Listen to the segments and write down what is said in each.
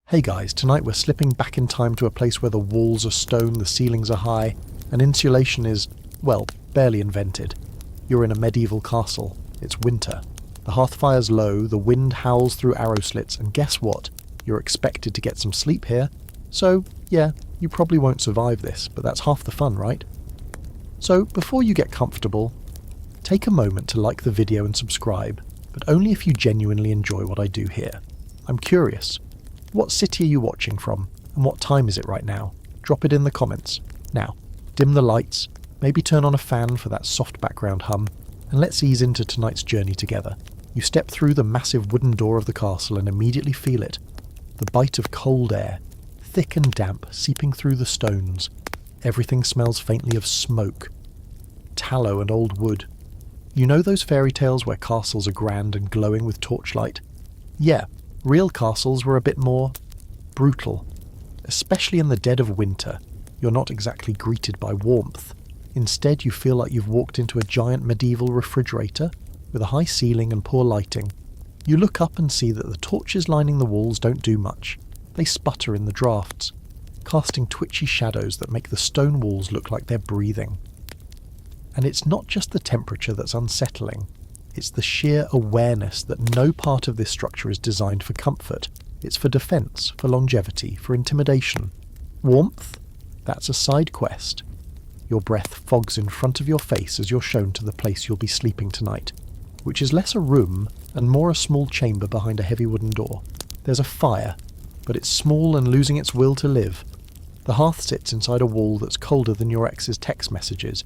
Hey guys, tonight we're slipping back in time to a place where the walls are stone, the ceilings are high, and insulation is, well, barely invented. You're in a medieval castle. It's winter. The hearth fire's low, the wind howls through arrow slits, and guess what? You're expected to get some sleep here. So, yeah, you probably won't survive this, but that's half the fun, right? So, before you get comfortable, take a moment to like the video and subscribe, but only if you genuinely enjoy what I do here. I'm curious. What city are you watching from, and what time is it right now? Drop it in the comments. Now, dim the lights, maybe turn on a fan for that soft background hum, and let's ease into tonight's journey together. You step through the massive wooden door of the castle and immediately feel it. The bite of cold air, thick and damp, seeping through the stones. Everything smells faintly of smoke, tallow and old wood. You know those fairy tales where castles are grand and glowing with torchlight? Yeah. Real castles were a bit more brutal. Especially in the dead of winter, you're not exactly greeted by warmth. Instead, you feel like you've walked into a giant medieval refrigerator with a high ceiling and poor lighting. You look up and see that the torches lining the walls don't do much. They sputter in the drafts, casting twitchy shadows that make the stone walls look like they're breathing. And it's not just the temperature that's unsettling. It's the sheer awareness that no part of this structure is designed for comfort. It's for defense, for longevity, for intimidation. Warmth? That's a side quest. Your breath fogs in front of your face as you're shown to the place you'll be sleeping tonight, which is less a room and more a small chamber behind a heavy wooden door. There's a fire, but it's small and losing its will to live. The hearth sits inside a wall that's colder than your ex's text messages.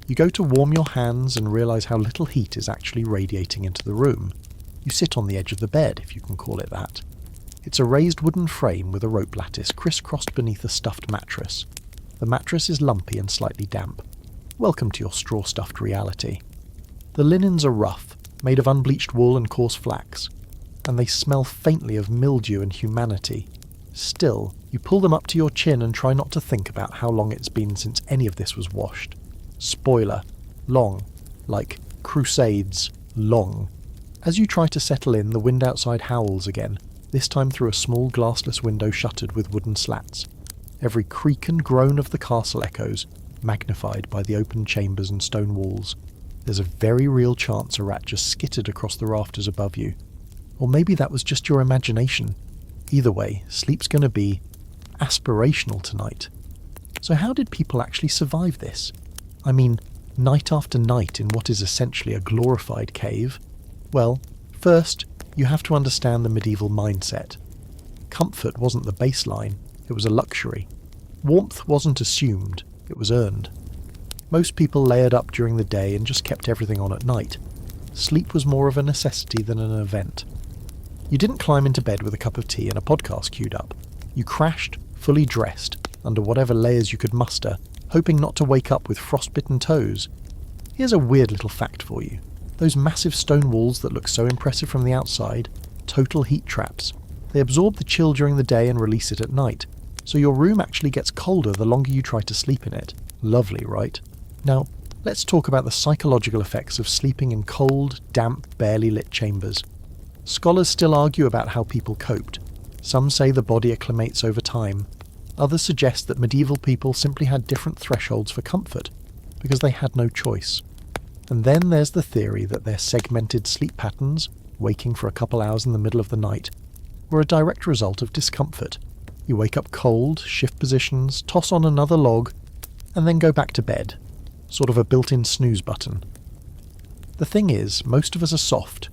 You go to warm your hands and realise how little heat is actually radiating into the room. You sit on the edge of the bed, if you can call it that. It's a raised wooden frame with a rope lattice crisscrossed beneath a stuffed mattress. The mattress is lumpy and slightly damp. Welcome to your straw-stuffed reality. The linens are rough, made of unbleached wool and coarse flax, and they smell faintly of mildew and humanity. Still, you pull them up to your chin and try not to think about how long it's been since any of this was washed. Spoiler, long, like Crusades, long. As you try to settle in, the wind outside howls again, this time through a small glassless window shuttered with wooden slats. Every creak and groan of the castle echoes, magnified by the open chambers and stone walls. There's a very real chance a rat just skittered across the rafters above you. Or maybe that was just your imagination. Either way, sleep's gonna be aspirational tonight. So how did people actually survive this? I mean, night after night in what is essentially a glorified cave? Well, first, you have to understand the medieval mindset. Comfort wasn't the baseline, it was a luxury. Warmth wasn't assumed, it was earned. Most people layered up during the day and just kept everything on at night. Sleep was more of a necessity than an event. You didn't climb into bed with a cup of tea and a podcast queued up. You crashed, fully dressed, under whatever layers you could muster, hoping not to wake up with frostbitten toes. Here's a weird little fact for you. Those massive stone walls that look so impressive from the outside, total heat traps. They absorb the chill during the day and release it at night, so your room actually gets colder the longer you try to sleep in it. Lovely, right? Now, let's talk about the psychological effects of sleeping in cold, damp, barely lit chambers. Scholars still argue about how people coped. Some say the body acclimates over time. Others suggest that medieval people simply had different thresholds for comfort, because they had no choice. And then there's the theory that their segmented sleep patterns, waking for a couple hours in the middle of the night, were a direct result of discomfort. You wake up cold, shift positions, toss on another log, and then go back to bed. Sort of a built-in snooze button. The thing is, most of us are soft.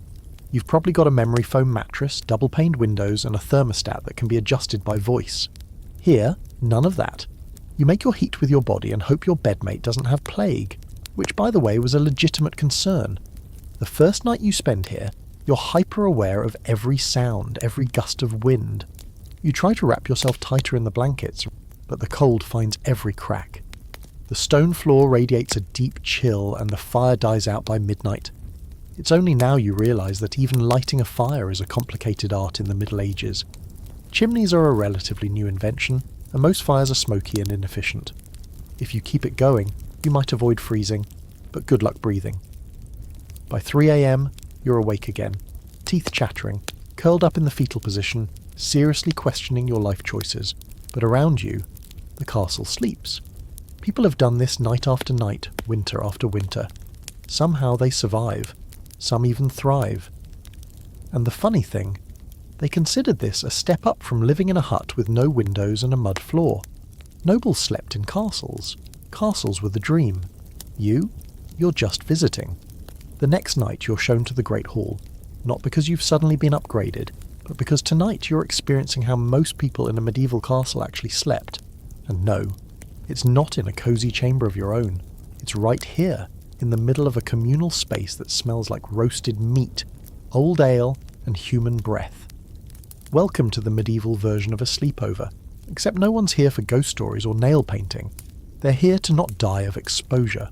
You've probably got a memory foam mattress, double-paned windows, and a thermostat that can be adjusted by voice. Here, none of that. You make your heat with your body and hope your bedmate doesn't have plague, which by the way was a legitimate concern. The first night you spend here, you're hyper-aware of every sound, every gust of wind. You try to wrap yourself tighter in the blankets, but the cold finds every crack. The stone floor radiates a deep chill and the fire dies out by midnight. It's only now you realise that even lighting a fire is a complicated art in the Middle Ages. Chimneys are a relatively new invention, and most fires are smoky and inefficient. If you keep it going, you might avoid freezing, but good luck breathing. By 3 a.m, you're awake again, teeth chattering, curled up in the fetal position, seriously questioning your life choices, but around you, the castle sleeps. People have done this night after night, winter after winter. Somehow they survive. Some even thrive. And the funny thing, they considered this a step up from living in a hut with no windows and a mud floor. Nobles slept in castles. Castles were the dream. You're just visiting. The next night you're shown to the Great Hall, not because you've suddenly been upgraded, but because tonight you're experiencing how most people in a medieval castle actually slept. And no, it's not in a cosy chamber of your own. It's right here, in the middle of a communal space that smells like roasted meat, old ale, and human breath. Welcome to the medieval version of a sleepover, except no one's here for ghost stories or nail painting. They're here to not die of exposure.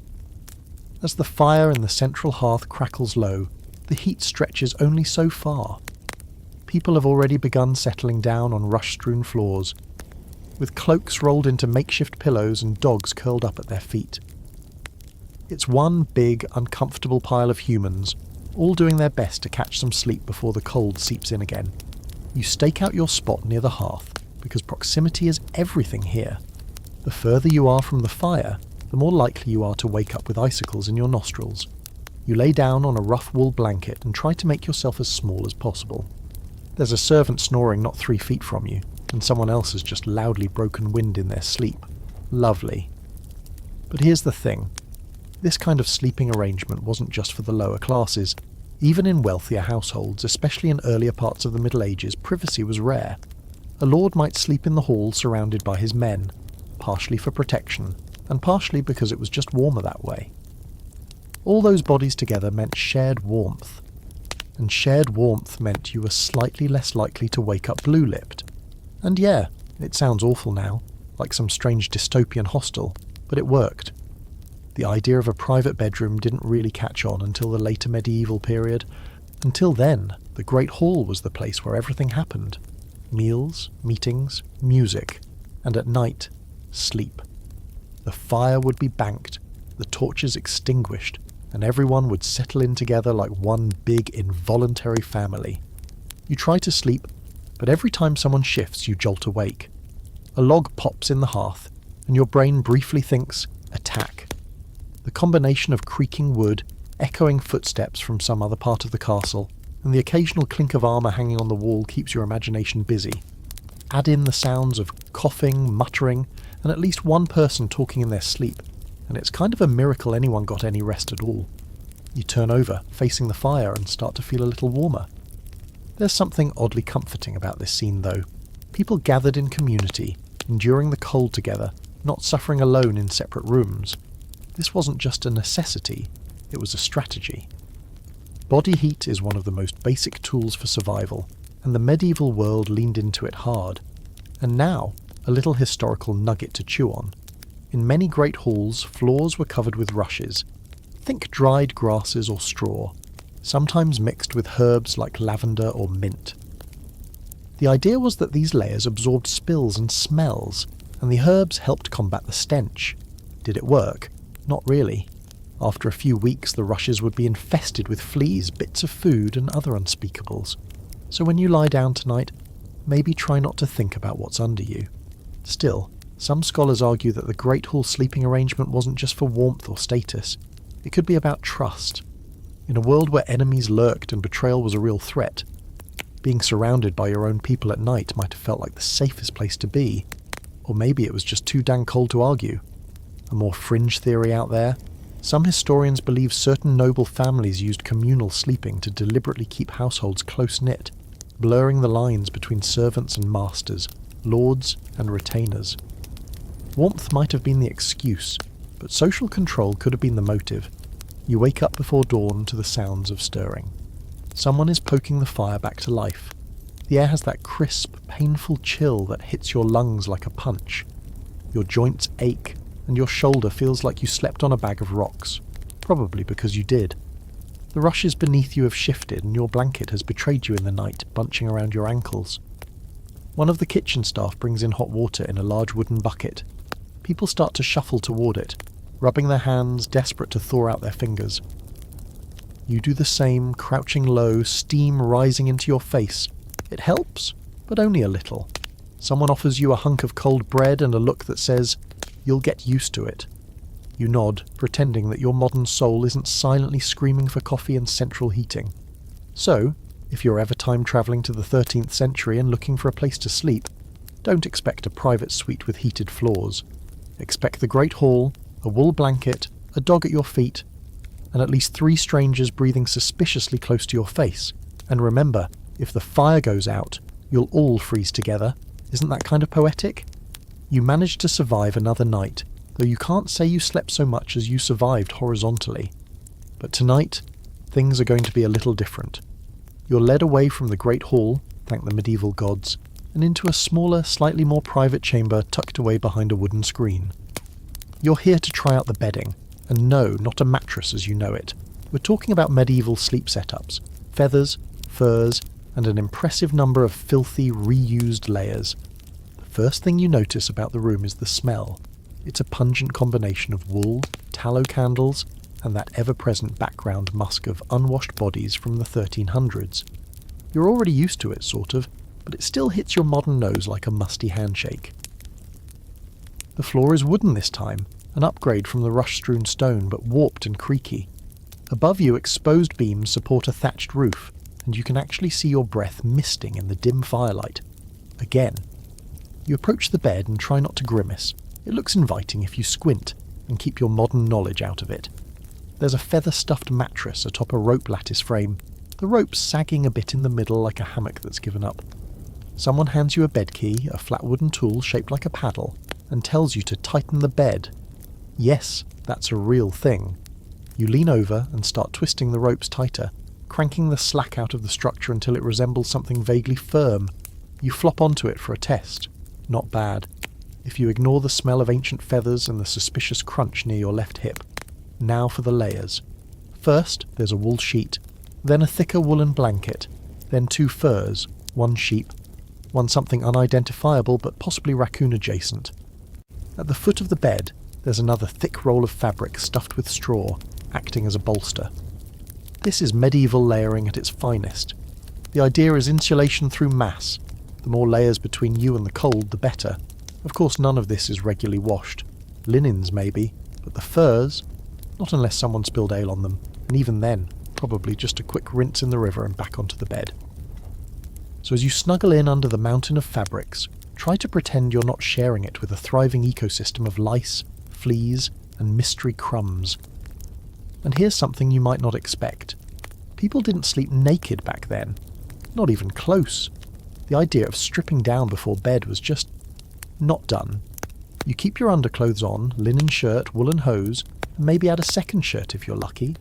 As the fire in the central hearth crackles low, the heat stretches only so far. People have already begun settling down on rush-strewn floors, with cloaks rolled into makeshift pillows and dogs curled up at their feet. It's one big, uncomfortable pile of humans, all doing their best to catch some sleep before the cold seeps in again. You stake out your spot near the hearth, because proximity is everything here. The further you are from the fire, the more likely you are to wake up with icicles in your nostrils. You lay down on a rough wool blanket and try to make yourself as small as possible. There's a servant snoring not 3 feet from you, and someone else has just loudly broken wind in their sleep. Lovely. But here's the thing. This kind of sleeping arrangement wasn't just for the lower classes. Even in wealthier households, especially in earlier parts of the Middle Ages, privacy was rare. A lord might sleep in the hall surrounded by his men, partially for protection, and partially because it was just warmer that way. All those bodies together meant shared warmth, and shared warmth meant you were slightly less likely to wake up blue-lipped. And yeah, it sounds awful now, like some strange dystopian hostel, but it worked. The idea of a private bedroom didn't really catch on until the later medieval period. Until then, the Great Hall was the place where everything happened. Meals, meetings, music, and at night, sleep. The fire would be banked, the torches extinguished, and everyone would settle in together like one big involuntary family. You try to sleep, but every time someone shifts you jolt awake. A log pops in the hearth, and your brain briefly thinks, attack. The combination of creaking wood, echoing footsteps from some other part of the castle, and the occasional clink of armour hanging on the wall keeps your imagination busy. Add in the sounds of coughing, muttering, and at least one person talking in their sleep, and it's kind of a miracle anyone got any rest at all. You turn over, facing the fire, and start to feel a little warmer. There's something oddly comforting about this scene though. People gathered in community, enduring the cold together, not suffering alone in separate rooms. This wasn't just a necessity, it was a strategy. Body heat is one of the most basic tools for survival, and the medieval world leaned into it hard. And now, a little historical nugget to chew on. In many great halls, floors were covered with rushes. Think dried grasses or straw, sometimes mixed with herbs like lavender or mint. The idea was that these layers absorbed spills and smells, and the herbs helped combat the stench. Did it work? Not really. After a few weeks, the rushes would be infested with fleas, bits of food, and other unspeakables. So when you lie down tonight, maybe try not to think about what's under you. Still, some scholars argue that the Great Hall sleeping arrangement wasn't just for warmth or status. It could be about trust. In a world where enemies lurked and betrayal was a real threat, being surrounded by your own people at night might have felt like the safest place to be. Or maybe it was just too dang cold to argue. A more fringe theory out there? Some historians believe certain noble families used communal sleeping to deliberately keep households close-knit, blurring the lines between servants and masters, lords and retainers. Warmth might have been the excuse, but social control could have been the motive. You wake up before dawn to the sounds of stirring. Someone is poking the fire back to life. The air has that crisp, painful chill that hits your lungs like a punch. Your joints ache, and your shoulder feels like you slept on a bag of rocks, probably because you did. The rushes beneath you have shifted, and your blanket has betrayed you in the night, bunching around your ankles. One of the kitchen staff brings in hot water in a large wooden bucket. People start to shuffle toward it, rubbing their hands, desperate to thaw out their fingers. You do the same, crouching low, steam rising into your face. It helps, but only a little. Someone offers you a hunk of cold bread and a look that says, "You'll get used to it." You nod, pretending that your modern soul isn't silently screaming for coffee and central heating. So, if you're ever time travelling to the 13th century and looking for a place to sleep, don't expect a private suite with heated floors. Expect the Great Hall, a wool blanket, a dog at your feet, and at least 3 strangers breathing suspiciously close to your face. And remember, if the fire goes out, you'll all freeze together. Isn't that kind of poetic? You managed to survive another night, though you can't say you slept so much as you survived horizontally. But tonight, things are going to be a little different. You're led away from the Great Hall, thank the medieval gods, and into a smaller, slightly more private chamber tucked away behind a wooden screen. You're here to try out the bedding, and no, not a mattress as you know it. We're talking about medieval sleep setups, feathers, furs, and an impressive number of filthy, reused layers. The first thing you notice about the room is the smell. It's a pungent combination of wool, tallow candles, and that ever-present background musk of unwashed bodies from the 1300s. You're already used to it, sort of, but it still hits your modern nose like a musty handshake. The floor is wooden this time, an upgrade from the rush-strewn stone, but warped and creaky. Above you, exposed beams support a thatched roof, and you can actually see your breath misting in the dim firelight. Again. You approach the bed and try not to grimace. It looks inviting if you squint and keep your modern knowledge out of it. There's a feather-stuffed mattress atop a rope lattice frame, the rope sagging a bit in the middle like a hammock that's given up. Someone hands you a bed key, a flat wooden tool shaped like a paddle, and tells you to tighten the bed. Yes, that's a real thing. You lean over and start twisting the ropes tighter, cranking the slack out of the structure until it resembles something vaguely firm. You flop onto it for a test. Not bad. If you ignore the smell of ancient feathers and the suspicious crunch near your left hip. Now for the layers. First, there's a wool sheet, then a thicker woolen blanket, then 2 furs, 1 sheep, 1 something unidentifiable but possibly raccoon adjacent. At the foot of the bed, there's another thick roll of fabric stuffed with straw, acting as a bolster. This is medieval layering at its finest. The idea is insulation through mass. The more layers between you and the cold, the better. Of course, none of this is regularly washed. Linens, maybe, but the furs? Not unless someone spilled ale on them, and even then, probably just a quick rinse in the river and back onto the bed. So as you snuggle in under the mountain of fabrics, try to pretend you're not sharing it with a thriving ecosystem of lice, fleas, and mystery crumbs. And here's something you might not expect. People didn't sleep naked back then. Not even close. The idea of stripping down before bed was just not done. You keep your underclothes on, linen shirt, woolen hose, and maybe add a second shirt if you're lucky.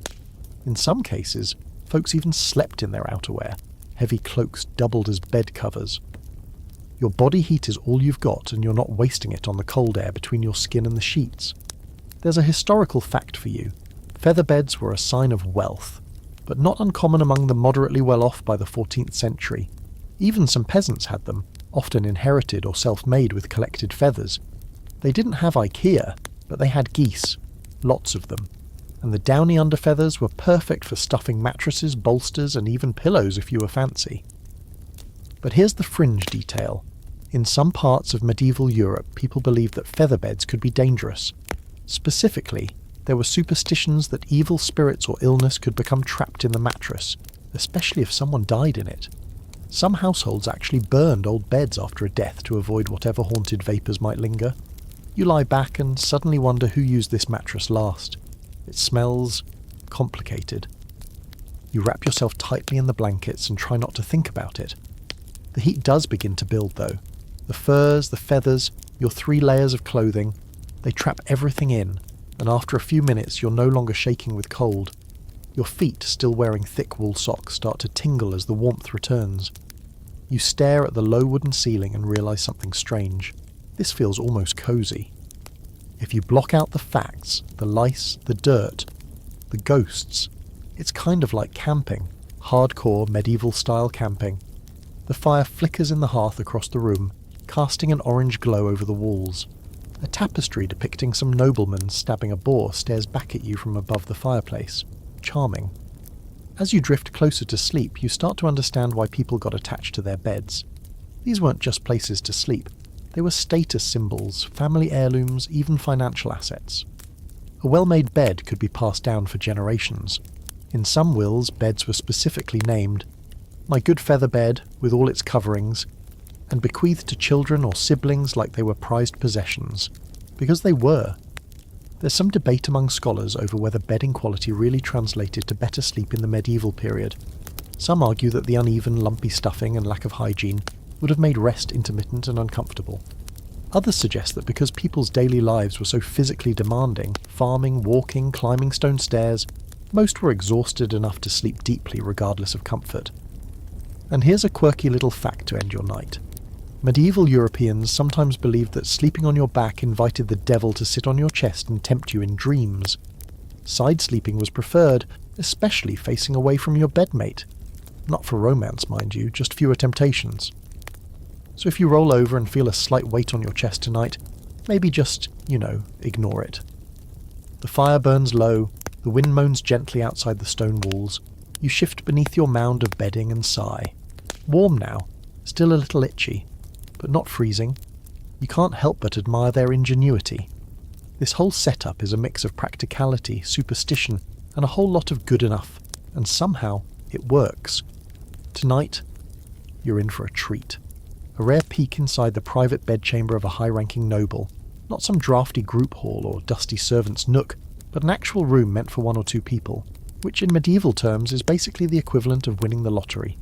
In some cases, folks even slept in their outerwear, heavy cloaks doubled as bed covers. Your body heat is all you've got, and you're not wasting it on the cold air between your skin and the sheets. There's a historical fact for you. Feather beds were a sign of wealth, but not uncommon among the moderately well-off by the 14th century. Even some peasants had them, often inherited or self-made with collected feathers. They didn't have IKEA, but they had geese, lots of them, and the downy underfeathers were perfect for stuffing mattresses, bolsters, and even pillows if you were fancy. But here's the fringe detail. In some parts of medieval Europe, people believed that feather beds could be dangerous. Specifically, there were superstitions that evil spirits or illness could become trapped in the mattress, especially if someone died in it. Some households actually burned old beds after a death to avoid whatever haunted vapours might linger. You lie back and suddenly wonder who used this mattress last. It smells complicated. You wrap yourself tightly in the blankets and try not to think about it. The heat does begin to build though. The furs, the feathers, your 3 layers of clothing, they trap everything in, and after a few minutes you're no longer shaking with cold. Your feet, still wearing thick wool socks, start to tingle as the warmth returns. You stare at the low wooden ceiling and realise something strange. This feels almost cosy. If you block out the facts, the lice, the dirt, the ghosts, it's kind of like camping. Hardcore medieval-style camping. The fire flickers in the hearth across the room, casting an orange glow over the walls. A tapestry depicting some nobleman stabbing a boar stares back at you from above the fireplace. Charming. As you drift closer to sleep, you start to understand why people got attached to their beds. These weren't just places to sleep. They were status symbols, family heirlooms, even financial assets. A well-made bed could be passed down for generations. In some wills, beds were specifically named, "My good feather bed, with all its coverings," and bequeathed to children or siblings like they were prized possessions. Because they were. There's some debate among scholars over whether bedding quality really translated to better sleep in the medieval period. Some argue that the uneven, lumpy stuffing and lack of hygiene would have made rest intermittent and uncomfortable. Others suggest that because people's daily lives were so physically demanding, farming, walking, climbing stone stairs, most were exhausted enough to sleep deeply regardless of comfort. And here's a quirky little fact to end your night. Medieval Europeans sometimes believed that sleeping on your back invited the devil to sit on your chest and tempt you in dreams. Side sleeping was preferred, especially facing away from your bedmate. Not for romance, mind you, just fewer temptations. So if you roll over and feel a slight weight on your chest tonight, maybe just, ignore it. The fire burns low, the wind moans gently outside the stone walls. You shift beneath your mound of bedding and sigh. Warm now, still a little itchy, but not freezing. You can't help but admire their ingenuity. This whole setup is a mix of practicality, superstition, and a whole lot of good enough, and somehow it works. Tonight, you're in for a treat. A rare peek inside the private bedchamber of a high-ranking noble. Not some drafty group hall or dusty servant's nook, but an actual room meant for 1 or 2 people, which in medieval terms is basically the equivalent of winning the lottery.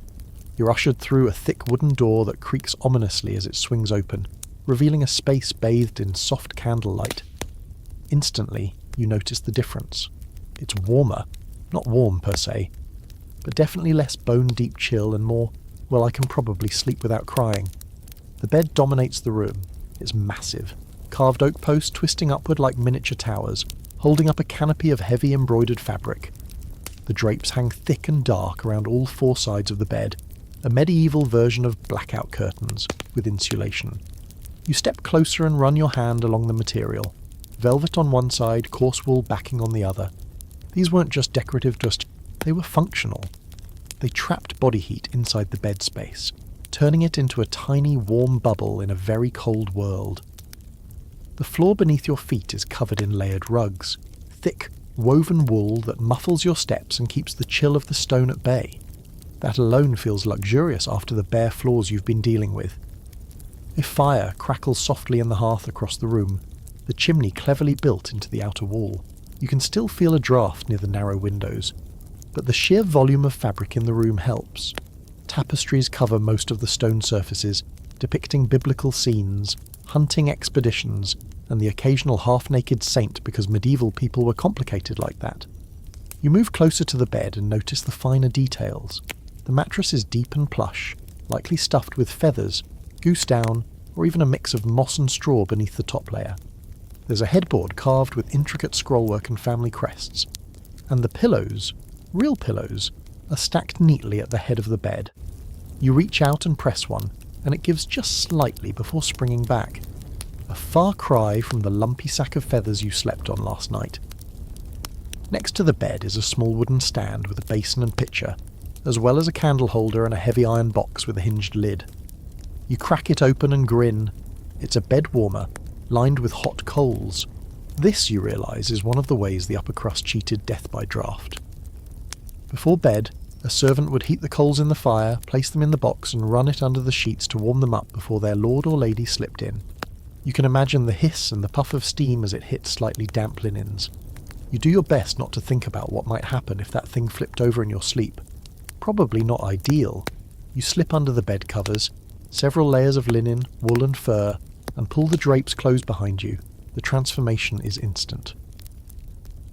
You're ushered through a thick wooden door that creaks ominously as it swings open, revealing a space bathed in soft candlelight. Instantly, you notice the difference. It's warmer. Not warm per se, but definitely less bone-deep chill and more, well, I can probably sleep without crying. The bed dominates the room. It's massive. Carved oak posts twisting upward like miniature towers, holding up a canopy of heavy embroidered fabric. The drapes hang thick and dark around all 4 sides of the bed, a medieval version of blackout curtains with insulation. You step closer and run your hand along the material. Velvet on one side, coarse wool backing on the other. These weren't just decorative, they were functional. They trapped body heat inside the bed space, turning it into a tiny warm bubble in a very cold world. The floor beneath your feet is covered in layered rugs, thick, woven wool that muffles your steps and keeps the chill of the stone at bay. That alone feels luxurious after the bare floors you've been dealing with. If fire crackles softly in the hearth across the room, the chimney cleverly built into the outer wall, you can still feel a draft near the narrow windows. But the sheer volume of fabric in the room helps. Tapestries cover most of the stone surfaces, depicting biblical scenes, hunting expeditions, and the occasional half-naked saint because medieval people were complicated like that. You move closer to the bed and notice the finer details. The mattress is deep and plush, likely stuffed with feathers, goose down, or even a mix of moss and straw beneath the top layer. There's a headboard carved with intricate scrollwork and family crests. And the pillows, real pillows, are stacked neatly at the head of the bed. You reach out and press one, and it gives just slightly before springing back. A far cry from the lumpy sack of feathers you slept on last night. Next to the bed is a small wooden stand with a basin and pitcher, as well as a candle holder and a heavy iron box with a hinged lid. You crack it open and grin. It's a bed warmer, lined with hot coals. This, you realise, is one of the ways the upper crust cheated death by draught. Before bed, a servant would heat the coals in the fire, place them in the box and run it under the sheets to warm them up before their lord or lady slipped in. You can imagine the hiss and the puff of steam as it hit slightly damp linens. You do your best not to think about what might happen if that thing flipped over in your sleep. Probably not ideal. You slip under the bed covers, several layers of linen, wool and fur, and pull the drapes close behind you. The transformation is instant.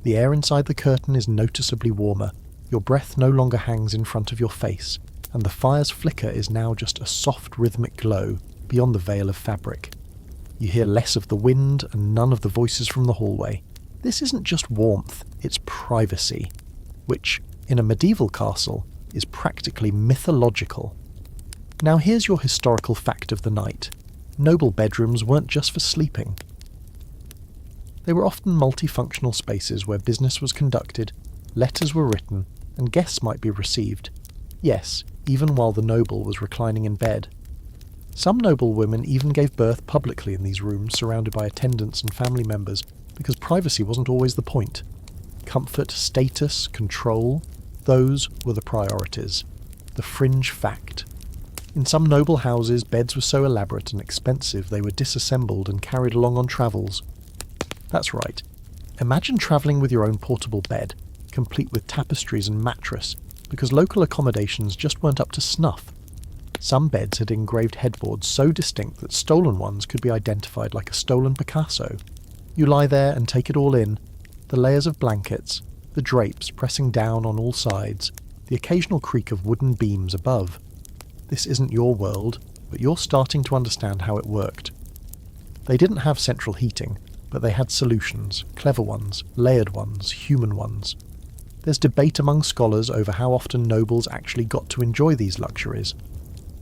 The air inside the curtain is noticeably warmer. Your breath no longer hangs in front of your face, and the fire's flicker is now just a soft rhythmic glow beyond the veil of fabric. You hear less of the wind and none of the voices from the hallway. This isn't just warmth, it's privacy, which, in a medieval castle, is practically mythological. Now here's your historical fact of the night. Noble bedrooms weren't just for sleeping. They were often multifunctional spaces where business was conducted, letters were written, and guests might be received. Yes, even while the noble was reclining in bed. Some noblewomen even gave birth publicly in these rooms, surrounded by attendants and family members, because privacy wasn't always the point. Comfort, status, control, those were the priorities. The fringe fact. In some noble houses, beds were so elaborate and expensive they were disassembled and carried along on travels. That's right. Imagine travelling with your own portable bed, complete with tapestries and mattress, because local accommodations just weren't up to snuff. Some beds had engraved headboards so distinct that stolen ones could be identified like a stolen Picasso. You lie there and take it all in, the layers of blankets, the drapes pressing down on all sides, the occasional creak of wooden beams above. This isn't your world, but you're starting to understand how it worked. They didn't have central heating, but they had solutions, clever ones, layered ones, human ones. There's debate among scholars over how often nobles actually got to enjoy these luxuries.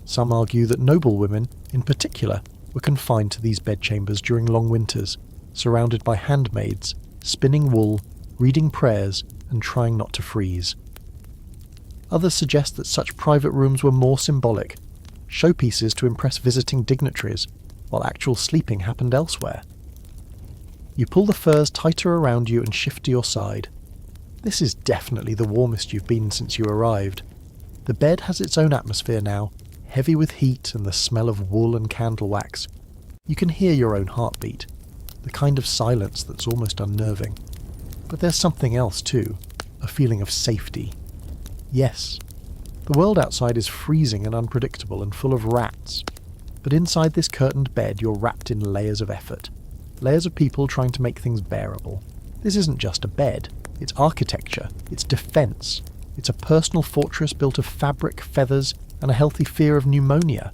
Some argue that noblewomen, in particular, were confined to these bedchambers during long winters, surrounded by handmaids, spinning wool, reading prayers, and trying not to freeze. Others suggest that such private rooms were more symbolic, showpieces to impress visiting dignitaries, while actual sleeping happened elsewhere. You pull the furs tighter around you and shift to your side. This is definitely the warmest you've been since you arrived. The bed has its own atmosphere now, heavy with heat and the smell of wool and candle wax. You can hear your own heartbeat, the kind of silence that's almost unnerving. But there's something else too, a feeling of safety. Yes, the world outside is freezing and unpredictable and full of rats, but inside this curtained bed you're wrapped in layers of effort, layers of people trying to make things bearable. This isn't just a bed, it's architecture, it's defence, it's a personal fortress built of fabric, feathers, and a healthy fear of pneumonia.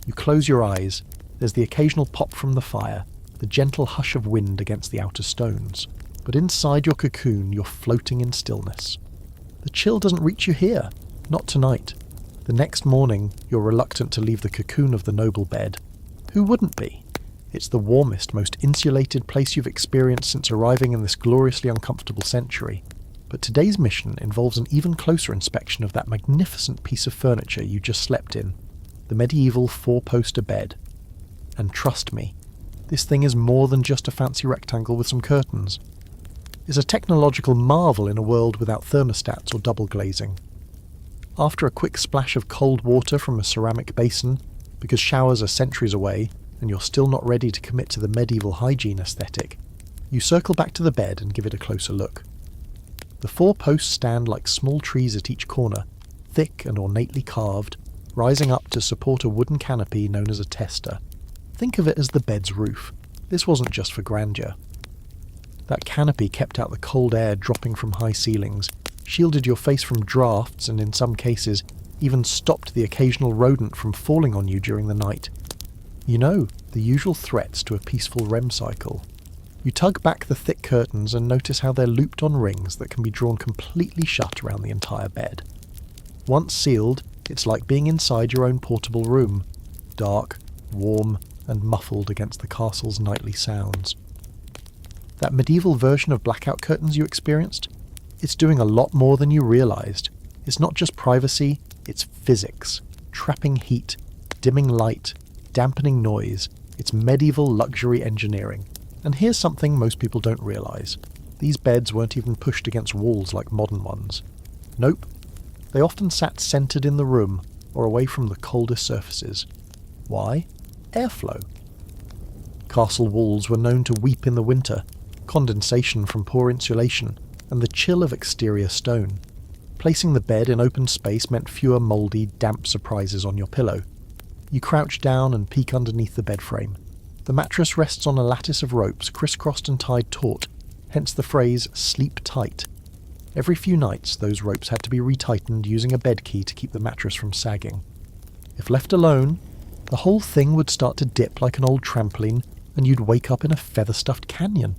You close your eyes, there's the occasional pop from the fire, the gentle hush of wind against the outer stones, but inside your cocoon you're floating in stillness. The chill doesn't reach you here, not tonight. The next morning, you're reluctant to leave the cocoon of the noble bed. Who wouldn't be? It's the warmest, most insulated place you've experienced since arriving in this gloriously uncomfortable century. But today's mission involves an even closer inspection of that magnificent piece of furniture you just slept in, the medieval four-poster bed. And trust me, this thing is more than just a fancy rectangle with some curtains. It's a technological marvel in a world without thermostats or double glazing. After a quick splash of cold water from a ceramic basin, because showers are centuries away and you're still not ready to commit to the medieval hygiene aesthetic, you circle back to the bed and give it a closer look. The four posts stand like small trees at each corner, thick and ornately carved, rising up to support a wooden canopy known as a tester. Think of it as the bed's roof. This wasn't just for grandeur. That canopy kept out the cold air dropping from high ceilings, shielded your face from drafts, and in some cases even stopped the occasional rodent from falling on you during the night. You know, the usual threats to a peaceful REM cycle. You tug back the thick curtains and notice how they're looped on rings that can be drawn completely shut around the entire bed. Once sealed, it's like being inside your own portable room, dark, warm, and muffled against the castle's nightly sounds. That medieval version of blackout curtains you experienced? It's doing a lot more than you realised. It's not just privacy, it's physics, trapping heat, dimming light, dampening noise. It's medieval luxury engineering. And here's something most people don't realise. These beds weren't even pushed against walls like modern ones. Nope. They often sat centred in the room or away from the coldest surfaces. Why? Airflow. Castle walls were known to weep in the winter, condensation from poor insulation, and the chill of exterior stone. Placing the bed in open space meant fewer mouldy, damp surprises on your pillow. You crouch down and peek underneath the bed frame. The mattress rests on a lattice of ropes crisscrossed and tied taut, hence the phrase, sleep tight. Every few nights, those ropes had to be retightened using a bed key to keep the mattress from sagging. If left alone, the whole thing would start to dip like an old trampoline, and you'd wake up in a feather-stuffed canyon.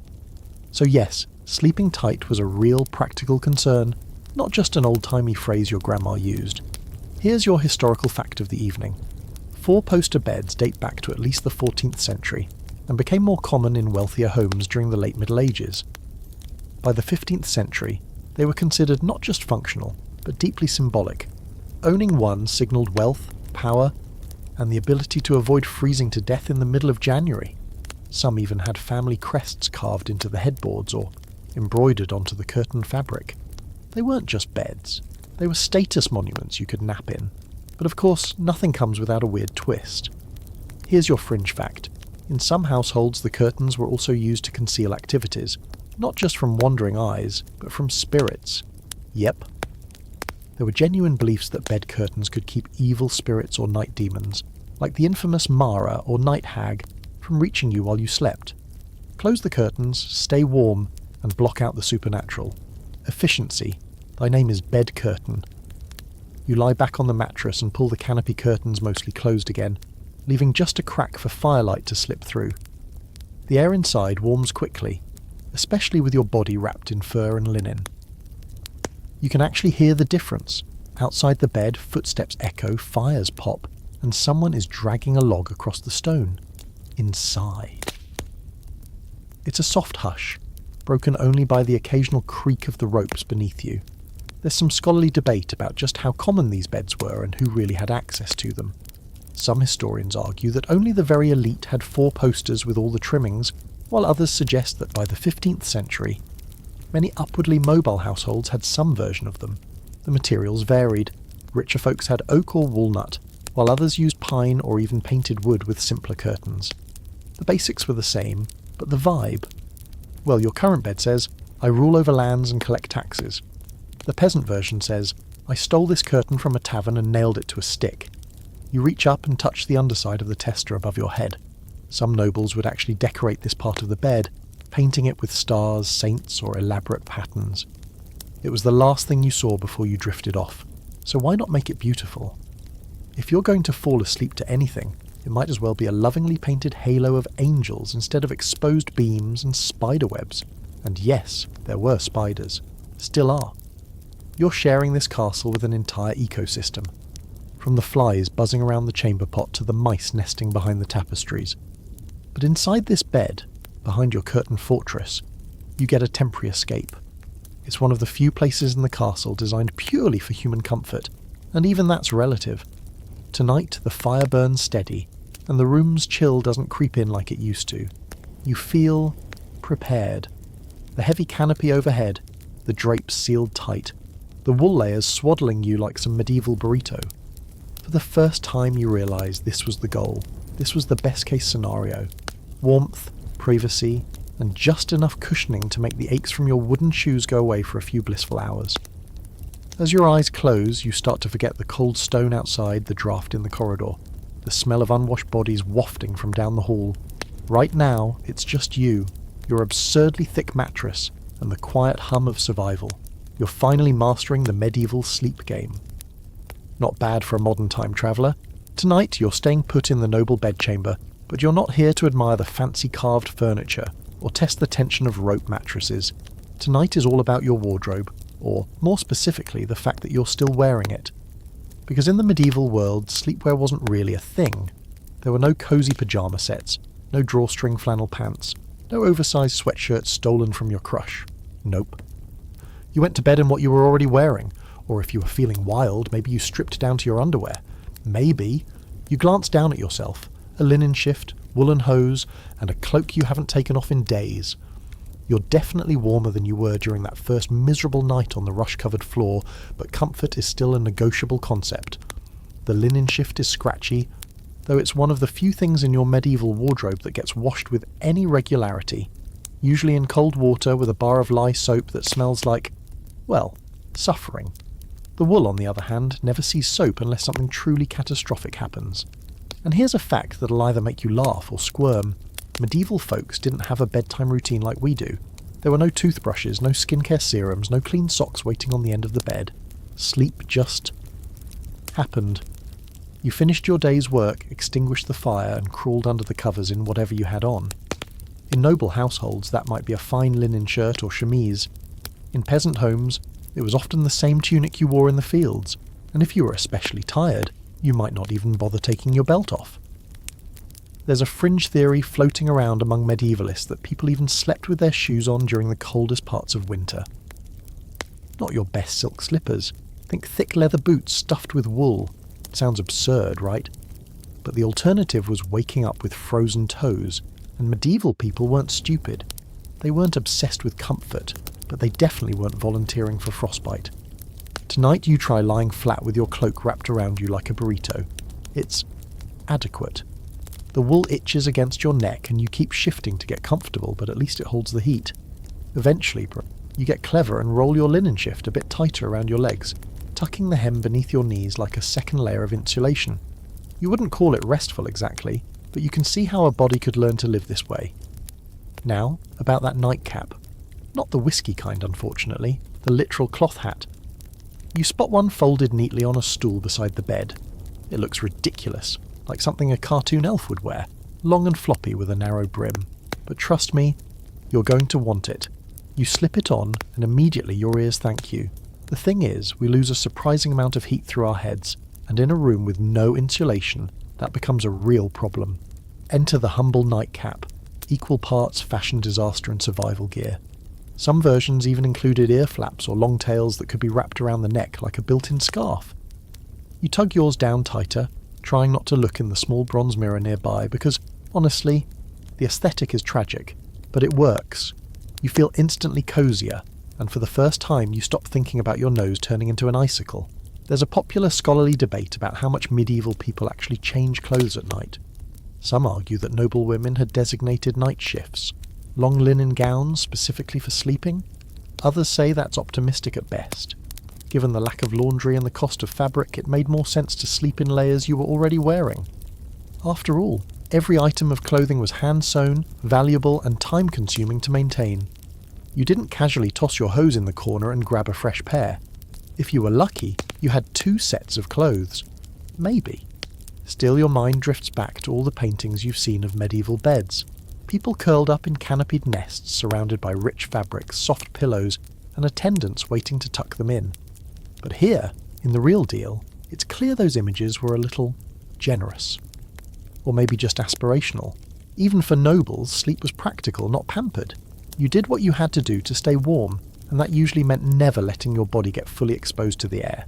So yes, sleeping tight was a real practical concern, not just an old-timey phrase your grandma used. Here's your historical fact of the evening. Four-poster beds date back to at least the 14th century, and became more common in wealthier homes during the late Middle Ages. By the 15th century, they were considered not just functional, but deeply symbolic. Owning one signalled wealth, power, and the ability to avoid freezing to death in the middle of January. Some even had family crests carved into the headboards or embroidered onto the curtain fabric. They weren't just beds, they were status monuments you could nap in. But of course, nothing comes without a weird twist. Here's your fringe fact. In some households, the curtains were also used to conceal activities, not just from wandering eyes, but from spirits. Yep. There were genuine beliefs that bed curtains could keep evil spirits or night demons, like the infamous Mara or night hag, from reaching you while you slept. Close the curtains, stay warm, and block out the supernatural. Efficiency. Thy name is bed curtain. You lie back on the mattress and pull the canopy curtains mostly closed again, leaving just a crack for firelight to slip through. The air inside warms quickly, especially with your body wrapped in fur and linen. You can actually hear the difference. Outside the bed, footsteps echo, fires pop, and someone is dragging a log across the stone. Inside. It's a soft hush, broken only by the occasional creak of the ropes beneath you. There's some scholarly debate about just how common these beds were and who really had access to them. Some historians argue that only the very elite had 4 posters with all the trimmings, while others suggest that by the 15th century, many upwardly mobile households had some version of them. The materials varied. Richer folks had oak or walnut, while others used pine or even painted wood with simpler curtains. The basics were the same, but the vibe... Well, your current bed says, "I rule over lands and collect taxes." The peasant version says, "I stole this curtain from a tavern and nailed it to a stick." You reach up and touch the underside of the tester above your head. Some nobles would actually decorate this part of the bed, painting it with stars, saints, or elaborate patterns. It was the last thing you saw before you drifted off, so why not make it beautiful? If you're going to fall asleep to anything, it might as well be a lovingly painted halo of angels instead of exposed beams and spider webs. And yes, there were spiders. Still are. You're sharing this castle with an entire ecosystem. From the flies buzzing around the chamber pot to the mice nesting behind the tapestries. But inside this bed, behind your curtain fortress, you get a temporary escape. It's one of the few places in the castle designed purely for human comfort, and even that's relative. Tonight the fire burns steady, and the room's chill doesn't creep in like it used to. You feel prepared. The heavy canopy overhead, the drapes sealed tight, the wool layers swaddling you like some medieval burrito. For the first time you realise this was the goal. This was the best case scenario. Warmth, privacy, and just enough cushioning to make the aches from your wooden shoes go away for a few blissful hours. As your eyes close, you start to forget the cold stone outside, the draft in the corridor, the smell of unwashed bodies wafting from down the hall. Right now, it's just you, your absurdly thick mattress, and the quiet hum of survival. You're finally mastering the medieval sleep game. Not bad for a modern time traveller. Tonight, you're staying put in the noble bedchamber, but you're not here to admire the fancy carved furniture or test the tension of rope mattresses. Tonight is all about your wardrobe, or more specifically, the fact that you're still wearing it. Because in the medieval world, sleepwear wasn't really a thing. There were no cosy pyjama sets, no drawstring flannel pants, no oversized sweatshirts stolen from your crush. Nope. You went to bed in what you were already wearing, or if you were feeling wild, maybe you stripped down to your underwear. Maybe you glanced down at yourself, a linen shift, woolen hose, and a cloak you haven't taken off in days. You're definitely warmer than you were during that first miserable night on the rush-covered floor, but comfort is still a negotiable concept. The linen shift is scratchy, though it's one of the few things in your medieval wardrobe that gets washed with any regularity, usually in cold water with a bar of lye soap that smells like, well, suffering. The wool, on the other hand, never sees soap unless something truly catastrophic happens. And here's a fact that'll either make you laugh or squirm. Medieval folks didn't have a bedtime routine like we do. There were no toothbrushes, no skincare serums, no clean socks waiting on the end of the bed. Sleep just happened. You finished your day's work, extinguished the fire, and crawled under the covers in whatever you had on. In noble households, that might be a fine linen shirt or chemise. In peasant homes, it was often the same tunic you wore in the fields, and if you were especially tired, you might not even bother taking your belt off. There's a fringe theory floating around among medievalists that people even slept with their shoes on during the coldest parts of winter. Not your best silk slippers. Think thick leather boots stuffed with wool. It sounds absurd, right? But the alternative was waking up with frozen toes, and medieval people weren't stupid. They weren't obsessed with comfort, but they definitely weren't volunteering for frostbite. Tonight you try lying flat with your cloak wrapped around you like a burrito. It's adequate. The wool itches against your neck and you keep shifting to get comfortable, but at least it holds the heat. Eventually, you get clever and roll your linen shift a bit tighter around your legs, tucking the hem beneath your knees like a second layer of insulation. You wouldn't call it restful exactly, but you can see how a body could learn to live this way. Now, about that nightcap. Not the whiskey kind, unfortunately, the literal cloth hat. You spot one folded neatly on a stool beside the bed. It looks ridiculous, like something a cartoon elf would wear, long and floppy with a narrow brim. But trust me, you're going to want it. You slip it on, and immediately your ears thank you. The thing is, we lose a surprising amount of heat through our heads, and in a room with no insulation, that becomes a real problem. Enter the humble nightcap, equal parts fashion disaster and survival gear. Some versions even included ear flaps or long tails that could be wrapped around the neck like a built-in scarf. You tug yours down tighter, trying not to look in the small bronze mirror nearby because, honestly, the aesthetic is tragic, but it works. You feel instantly cozier, and for the first time you stop thinking about your nose turning into an icicle. There's a popular scholarly debate about how much medieval people actually change clothes at night. Some argue that noble women had designated night shifts, long linen gowns specifically for sleeping. Others say that's optimistic at best. Given the lack of laundry and the cost of fabric, it made more sense to sleep in layers you were already wearing. After all, every item of clothing was hand-sewn, valuable and time-consuming to maintain. You didn't casually toss your hose in the corner and grab a fresh pair. If you were lucky, you had 2 sets of clothes. Maybe. Still, your mind drifts back to all the paintings you've seen of medieval beds. People curled up in canopied nests surrounded by rich fabrics, soft pillows, and attendants waiting to tuck them in. But here, in the real deal, it's clear those images were a little generous. Or maybe just aspirational. Even for nobles, sleep was practical, not pampered. You did what you had to do to stay warm, and that usually meant never letting your body get fully exposed to the air.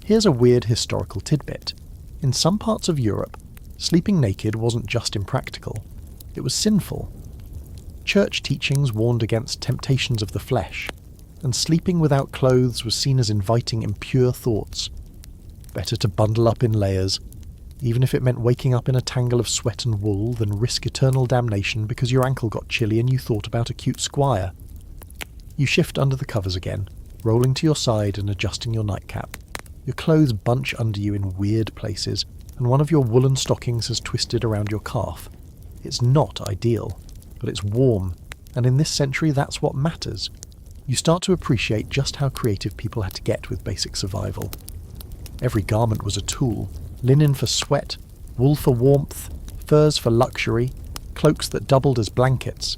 Here's a weird historical tidbit. In some parts of Europe, sleeping naked wasn't just impractical. It was sinful. Church teachings warned against temptations of the flesh, and sleeping without clothes was seen as inviting impure thoughts. Better to bundle up in layers, even if it meant waking up in a tangle of sweat and wool, than risk eternal damnation because your ankle got chilly and you thought about a cute squire. You shift under the covers again, rolling to your side and adjusting your nightcap. Your clothes bunch under you in weird places, and one of your woolen stockings has twisted around your calf. It's not ideal, but it's warm, and in this century that's what matters. You start to appreciate just how creative people had to get with basic survival. Every garment was a tool: linen for sweat, wool for warmth, furs for luxury, cloaks that doubled as blankets.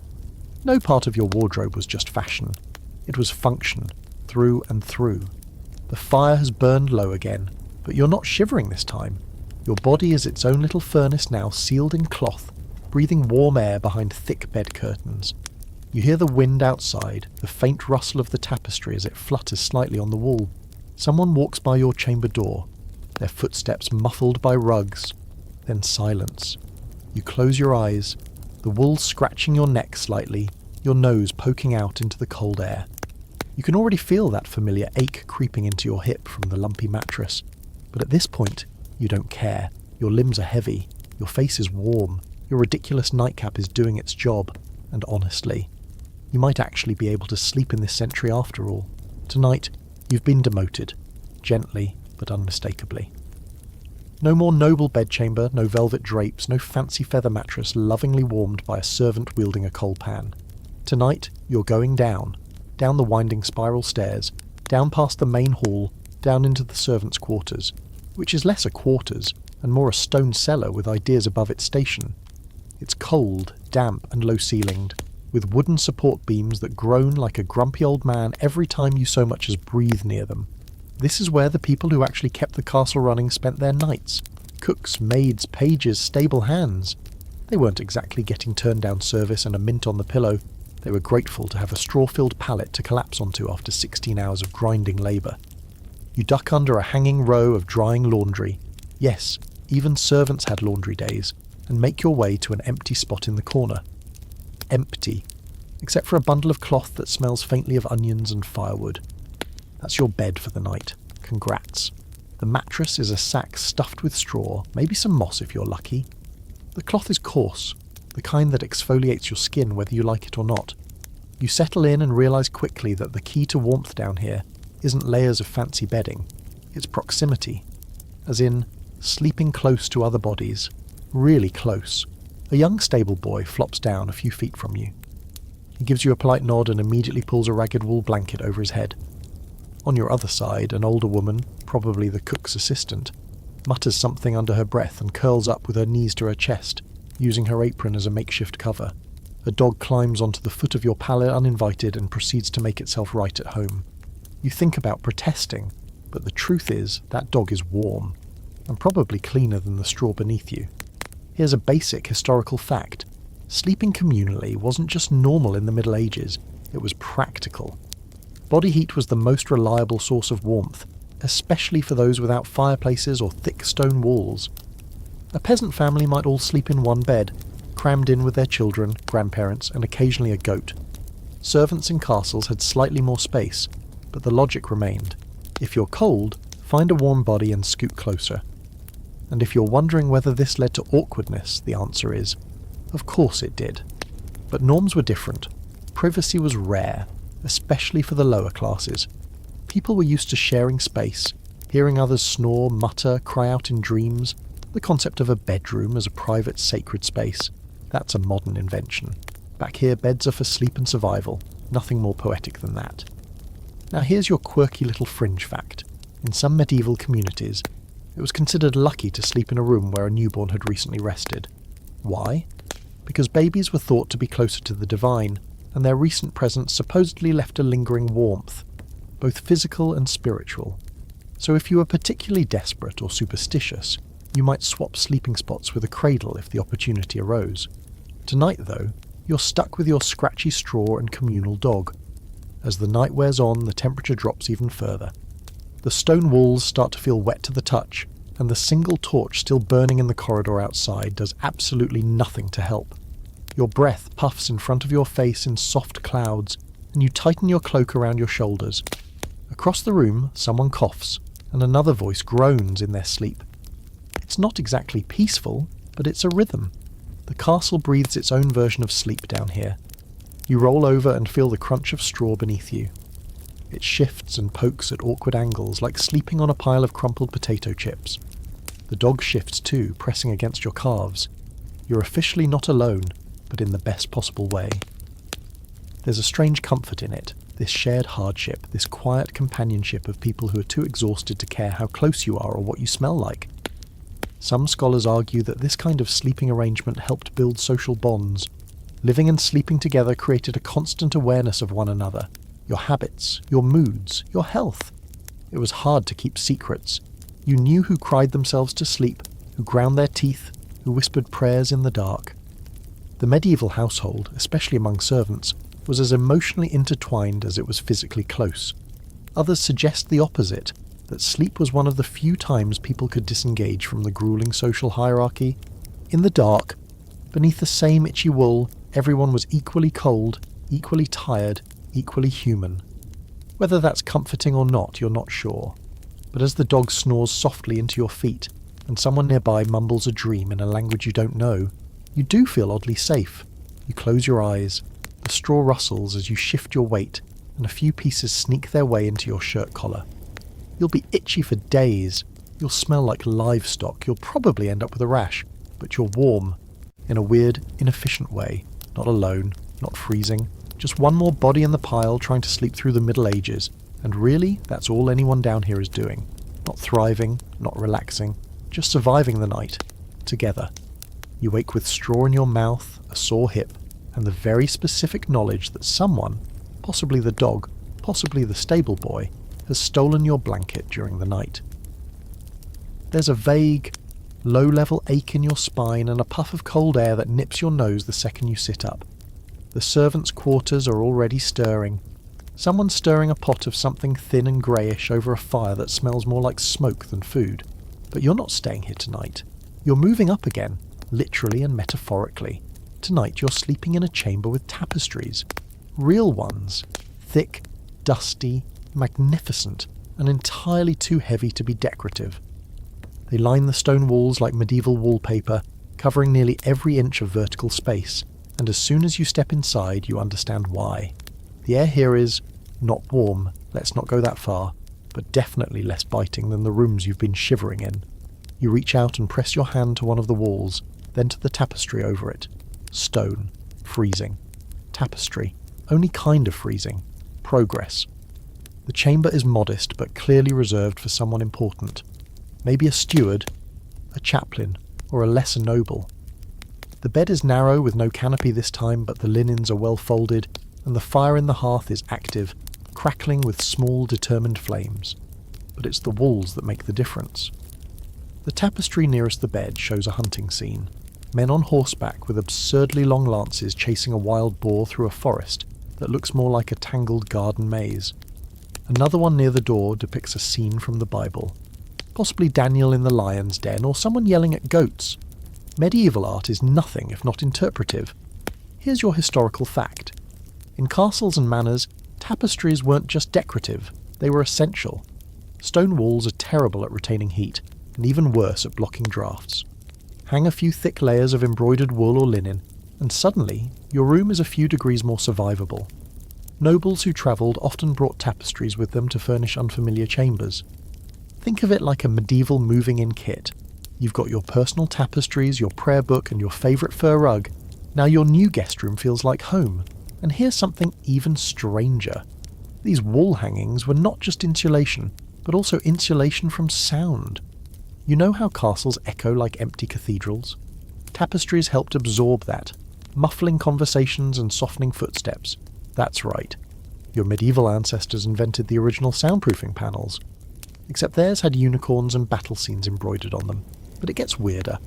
No part of your wardrobe was just fashion. It was function, through and through. The fire has burned low again, but you're not shivering this time. Your body is its own little furnace now, sealed in cloth, breathing warm air behind thick bed curtains. You hear the wind outside, the faint rustle of the tapestry as it flutters slightly on the wall. Someone walks by your chamber door, their footsteps muffled by rugs. Then silence. You close your eyes, the wool scratching your neck slightly, your nose poking out into the cold air. You can already feel that familiar ache creeping into your hip from the lumpy mattress. But at this point, you don't care. Your limbs are heavy, your face is warm, your ridiculous nightcap is doing its job, and honestly, you might actually be able to sleep in this century after all. Tonight, you've been demoted, gently but unmistakably. No more noble bedchamber, no velvet drapes, no fancy feather mattress lovingly warmed by a servant wielding a coal pan. Tonight, you're going down the winding spiral stairs, down past the main hall, down into the servants' quarters, which is less a quarters and more a stone cellar with ideas above its station. It's cold, damp and low-ceilinged, with wooden support beams that groan like a grumpy old man every time you so much as breathe near them. This is where the people who actually kept the castle running spent their nights. Cooks, maids, pages, stable hands. They weren't exactly getting turned-down service and a mint on the pillow. They were grateful to have a straw-filled pallet to collapse onto after 16 hours of grinding labour. You duck under a hanging row of drying laundry. Yes, Even servants had laundry days, and make your way to an empty spot in the corner. Empty, except for a bundle of cloth that smells faintly of onions and firewood. That's your bed for the night. Congrats. The mattress is a sack stuffed with straw, maybe some moss if you're lucky. The cloth is coarse, the kind that exfoliates your skin whether you like it or not. You settle in and realise quickly that the key to warmth down here isn't layers of fancy bedding, it's proximity. As in, sleeping close to other bodies. Really close. A young stable boy flops down a few feet from you. He gives you a polite nod and immediately pulls a ragged wool blanket over his head. On your other side, an older woman, probably the cook's assistant, mutters something under her breath and curls up with her knees to her chest, using her apron as a makeshift cover. A dog climbs onto the foot of your pallet uninvited and proceeds to make itself right at home. You think about protesting, but the truth is that dog is warm, and probably cleaner than the straw beneath you. Here's a basic historical fact. Sleeping communally wasn't just normal in the Middle Ages, it was practical. Body heat was the most reliable source of warmth, especially for those without fireplaces or thick stone walls. A peasant family might all sleep in one bed, crammed in with their children, grandparents, and occasionally a goat. Servants in castles had slightly more space, but the logic remained. If you're cold, find a warm body and scoot closer. And if you're wondering whether this led to awkwardness, the answer is, of course it did. But norms were different. Privacy was rare, especially for the lower classes. People were used to sharing space, hearing others snore, mutter, cry out in dreams. The concept of a bedroom as a private, sacred space, that's a modern invention. Back here, beds are for sleep and survival, nothing more poetic than that. Now here's your quirky little fringe fact. In some medieval communities, it was considered lucky to sleep in a room where a newborn had recently rested. Why? Because babies were thought to be closer to the divine, and their recent presence supposedly left a lingering warmth, both physical and spiritual. So if you were particularly desperate or superstitious, you might swap sleeping spots with a cradle if the opportunity arose. Tonight, though, you're stuck with your scratchy straw and communal dog. As the night wears on, the temperature drops even further. The stone walls start to feel wet to the touch, and the single torch still burning in the corridor outside does absolutely nothing to help. Your breath puffs in front of your face in soft clouds, and you tighten your cloak around your shoulders. Across the room, someone coughs, and another voice groans in their sleep. It's not exactly peaceful, but it's a rhythm. The castle breathes its own version of sleep down here. You roll over and feel the crunch of straw beneath you. It shifts and pokes at awkward angles, like sleeping on a pile of crumpled potato chips. The dog shifts too, pressing against your calves. You're officially not alone, but in the best possible way. There's a strange comfort in it, this shared hardship, this quiet companionship of people who are too exhausted to care how close you are or what you smell like. Some scholars argue that this kind of sleeping arrangement helped build social bonds. Living and sleeping together created a constant awareness of one another, your habits, your moods, your health. It was hard to keep secrets. You knew who cried themselves to sleep, who ground their teeth, who whispered prayers in the dark. The medieval household, especially among servants, was as emotionally intertwined as it was physically close. Others suggest the opposite, that sleep was one of the few times people could disengage from the grueling social hierarchy. In the dark, beneath the same itchy wool, everyone was equally cold, equally tired, equally human. Whether that's comforting or not, you're not sure. But as the dog snores softly into your feet, and someone nearby mumbles a dream in a language you don't know, you do feel oddly safe. You close your eyes, the straw rustles as you shift your weight, and a few pieces sneak their way into your shirt collar. You'll be itchy for days, you'll smell like livestock, you'll probably end up with a rash, but you're warm, in a weird, inefficient way, not alone, not freezing, just one more body in the pile trying to sleep through the Middle Ages, and really, that's all anyone down here is doing. Not thriving, not relaxing, just surviving the night, together. You wake with straw in your mouth, a sore hip, and the very specific knowledge that someone, possibly the dog, possibly the stable boy, has stolen your blanket during the night. There's a vague, low-level ache in your spine and a puff of cold air that nips your nose the second you sit up. The servants' quarters are already stirring. Someone's stirring a pot of something thin and greyish over a fire that smells more like smoke than food. But you're not staying here tonight. You're moving up again, literally and metaphorically. Tonight you're sleeping in a chamber with tapestries. Real ones. Thick, dusty, magnificent, and entirely too heavy to be decorative. They line the stone walls like medieval wallpaper, covering nearly every inch of vertical space, and as soon as you step inside you understand why. The air here is not warm, let's not go that far, but definitely less biting than the rooms you've been shivering in. You reach out and press your hand to one of the walls, then to the tapestry over it. Stone. Freezing. Tapestry. Only kind of freezing. Progress. The chamber is modest but clearly reserved for someone important. Maybe a steward, a chaplain, or a lesser noble. The bed is narrow with no canopy this time, but the linens are well folded, and the fire in the hearth is active, crackling with small determined flames. But it's the walls that make the difference. The tapestry nearest the bed shows a hunting scene. Men on horseback with absurdly long lances chasing a wild boar through a forest that looks more like a tangled garden maze. Another one near the door depicts a scene from the Bible. Possibly Daniel in the lion's den, or someone yelling at goats. Medieval art is nothing if not interpretive. Here's your historical fact. In castles and manors, tapestries weren't just decorative, they were essential. Stone walls are terrible at retaining heat, and even worse at blocking drafts. Hang a few thick layers of embroidered wool or linen, and suddenly your room is a few degrees more survivable. Nobles who travelled often brought tapestries with them to furnish unfamiliar chambers. Think of it like a medieval moving-in kit. You've got your personal tapestries, your prayer book, and your favourite fur rug. Now your new guest room feels like home. And here's something even stranger. These wall hangings were not just insulation, but also insulation from sound. You know how castles echo like empty cathedrals? Tapestries helped absorb that, muffling conversations and softening footsteps. That's right. Your medieval ancestors invented the original soundproofing panels. Except theirs had unicorns and battle scenes embroidered on them. But it gets weirder.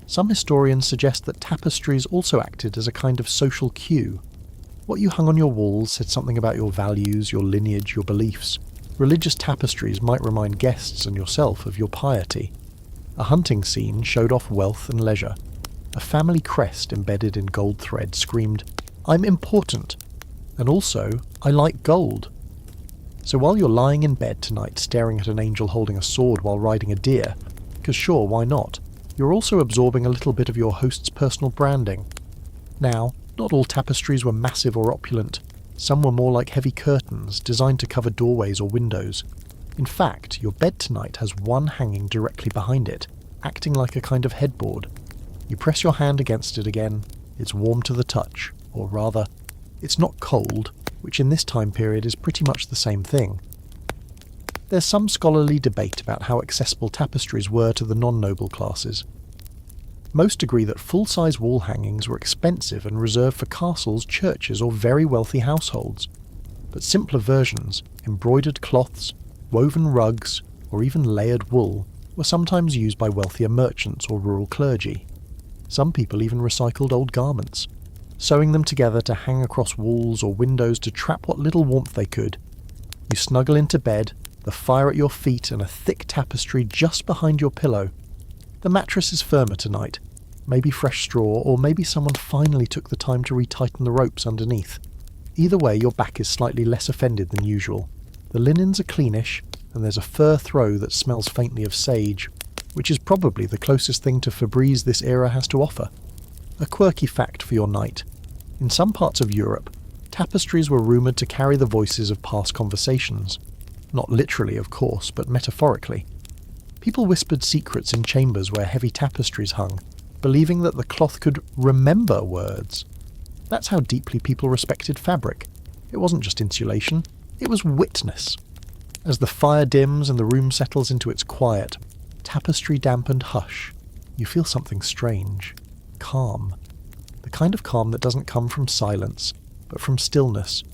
Some historians suggest that tapestries also acted as a kind of social cue. What you hung on your walls said something about your values, your lineage, your beliefs. Religious tapestries might remind guests and yourself of your piety. A hunting scene showed off wealth and leisure. A family crest embedded in gold thread screamed, "I'm important," and also, "I like gold." So while you're lying in bed tonight staring at an angel holding a sword while riding a deer, because sure, why not, you're also absorbing a little bit of your host's personal branding. Now, not all tapestries were massive or opulent. Some were more like heavy curtains, designed to cover doorways or windows. In fact, your bed tonight has one hanging directly behind it, acting like a kind of headboard. You press your hand against it again, it's warm to the touch, or rather, it's not cold, which in this time period is pretty much the same thing. There's some scholarly debate about how accessible tapestries were to the non-noble classes. Most agree that full-size wall hangings were expensive and reserved for castles, churches, or very wealthy households. But simpler versions, embroidered cloths, woven rugs, or even layered wool, were sometimes used by wealthier merchants or rural clergy. Some people even recycled old garments, sewing them together to hang across walls or windows to trap what little warmth they could. You snuggle into bed, the fire at your feet and a thick tapestry just behind your pillow. The mattress is firmer tonight, maybe fresh straw, or maybe someone finally took the time to retighten the ropes underneath. Either way, your back is slightly less offended than usual. The linens are cleanish, and there's a fur throw that smells faintly of sage, which is probably the closest thing to Febreze this era has to offer. A quirky fact for your night. In some parts of Europe, tapestries were rumoured to carry the voices of past conversations. Not literally, of course, but metaphorically. People whispered secrets in chambers where heavy tapestries hung, believing that the cloth could remember words. That's how deeply people respected fabric. It wasn't just insulation, it was witness. As the fire dims and the room settles into its quiet, tapestry-dampened hush, you feel something strange. Calm. The kind of calm that doesn't come from silence, but from stillness.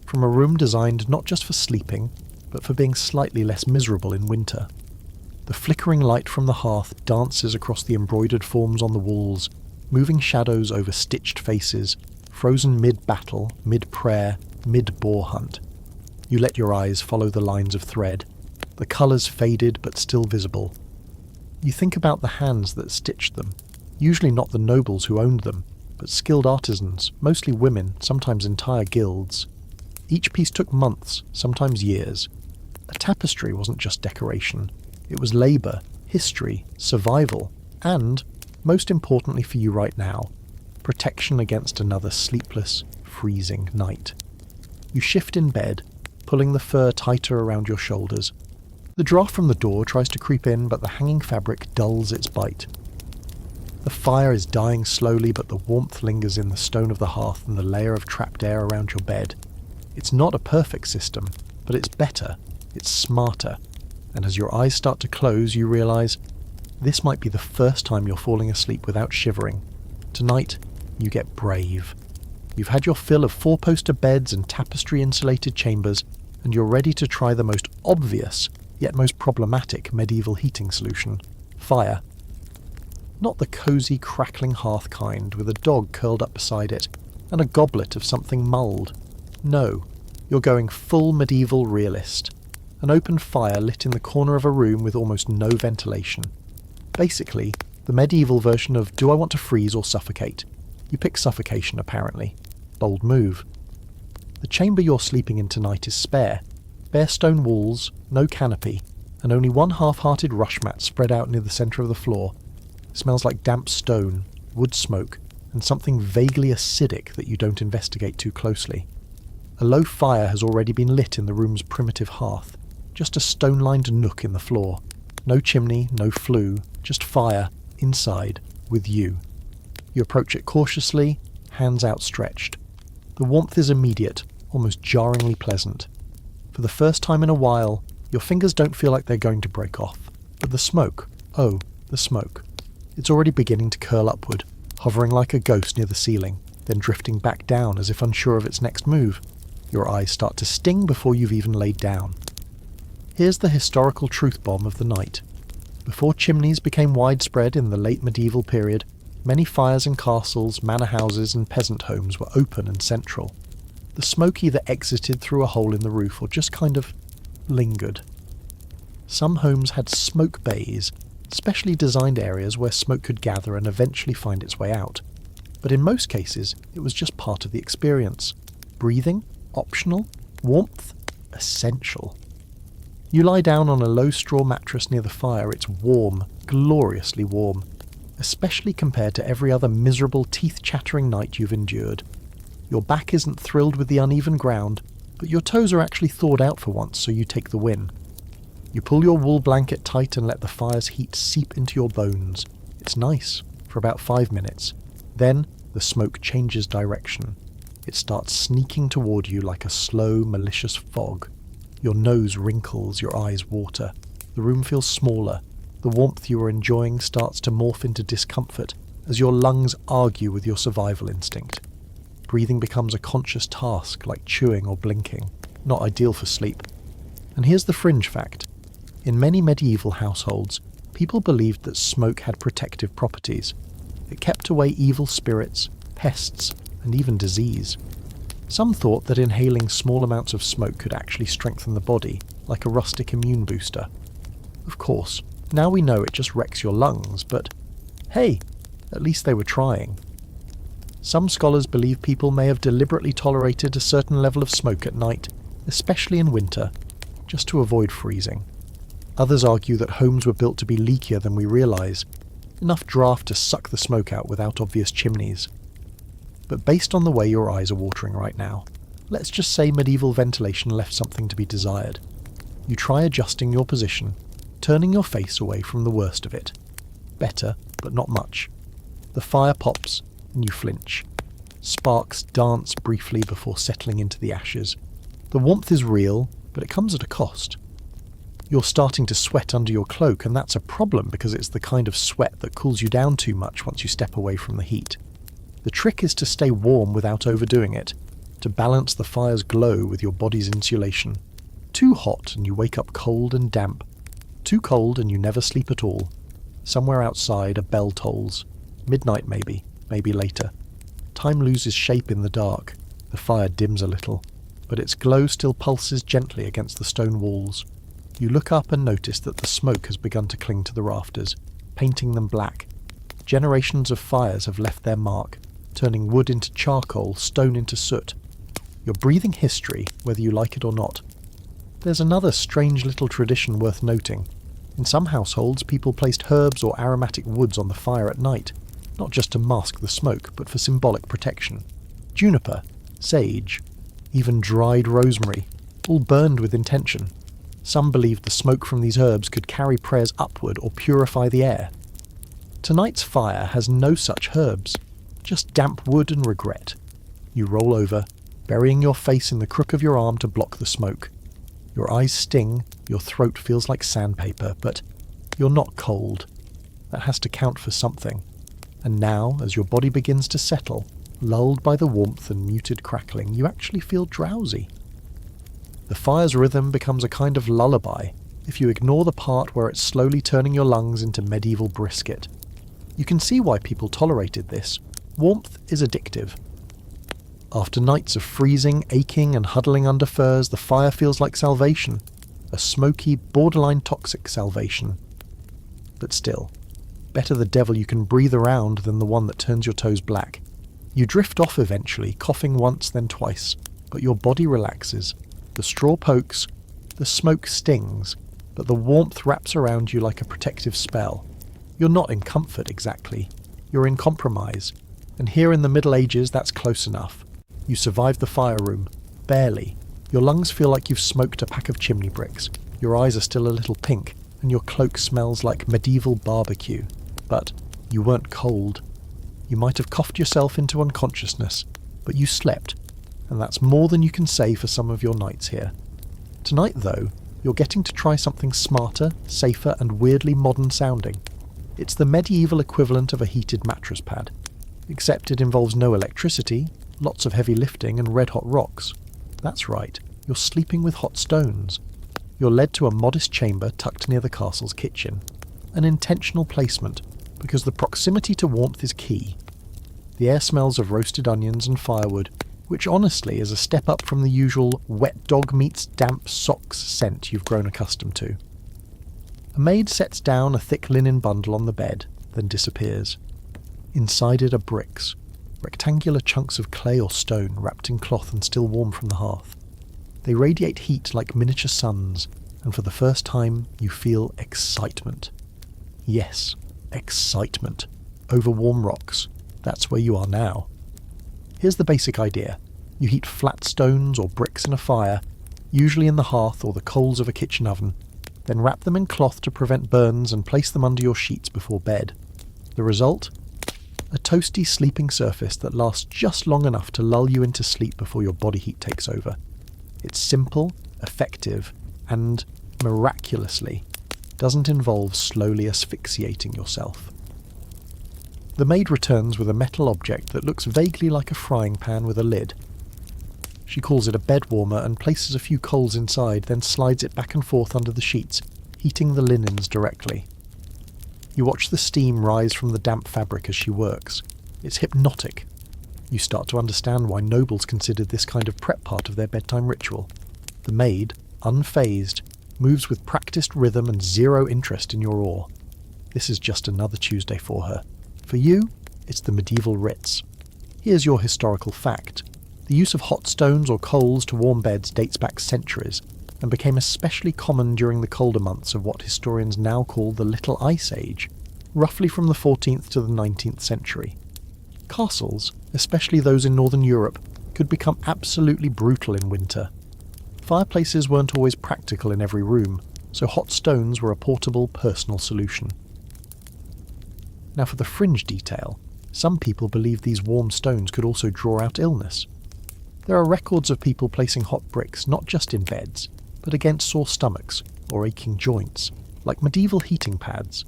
From a room designed not just for sleeping, but for being slightly less miserable in winter. The flickering light from the hearth dances across the embroidered forms on the walls, moving shadows over stitched faces, frozen mid-battle, mid-prayer, mid-boar hunt. You let your eyes follow the lines of thread. The colours faded but still visible. You think about the hands that stitched them, usually not the nobles who owned them, but skilled artisans, mostly women, sometimes entire guilds. Each piece took months, sometimes years. A tapestry wasn't just decoration. It was labour, history, survival, and, most importantly for you right now, protection against another sleepless, freezing night. You shift in bed, pulling the fur tighter around your shoulders. The draft from the door tries to creep in, but the hanging fabric dulls its bite. The fire is dying slowly, but the warmth lingers in the stone of the hearth and the layer of trapped air around your bed. It's not a perfect system, but it's better, it's smarter, and as your eyes start to close, you realise this might be the first time you're falling asleep without shivering. Tonight, you get brave. You've had your fill of four-poster beds and tapestry-insulated chambers, and you're ready to try the most obvious, yet most problematic medieval heating solution: fire. Not the cosy, crackling hearth kind with a dog curled up beside it and a goblet of something mulled. No, you're going full medieval realist. An open fire lit in the corner of a room with almost no ventilation. Basically, the medieval version of do I want to freeze or suffocate? You pick suffocation, apparently. Bold move. The chamber you're sleeping in tonight is spare. Bare stone walls, no canopy, and only one half-hearted rush mat spread out near the centre of the floor. It smells like damp stone, wood smoke, and something vaguely acidic that you don't investigate too closely. A low fire has already been lit in the room's primitive hearth, just a stone-lined nook in the floor. No chimney, no flue, just fire, inside, with you. You approach it cautiously, hands outstretched. The warmth is immediate, almost jarringly pleasant. For the first time in a while, your fingers don't feel like they're going to break off. But the smoke, oh, the smoke. It's already beginning to curl upward, hovering like a ghost near the ceiling, then drifting back down as if unsure of its next move. Your eyes start to sting before you've even laid down. Here's the historical truth bomb of the night. Before chimneys became widespread in the late medieval period, many fires in castles, manor houses and peasant homes were open and central. The smoke either exited through a hole in the roof or just kind of lingered. Some homes had smoke bays, specially designed areas where smoke could gather and eventually find its way out. But in most cases, it was just part of the experience. Breathing, optional, warmth, essential. You lie down on a low straw mattress near the fire. It's warm, gloriously warm, especially compared to every other miserable, teeth-chattering night you've endured. Your back isn't thrilled with the uneven ground, but your toes are actually thawed out for once, so you take the win. You pull your wool blanket tight and let the fire's heat seep into your bones. It's nice, for about 5 minutes. Then, the smoke changes direction. It starts sneaking toward you like a slow, malicious fog. Your nose wrinkles, your eyes water. The room feels smaller. The warmth you are enjoying starts to morph into discomfort as your lungs argue with your survival instinct. Breathing becomes a conscious task, like chewing or blinking. Not ideal for sleep. And here's the fringe fact. In many medieval households, people believed that smoke had protective properties. It kept away evil spirits, pests, and even disease. Some thought that inhaling small amounts of smoke could actually strengthen the body, like a rustic immune booster. Of course, now we know it just wrecks your lungs, but hey, at least they were trying. Some scholars believe people may have deliberately tolerated a certain level of smoke at night, especially in winter, just to avoid freezing. Others argue that homes were built to be leakier than we realise, enough draft to suck the smoke out without obvious chimneys. But based on the way your eyes are watering right now, let's just say medieval ventilation left something to be desired. You try adjusting your position, turning your face away from the worst of it. Better, but not much. The fire pops, and you flinch. Sparks dance briefly before settling into the ashes. The warmth is real, but it comes at a cost. You're starting to sweat under your cloak, and that's a problem because it's the kind of sweat that cools you down too much once you step away from the heat. The trick is to stay warm without overdoing it, to balance the fire's glow with your body's insulation. Too hot and you wake up cold and damp. Too cold and you never sleep at all. Somewhere outside a bell tolls. Midnight maybe, maybe later. Time loses shape in the dark. The fire dims a little, but its glow still pulses gently against the stone walls. You look up and notice that the smoke has begun to cling to the rafters, painting them black. Generations of fires have left their mark, turning wood into charcoal, stone into soot. You're breathing history, whether you like it or not. There's another strange little tradition worth noting. In some households, people placed herbs or aromatic woods on the fire at night, not just to mask the smoke, but for symbolic protection. Juniper, sage, even dried rosemary, all burned with intention. Some believed the smoke from these herbs could carry prayers upward or purify the air. Tonight's fire has no such herbs, just damp wood and regret. You roll over, burying your face in the crook of your arm to block the smoke. Your eyes sting, your throat feels like sandpaper, but you're not cold. That has to count for something. And now, as your body begins to settle, lulled by the warmth and muted crackling, you actually feel drowsy. The fire's rhythm becomes a kind of lullaby, if you ignore the part where it's slowly turning your lungs into medieval brisket. You can see why people tolerated this. Warmth is addictive. After nights of freezing, aching and huddling under furs, the fire feels like salvation. A smoky, borderline toxic salvation. But still, better the devil you can breathe around than the one that turns your toes black. You drift off eventually, coughing once then twice, but your body relaxes. The straw pokes, the smoke stings, but the warmth wraps around you like a protective spell. You're not in comfort exactly, you're in compromise, and here in the Middle Ages that's close enough. You survive the fire room, barely. Your lungs feel like you've smoked a pack of chimney bricks, your eyes are still a little pink, and your cloak smells like medieval barbecue. But you weren't cold. You might have coughed yourself into unconsciousness, but you slept, and that's more than you can say for some of your nights here. Tonight, though, you're getting to try something smarter, safer, and weirdly modern sounding. It's the medieval equivalent of a heated mattress pad, except it involves no electricity, lots of heavy lifting, and red-hot rocks. That's right, you're sleeping with hot stones. You're led to a modest chamber tucked near the castle's kitchen. An intentional placement, because the proximity to warmth is key. The air smells of roasted onions and firewood, which honestly is a step up from the usual wet dog meets damp socks scent you've grown accustomed to. A maid sets down a thick linen bundle on the bed, then disappears. Inside it are bricks, rectangular chunks of clay or stone wrapped in cloth and still warm from the hearth. They radiate heat like miniature suns, and for the first time you feel excitement. Yes, excitement. Over warm rocks. That's where you are now. Here's the basic idea. You heat flat stones or bricks in a fire, usually in the hearth or the coals of a kitchen oven, then wrap them in cloth to prevent burns and place them under your sheets before bed. The result? A toasty sleeping surface that lasts just long enough to lull you into sleep before your body heat takes over. It's simple, effective, and, miraculously, doesn't involve slowly asphyxiating yourself. The maid returns with a metal object that looks vaguely like a frying pan with a lid. She calls it a bed warmer and places a few coals inside, then slides it back and forth under the sheets, heating the linens directly. You watch the steam rise from the damp fabric as she works. It's hypnotic. You start to understand why nobles considered this kind of prep part of their bedtime ritual. The maid, unfazed, moves with practiced rhythm and zero interest in your oar. This is just another Tuesday for her. For you, it's the medieval Ritz. Here's your historical fact. The use of hot stones or coals to warm beds dates back centuries, and became especially common during the colder months of what historians now call the Little Ice Age, roughly from the 14th to the 19th century. Castles, especially those in northern Europe, could become absolutely brutal in winter. Fireplaces weren't always practical in every room, so hot stones were a portable, personal solution. Now for the fringe detail, some people believe these warm stones could also draw out illness. There are records of people placing hot bricks not just in beds, but against sore stomachs or aching joints, like medieval heating pads.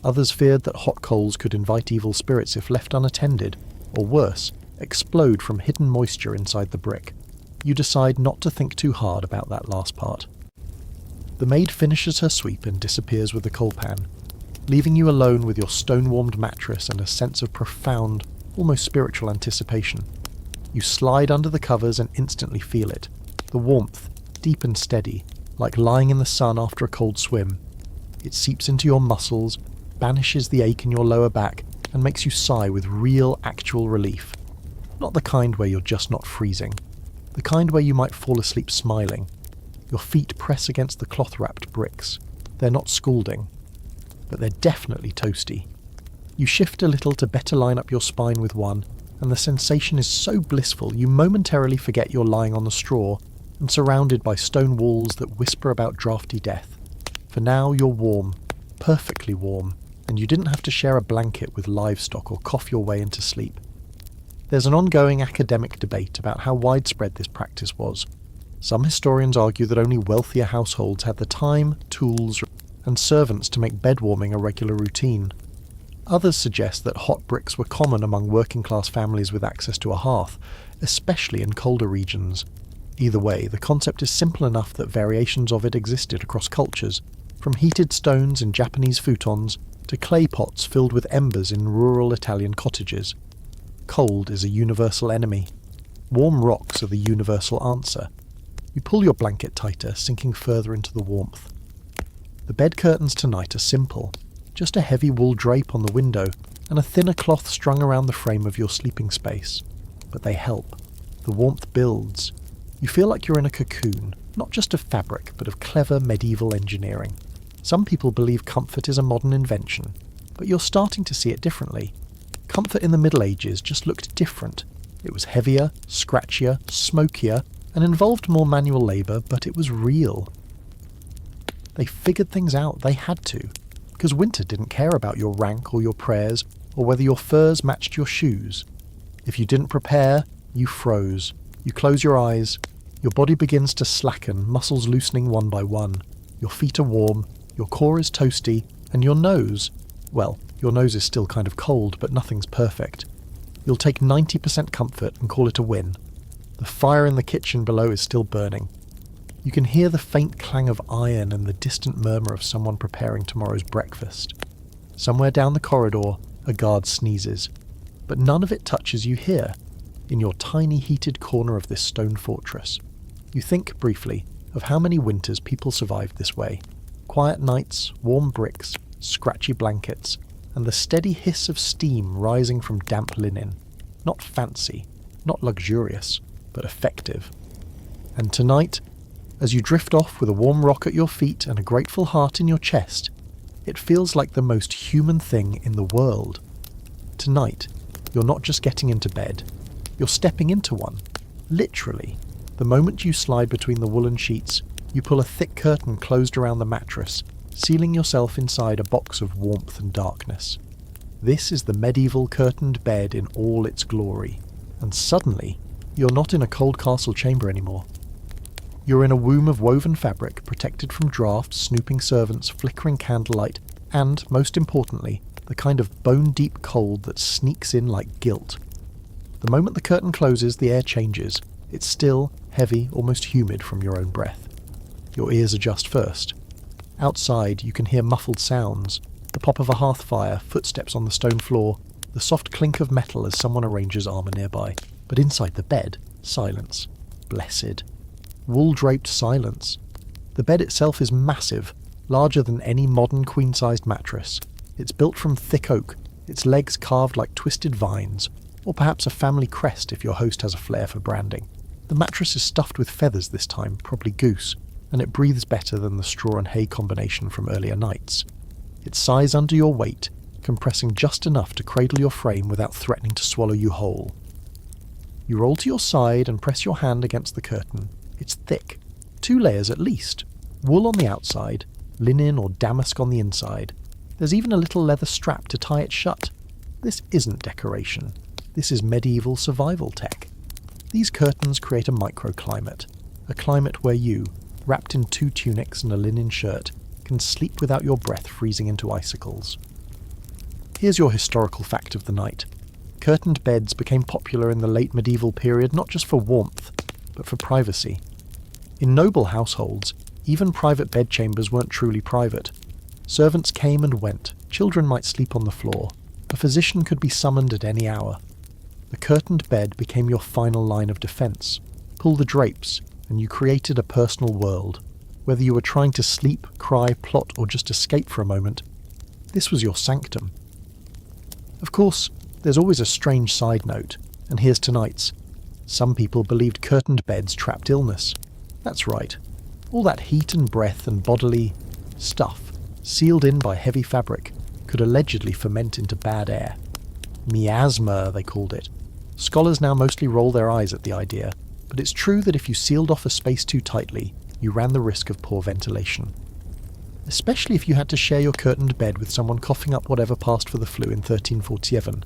Others feared that hot coals could invite evil spirits if left unattended, or worse, explode from hidden moisture inside the brick. You decide not to think too hard about that last part. The maid finishes her sweep and disappears with the coal pan, leaving you alone with your stone-warmed mattress and a sense of profound, almost spiritual anticipation. You slide under the covers and instantly feel it. The warmth, deep and steady, like lying in the sun after a cold swim. It seeps into your muscles, banishes the ache in your lower back, and makes you sigh with real, actual relief. Not the kind where you're just not freezing. The kind where you might fall asleep smiling. Your feet press against the cloth-wrapped bricks. They're not scalding, but they're definitely toasty. You shift a little to better line up your spine with one, and the sensation is so blissful you momentarily forget you're lying on the straw and surrounded by stone walls that whisper about drafty death. For now you're warm, perfectly warm, and you didn't have to share a blanket with livestock or cough your way into sleep. There's an ongoing academic debate about how widespread this practice was. Some historians argue that only wealthier households had the time, tools, and servants to make bed warming a regular routine. Others suggest that hot bricks were common among working-class families with access to a hearth, especially in colder regions. Either way, the concept is simple enough that variations of it existed across cultures, from heated stones in Japanese futons to clay pots filled with embers in rural Italian cottages. Cold is a universal enemy. Warm rocks are the universal answer. You pull your blanket tighter, sinking further into the warmth. The bed curtains tonight are simple. Just a heavy wool drape on the window and a thinner cloth strung around the frame of your sleeping space. But they help. The warmth builds. You feel like you're in a cocoon, not just of fabric, but of clever medieval engineering. Some people believe comfort is a modern invention, but you're starting to see it differently. Comfort in the Middle Ages just looked different. It was heavier, scratchier, smokier, and involved more manual labour, but it was real. They figured things out, they had to, because winter didn't care about your rank or your prayers, or whether your furs matched your shoes. If you didn't prepare, you froze. You close your eyes, your body begins to slacken, muscles loosening one by one. Your feet are warm, your core is toasty, and your nose, well, your nose is still kind of cold, but nothing's perfect. You'll take 90% comfort and call it a win. The fire in the kitchen below is still burning. You can hear the faint clang of iron and the distant murmur of someone preparing tomorrow's breakfast. Somewhere down the corridor, a guard sneezes, but none of it touches you here, in your tiny heated corner of this stone fortress. You think, briefly, of how many winters people survived this way. Quiet nights, warm bricks, scratchy blankets, and the steady hiss of steam rising from damp linen. Not fancy, not luxurious, but effective. And tonight, as you drift off with a warm rock at your feet and a grateful heart in your chest, it feels like the most human thing in the world. Tonight, you're not just getting into bed, you're stepping into one. Literally. The moment you slide between the woolen sheets, you pull a thick curtain closed around the mattress, sealing yourself inside a box of warmth and darkness. This is the medieval curtained bed in all its glory. And suddenly, you're not in a cold castle chamber anymore. You're in a womb of woven fabric, protected from drafts, snooping servants, flickering candlelight, and, most importantly, the kind of bone-deep cold that sneaks in like guilt. The moment the curtain closes, the air changes. It's still, heavy, almost humid from your own breath. Your ears adjust first. Outside, you can hear muffled sounds, the pop of a hearth fire, footsteps on the stone floor, the soft clink of metal as someone arranges armour nearby. But inside the bed, silence. Blessed. Wool-draped silence. The bed itself is massive, larger than any modern queen-sized mattress. It's built from thick oak, its legs carved like twisted vines, or perhaps a family crest if your host has a flair for branding. The mattress is stuffed with feathers this time, probably goose, and it breathes better than the straw and hay combination from earlier nights. It sighs under your weight, compressing just enough to cradle your frame without threatening to swallow you whole. You roll to your side and press your hand against the curtain. It's thick, 2 layers at least. Wool on the outside, linen or damask on the inside. There's even a little leather strap to tie it shut. This isn't decoration. This is medieval survival tech. These curtains create a microclimate, a climate where you, wrapped in 2 tunics and a linen shirt, can sleep without your breath freezing into icicles. Here's your historical fact of the night. Curtained beds became popular in the late medieval period not just for warmth, but for privacy. In noble households, even private bedchambers weren't truly private. Servants came and went, children might sleep on the floor, a physician could be summoned at any hour. The curtained bed became your final line of defence. Pull the drapes, and you created a personal world. Whether you were trying to sleep, cry, plot, or just escape for a moment, this was your sanctum. Of course, there's always a strange side note, and here's tonight's. Some people believed curtained beds trapped illness. That's right. All that heat and breath and bodily stuff, sealed in by heavy fabric, could allegedly ferment into bad air. Miasma, they called it. Scholars now mostly roll their eyes at the idea, but it's true that if you sealed off a space too tightly, you ran the risk of poor ventilation. Especially if you had to share your curtained bed with someone coughing up whatever passed for the flu in 1347.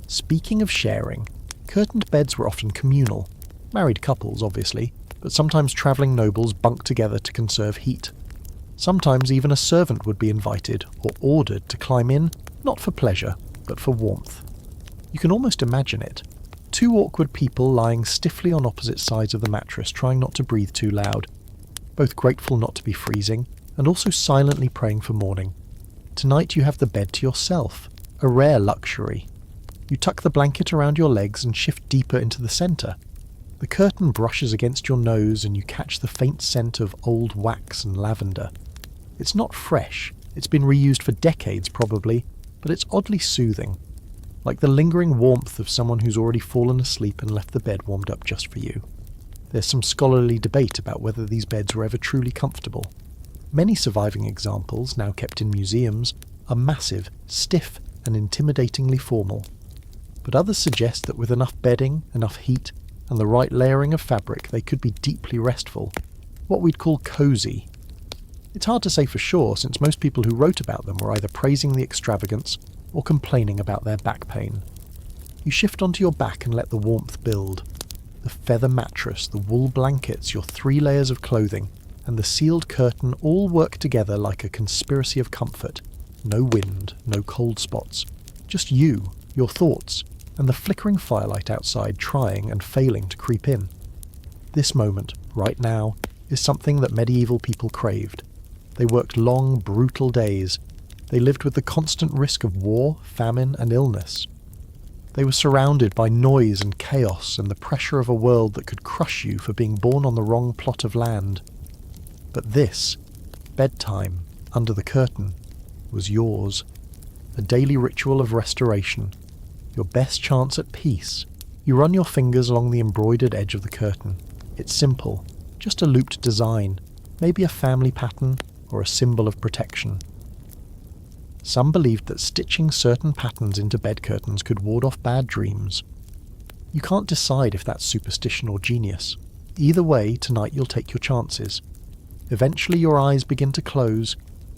Speaking of sharing, curtained beds were often communal. Married couples, obviously, but sometimes travelling nobles bunked together to conserve heat. Sometimes even a servant would be invited or ordered to climb in, not for pleasure, but for warmth. You can almost imagine it. Two awkward people lying stiffly on opposite sides of the mattress, trying not to breathe too loud, both grateful not to be freezing, and also silently praying for morning. Tonight you have the bed to yourself, a rare luxury. You tuck the blanket around your legs and shift deeper into the centre. The curtain brushes against your nose and you catch the faint scent of old wax and lavender. It's not fresh, it's been reused for decades probably, but it's oddly soothing, like the lingering warmth of someone who's already fallen asleep and left the bed warmed up just for you. There's some scholarly debate about whether these beds were ever truly comfortable. Many surviving examples, now kept in museums, are massive, stiff, and intimidatingly formal. But others suggest that with enough bedding, enough heat, and the right layering of fabric, they could be deeply restful, what we'd call cosy. It's hard to say for sure, since most people who wrote about them were either praising the extravagance or complaining about their back pain. You shift onto your back and let the warmth build. The feather mattress, the wool blankets, your 3 layers of clothing, and the sealed curtain all work together like a conspiracy of comfort. No wind, no cold spots. Just you, your thoughts, and the flickering firelight outside trying and failing to creep in. This moment, right now, is something that medieval people craved. They worked long, brutal days. They lived with the constant risk of war, famine, and illness. They were surrounded by noise and chaos and the pressure of a world that could crush you for being born on the wrong plot of land. But this, bedtime, under the curtain, was yours. A daily ritual of restoration. Your best chance at peace. You run your fingers along the embroidered edge of the curtain. It's simple, just a looped design, maybe a family pattern or a symbol of protection. Some believed that stitching certain patterns into bed curtains could ward off bad dreams. You can't decide if that's superstition or genius. Either way, tonight you'll take your chances. Eventually your eyes begin to close.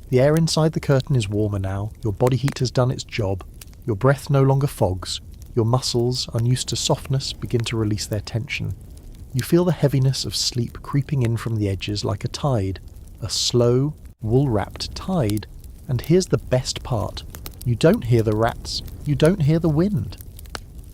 The air inside the curtain is warmer now, your body heat has done its job, your breath no longer fogs, your muscles, unused to softness, begin to release their tension. You feel the heaviness of sleep creeping in from the edges like a tide, a slow, wool-wrapped tide. And here's the best part. You don't hear the rats, you don't hear the wind.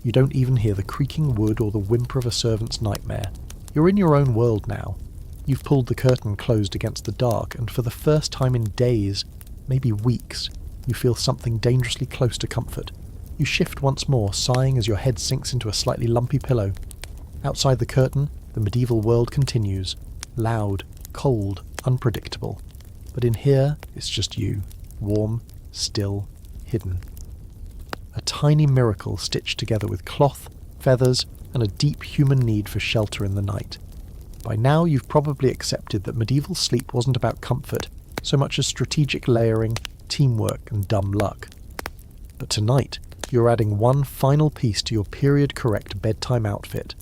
You don't even hear the creaking wood or the whimper of a servant's nightmare. You're in your own world now. You've pulled the curtain closed against the dark, and for the first time in days, maybe weeks, you feel something dangerously close to comfort. You shift once more, sighing as your head sinks into a slightly lumpy pillow. Outside the curtain, the medieval world continues. Loud, cold, unpredictable. But in here, it's just you. Warm, still, hidden. A tiny miracle stitched together with cloth, feathers, and a deep human need for shelter in the night. By now you've probably accepted that medieval sleep wasn't about comfort so much as strategic layering, teamwork, and dumb luck. But tonight, you're adding one final piece to your period-correct bedtime outfit.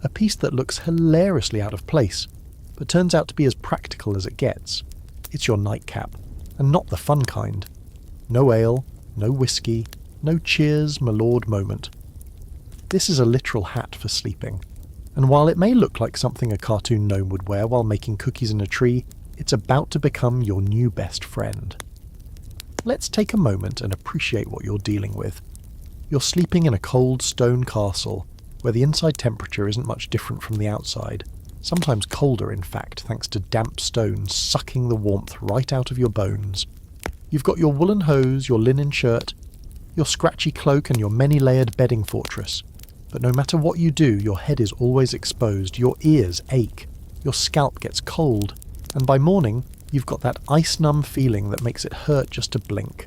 A piece that looks hilariously out of place, but turns out to be as practical as it gets. It's your nightcap. And not the fun kind. No ale, no whiskey, no cheers, my lord moment. This is a literal hat for sleeping. And while it may look like something a cartoon gnome would wear while making cookies in a tree, it's about to become your new best friend. Let's take a moment and appreciate what you're dealing with. You're sleeping in a cold stone castle, where the inside temperature isn't much different from the outside. Sometimes colder, in fact, thanks to damp stones sucking the warmth right out of your bones. You've got your woolen hose, your linen shirt, your scratchy cloak, and your many-layered bedding fortress. But no matter what you do, your head is always exposed, your ears ache, your scalp gets cold, and by morning, you've got that ice-numb feeling that makes it hurt just to blink.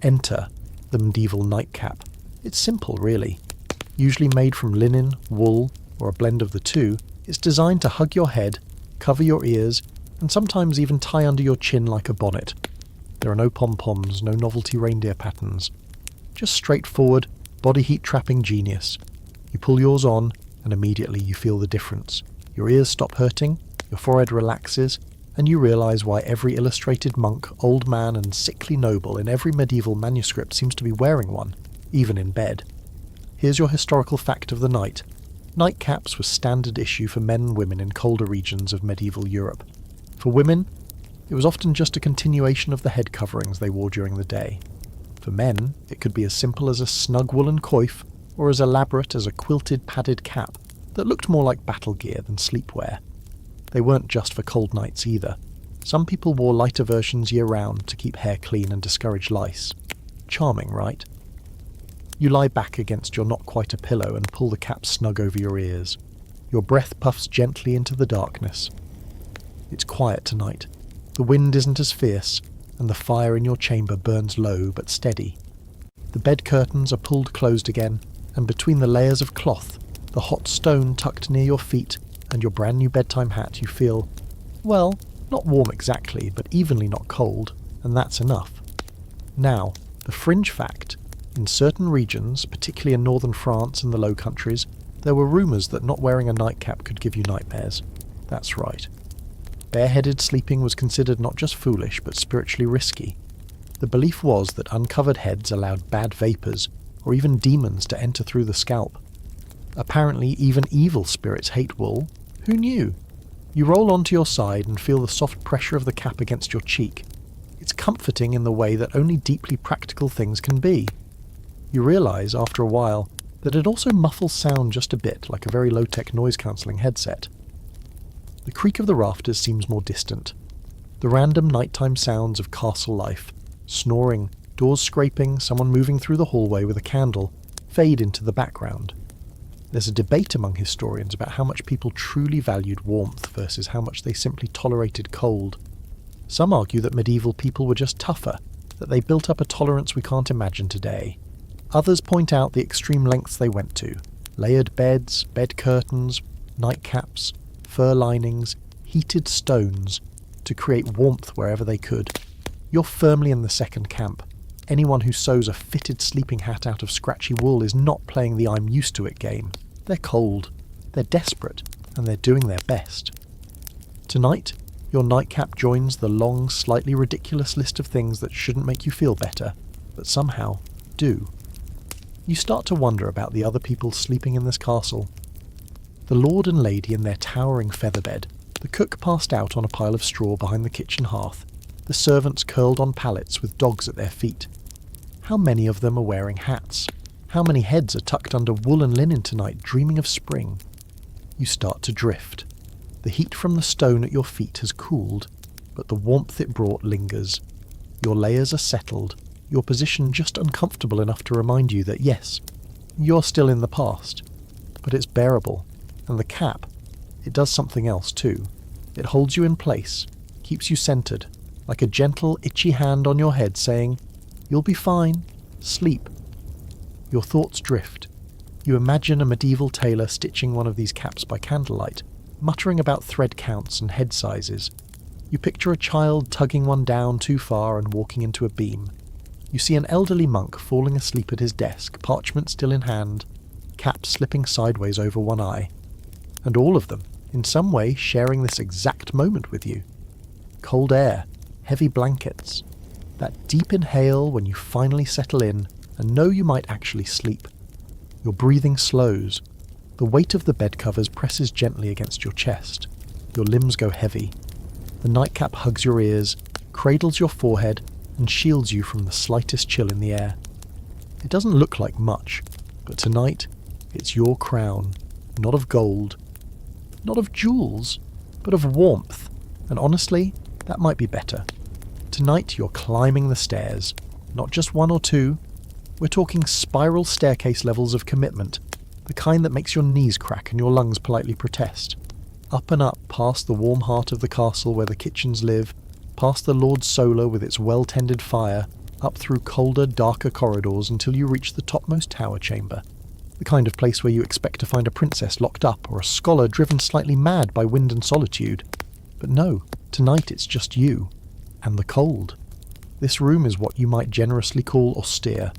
Enter the medieval nightcap. It's simple, really. Usually made from linen, wool, or a blend of the two, it's designed to hug your head, cover your ears, and sometimes even tie under your chin like a bonnet. There are no pom-poms, no novelty reindeer patterns. Just straightforward, body heat trapping genius. You pull yours on, and immediately you feel the difference. Your ears stop hurting, your forehead relaxes, and you realise why every illustrated monk, old man and sickly noble in every medieval manuscript seems to be wearing one, even in bed. Here's your historical fact of the night. Nightcaps were standard issue for men and women in colder regions of medieval Europe. For women, it was often just a continuation of the head coverings they wore during the day. For men, it could be as simple as a snug woolen coif, or as elaborate as a quilted padded cap that looked more like battle gear than sleepwear. They weren't just for cold nights either. Some people wore lighter versions year-round to keep hair clean and discourage lice. Charming, right? You lie back against your not-quite-a-pillow and pull the cap snug over your ears. Your breath puffs gently into the darkness. It's quiet tonight. The wind isn't as fierce, and the fire in your chamber burns low but steady. The bed curtains are pulled closed again, and between the layers of cloth, the hot stone tucked near your feet, and your brand new bedtime hat, you feel, well, not warm exactly, but evenly not cold, and that's enough. Now, the fringe fact. In certain regions, particularly in northern France and the Low Countries, there were rumours that not wearing a nightcap could give you nightmares. That's right. Bareheaded sleeping was considered not just foolish, but spiritually risky. The belief was that uncovered heads allowed bad vapours, or even demons to enter through the scalp. Apparently, even evil spirits hate wool. Who knew? You roll onto your side and feel the soft pressure of the cap against your cheek. It's comforting in the way that only deeply practical things can be. You realise, after a while, that it also muffles sound just a bit, like a very low-tech noise-cancelling headset. The creak of the rafters seems more distant. The random nighttime sounds of castle life, snoring, doors scraping, someone moving through the hallway with a candle, fade into the background. There's a debate among historians about how much people truly valued warmth versus how much they simply tolerated cold. Some argue that medieval people were just tougher, that they built up a tolerance we can't imagine today. Others point out the extreme lengths they went to: layered beds, bed curtains, nightcaps, fur linings, heated stones, to create warmth wherever they could. You're firmly in the second camp. Anyone who sews a fitted sleeping hat out of scratchy wool is not playing the I'm used to it game. They're cold, they're desperate, and they're doing their best. Tonight, your nightcap joins the long, slightly ridiculous list of things that shouldn't make you feel better, but somehow do. You start to wonder about the other people sleeping in this castle. The lord and lady in their towering featherbed, the cook passed out on a pile of straw behind the kitchen hearth, the servants curled on pallets with dogs at their feet. How many of them are wearing hats? How many heads are tucked under wool and linen tonight, dreaming of spring? You start to drift. The heat from the stone at your feet has cooled, but the warmth it brought lingers. Your layers are settled, your position just uncomfortable enough to remind you that yes, you're still in the past, but it's bearable. And the cap, it does something else too. It holds you in place, keeps you centred, like a gentle, itchy hand on your head saying, "You'll be fine, sleep." Your thoughts drift. You imagine a medieval tailor stitching one of these caps by candlelight, muttering about thread counts and head sizes. You picture a child tugging one down too far and walking into a beam. You see an elderly monk falling asleep at his desk, parchment still in hand, cap slipping sideways over one eye. And all of them, in some way, sharing this exact moment with you. Cold air, heavy blankets, that deep inhale when you finally settle in and know you might actually sleep. Your breathing slows. The weight of the bed covers presses gently against your chest. Your limbs go heavy. The nightcap hugs your ears, cradles your forehead, and shields you from the slightest chill in the air. It doesn't look like much, but tonight, it's your crown, not of gold, not of jewels, but of warmth, and honestly, that might be better. Tonight you're climbing the stairs, not just one or two. We're talking spiral staircase levels of commitment, the kind that makes your knees crack and your lungs politely protest. Up and up past the warm heart of the castle where the kitchens live, past the Lord's solar with its well-tended fire, up through colder, darker corridors until you reach the topmost tower chamber. The kind of place where you expect to find a princess locked up or a scholar driven slightly mad by wind and solitude. But no, tonight it's just you. And the cold. This room is what you might generously call austere.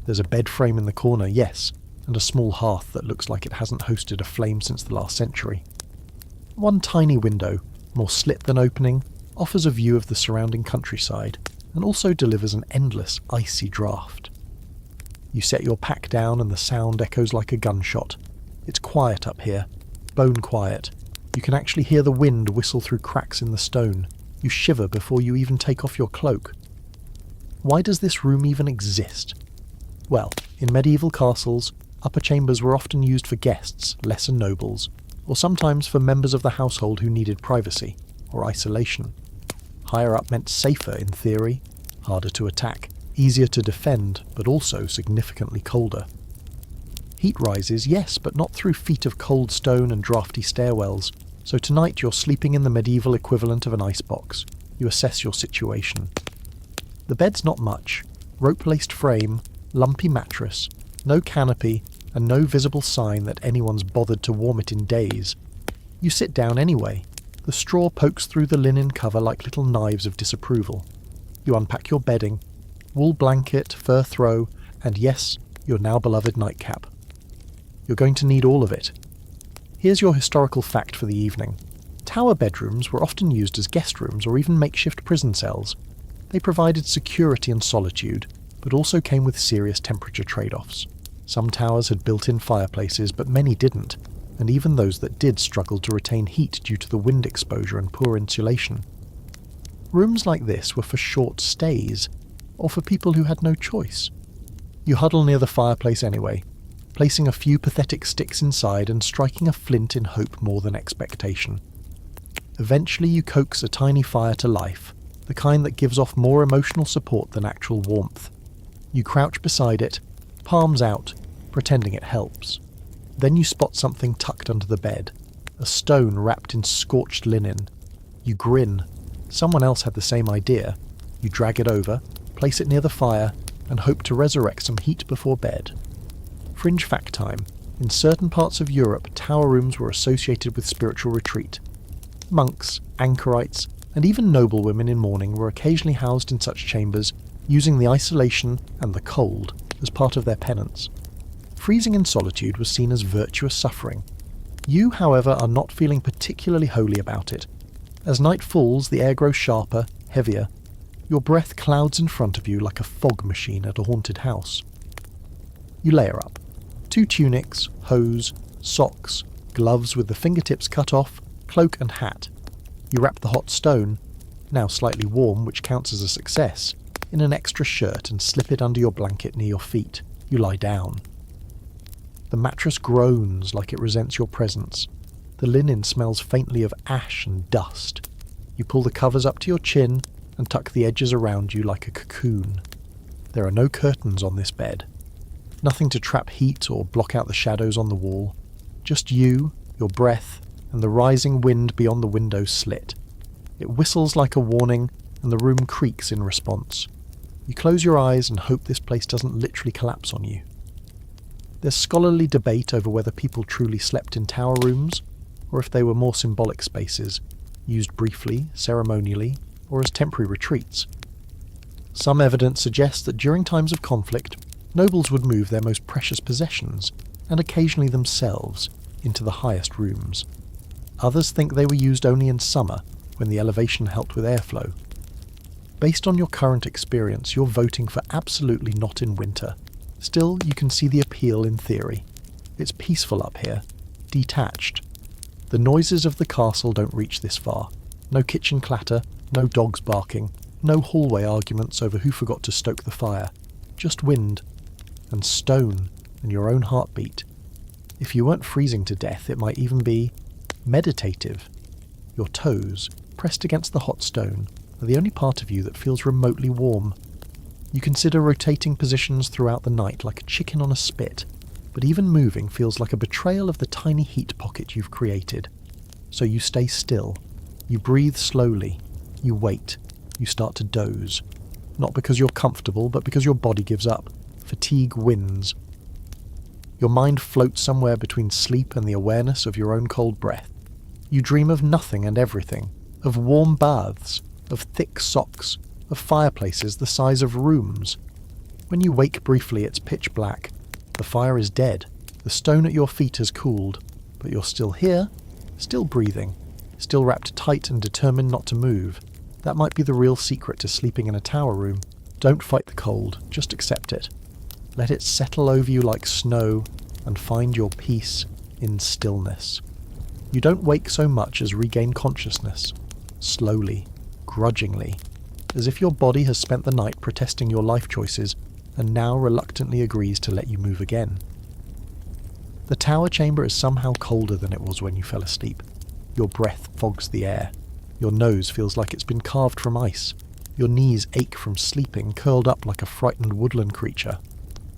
There's a bed frame in the corner, yes, and a small hearth that looks like it hasn't hosted a flame since the last century. One tiny window, more slit than opening, offers a view of the surrounding countryside, and also delivers an endless, icy draught. You set your pack down and the sound echoes like a gunshot. It's quiet up here, bone quiet. You can actually hear the wind whistle through cracks in the stone. You shiver before you even take off your cloak. Why does this room even exist? Well, in medieval castles, upper chambers were often used for guests, lesser nobles, or sometimes for members of the household who needed privacy, or isolation. Higher up meant safer in theory, harder to attack, easier to defend, but also significantly colder. Heat rises, yes, but not through feet of cold stone and drafty stairwells, so tonight you're sleeping in the medieval equivalent of an icebox. You assess your situation. The bed's not much. Rope-laced frame, lumpy mattress, no canopy, and no visible sign that anyone's bothered to warm it in days. You sit down anyway. The straw pokes through the linen cover like little knives of disapproval. You unpack your bedding, wool blanket, fur throw, and yes, your now beloved nightcap. You're going to need all of it. Here's your historical fact for the evening. Tower bedrooms were often used as guest rooms or even makeshift prison cells. They provided security and solitude, but also came with serious temperature trade-offs. Some towers had built-in fireplaces, but many didn't, and even those that did struggled to retain heat due to the wind exposure and poor insulation. Rooms like this were for short stays, or for people who had no choice. You huddle near the fireplace anyway, placing a few pathetic sticks inside and striking a flint in hope more than expectation. Eventually you coax a tiny fire to life, the kind that gives off more emotional support than actual warmth. You crouch beside it, palms out, pretending it helps. Then you spot something tucked under the bed, a stone wrapped in scorched linen. You grin. Someone else had the same idea. You drag it over, place it near the fire, and hope to resurrect some heat before bed. Fringe fact time. In certain parts of Europe, tower rooms were associated with spiritual retreat. Monks, anchorites, and even noblewomen in mourning were occasionally housed in such chambers, using the isolation and the cold as part of their penance. Freezing in solitude was seen as virtuous suffering. You, however, are not feeling particularly holy about it. As night falls, the air grows sharper, heavier. Your breath clouds in front of you like a fog machine at a haunted house. You layer up. 2 tunics, hose, socks, gloves with the fingertips cut off, cloak and hat. You wrap the hot stone, now slightly warm, which counts as a success, in an extra shirt and slip it under your blanket near your feet. You lie down. The mattress groans like it resents your presence. The linen smells faintly of ash and dust. You pull the covers up to your chin and tuck the edges around you like a cocoon. There are no curtains on this bed. Nothing to trap heat or block out the shadows on the wall. Just you, your breath, and the rising wind beyond the window's slit. It whistles like a warning, and the room creaks in response. You close your eyes and hope this place doesn't literally collapse on you. There's scholarly debate over whether people truly slept in tower rooms, or if they were more symbolic spaces, used briefly, ceremonially, or as temporary retreats. Some evidence suggests that during times of conflict, nobles would move their most precious possessions, and occasionally themselves, into the highest rooms. Others think they were used only in summer, when the elevation helped with airflow. Based on your current experience, you're voting for absolutely not in winter. Still, you can see the appeal in theory. It's peaceful up here, detached. The noises of the castle don't reach this far. No kitchen clatter, no dogs barking, no hallway arguments over who forgot to stoke the fire. Just wind, and stone, and your own heartbeat. If you weren't freezing to death, it might even be meditative. Your toes, pressed against the hot stone, are the only part of you that feels remotely warm. You consider rotating positions throughout the night like a chicken on a spit, but even moving feels like a betrayal of the tiny heat pocket you've created. So you stay still. You breathe slowly. You wait. You start to doze. Not because you're comfortable, but because your body gives up. Fatigue wins. Your mind floats somewhere between sleep and the awareness of your own cold breath. You dream of nothing and everything, of warm baths, of thick socks, of fireplaces the size of rooms. When you wake briefly, it's pitch black. The fire is dead. The stone at your feet has cooled, but you're still here, still breathing, still wrapped tight and determined not to move. That might be the real secret to sleeping in a tower room. Don't fight the cold, just accept it. Let it settle over you like snow, and find your peace in stillness. You don't wake so much as regain consciousness, slowly, grudgingly, as if your body has spent the night protesting your life choices and now reluctantly agrees to let you move again. The tower chamber is somehow colder than it was when you fell asleep. Your breath fogs the air. Your nose feels like it's been carved from ice. Your knees ache from sleeping, curled up like a frightened woodland creature.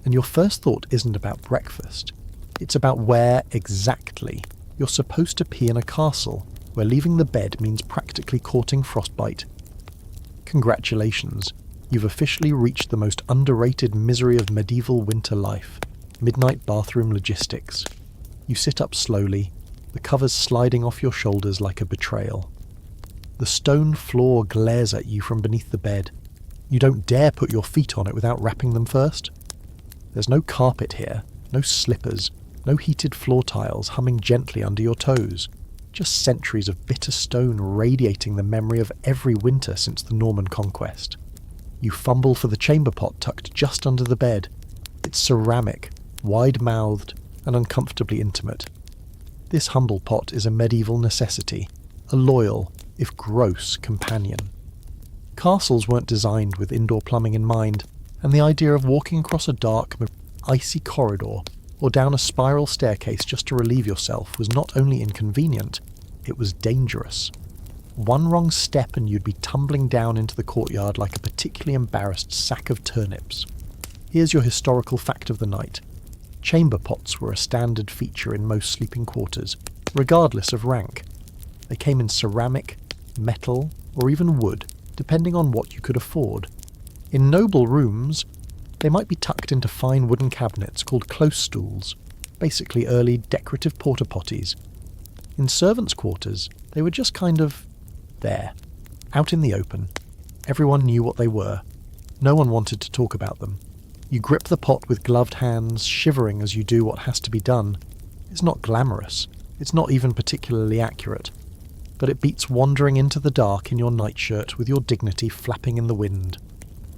And your first thought isn't about breakfast. It's about where exactly you're supposed to pee in a castle, where leaving the bed means practically courting frostbite. Congratulations, you've officially reached the most underrated misery of medieval winter life, midnight bathroom logistics. You sit up slowly, the covers sliding off your shoulders like a betrayal. The stone floor glares at you from beneath the bed. You don't dare put your feet on it without wrapping them first. There's no carpet here, no slippers, no heated floor tiles humming gently under your toes. Just centuries of bitter stone radiating the memory of every winter since the Norman conquest. You fumble for the chamber pot tucked just under the bed. It's ceramic, wide-mouthed, and uncomfortably intimate. This humble pot is a medieval necessity, a loyal, if gross, companion. Castles weren't designed with indoor plumbing in mind, and the idea of walking across a dark, icy corridor or down a spiral staircase just to relieve yourself was not only inconvenient, it was dangerous. One wrong step and you'd be tumbling down into the courtyard like a particularly embarrassed sack of turnips. Here's your historical fact of the night. Chamber pots were a standard feature in most sleeping quarters, regardless of rank. They came in ceramic, metal, or even wood, depending on what you could afford. In noble rooms, they might be tucked into fine wooden cabinets called close stools, basically early decorative porta potties. In servants' quarters, they were just kind of there, out in the open. Everyone knew what they were. No one wanted to talk about them. You grip the pot with gloved hands, shivering as you do what has to be done. It's not glamorous. It's not even particularly accurate. But it beats wandering into the dark in your nightshirt with your dignity flapping in the wind.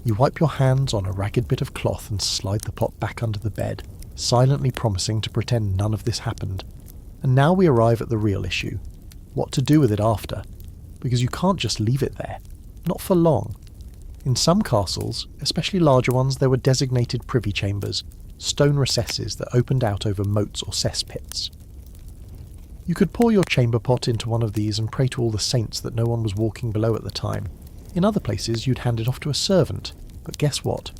You wipe your hands on a ragged bit of cloth and slide the pot back under the bed, silently promising to pretend none of this happened. And now we arrive at the real issue. What to do with it after? Because you can't just leave it there. Not for long. In some castles, especially larger ones, there were designated privy chambers, stone recesses that opened out over moats or cesspits. You could pour your chamber pot into one of these and pray to all the saints that no one was walking below at the time. In other places, you'd hand it off to a servant. But guess what?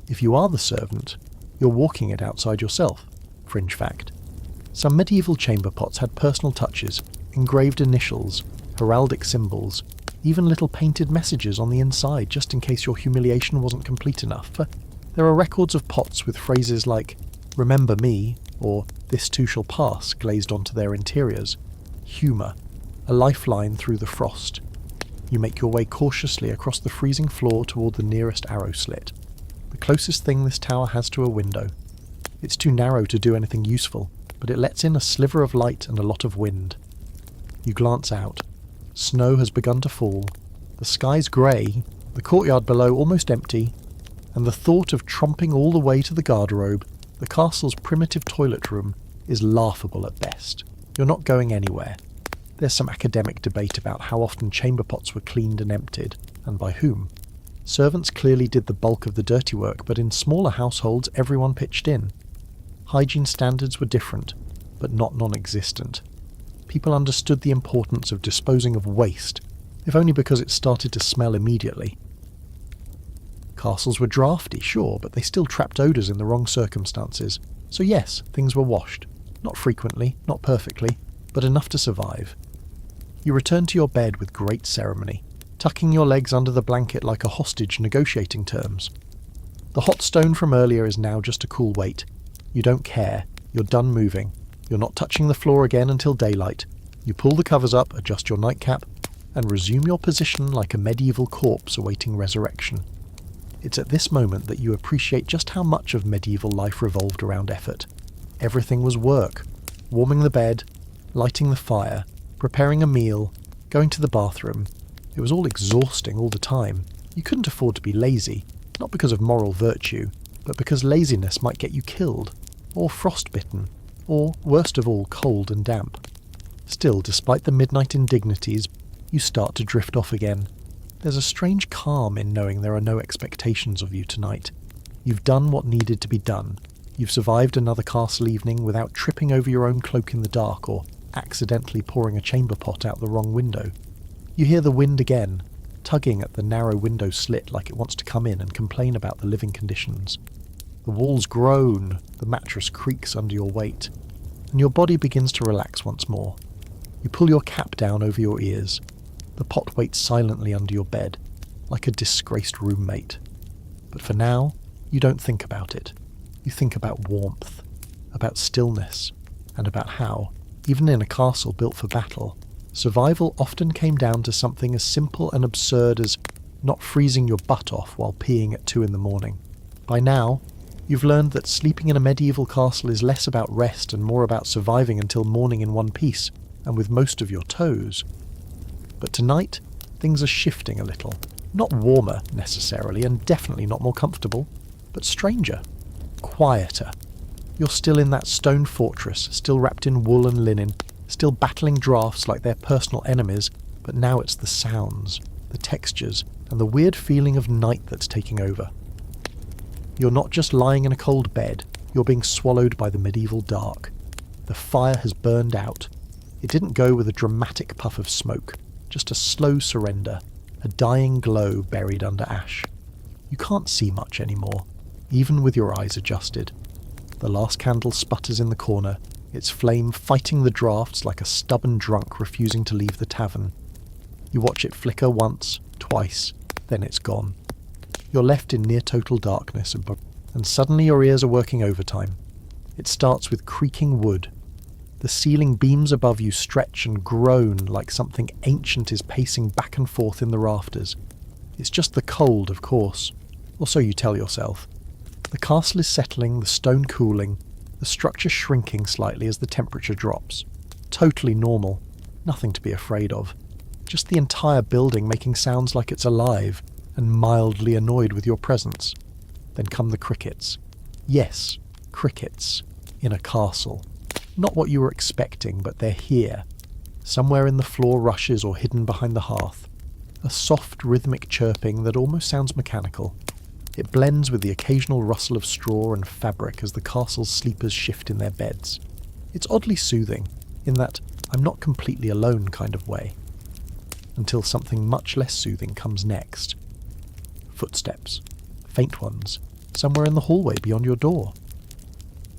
If you are the servant, you're walking it outside yourself. Fringe fact. Some medieval chamber pots had personal touches, engraved initials, heraldic symbols, even little painted messages on the inside just in case your humiliation wasn't complete enough. There are records of pots with phrases like, "Remember me," or "This too shall pass," glazed onto their interiors. Humour, a lifeline through the frost. You make your way cautiously across the freezing floor toward the nearest arrow slit, the closest thing this tower has to a window. It's too narrow to do anything useful, but it lets in a sliver of light and a lot of wind. You glance out. Snow has begun to fall. The sky's grey, the courtyard below almost empty, and the thought of tromping all the way to the garderobe, the castle's primitive toilet room, is laughable at best. You're not going anywhere. There's some academic debate about how often chamber pots were cleaned and emptied, and by whom. Servants clearly did the bulk of the dirty work, but in smaller households everyone pitched in. Hygiene standards were different, but not non-existent. People understood the importance of disposing of waste, if only because it started to smell immediately. Castles were drafty, sure, but they still trapped odours in the wrong circumstances. So yes, things were washed. Not frequently, not perfectly, but enough to survive. You return to your bed with great ceremony, tucking your legs under the blanket like a hostage negotiating terms. The hot stone from earlier is now just a cool weight. You don't care. You're done moving. You're not touching the floor again until daylight. You pull the covers up, adjust your nightcap, and resume your position like a medieval corpse awaiting resurrection. It's at this moment that you appreciate just how much of medieval life revolved around effort. Everything was work. Warming the bed, lighting the fire, preparing a meal, going to the bathroom. It was all exhausting all the time. You couldn't afford to be lazy, not because of moral virtue, but because laziness might get you killed, or frostbitten, or, worst of all, cold and damp. Still, despite the midnight indignities, you start to drift off again. There's a strange calm in knowing there are no expectations of you tonight. You've done what needed to be done. You've survived another castle evening without tripping over your own cloak in the dark or accidentally pouring a chamber pot out the wrong window. You hear the wind again, tugging at the narrow window slit like it wants to come in and complain about the living conditions. The walls groan, the mattress creaks under your weight, and your body begins to relax once more. You pull your cap down over your ears. The pot waits silently under your bed, like a disgraced roommate. But for now, you don't think about it. You think about warmth, about stillness, and about how, even in a castle built for battle, survival often came down to something as simple and absurd as not freezing your butt off while peeing at 2 a.m. By now, you've learned that sleeping in a medieval castle is less about rest and more about surviving until morning in one piece, and with most of your toes. But tonight, things are shifting a little. Not warmer, necessarily, and definitely not more comfortable, but stranger. Quieter. You're still in that stone fortress, still wrapped in wool and linen, still battling drafts like they're personal enemies, but now it's the sounds, the textures, and the weird feeling of night that's taking over. You're not just lying in a cold bed, you're being swallowed by the medieval dark. The fire has burned out. It didn't go with a dramatic puff of smoke, just a slow surrender, a dying glow buried under ash. You can't see much anymore, even with your eyes adjusted. The last candle sputters in the corner, its flame fighting the draughts like a stubborn drunk refusing to leave the tavern. You watch it flicker once, twice, then it's gone. You're left in near-total darkness, and suddenly your ears are working overtime. It starts with creaking wood. The ceiling beams above you stretch and groan like something ancient is pacing back and forth in the rafters. It's just the cold, of course, or so you tell yourself. The castle is settling, the stone cooling, the structure shrinking slightly as the temperature drops. Totally normal, nothing to be afraid of. Just the entire building making sounds like it's alive, and mildly annoyed with your presence. Then come the crickets. Yes, crickets. In a castle. Not what you were expecting, but they're here. Somewhere in the floor rushes or hidden behind the hearth. A soft, rhythmic chirping that almost sounds mechanical. It blends with the occasional rustle of straw and fabric as the castle's sleepers shift in their beds. It's oddly soothing, in that I'm not completely alone kind of way. Until something much less soothing comes next. Footsteps. Faint ones. Somewhere in the hallway beyond your door.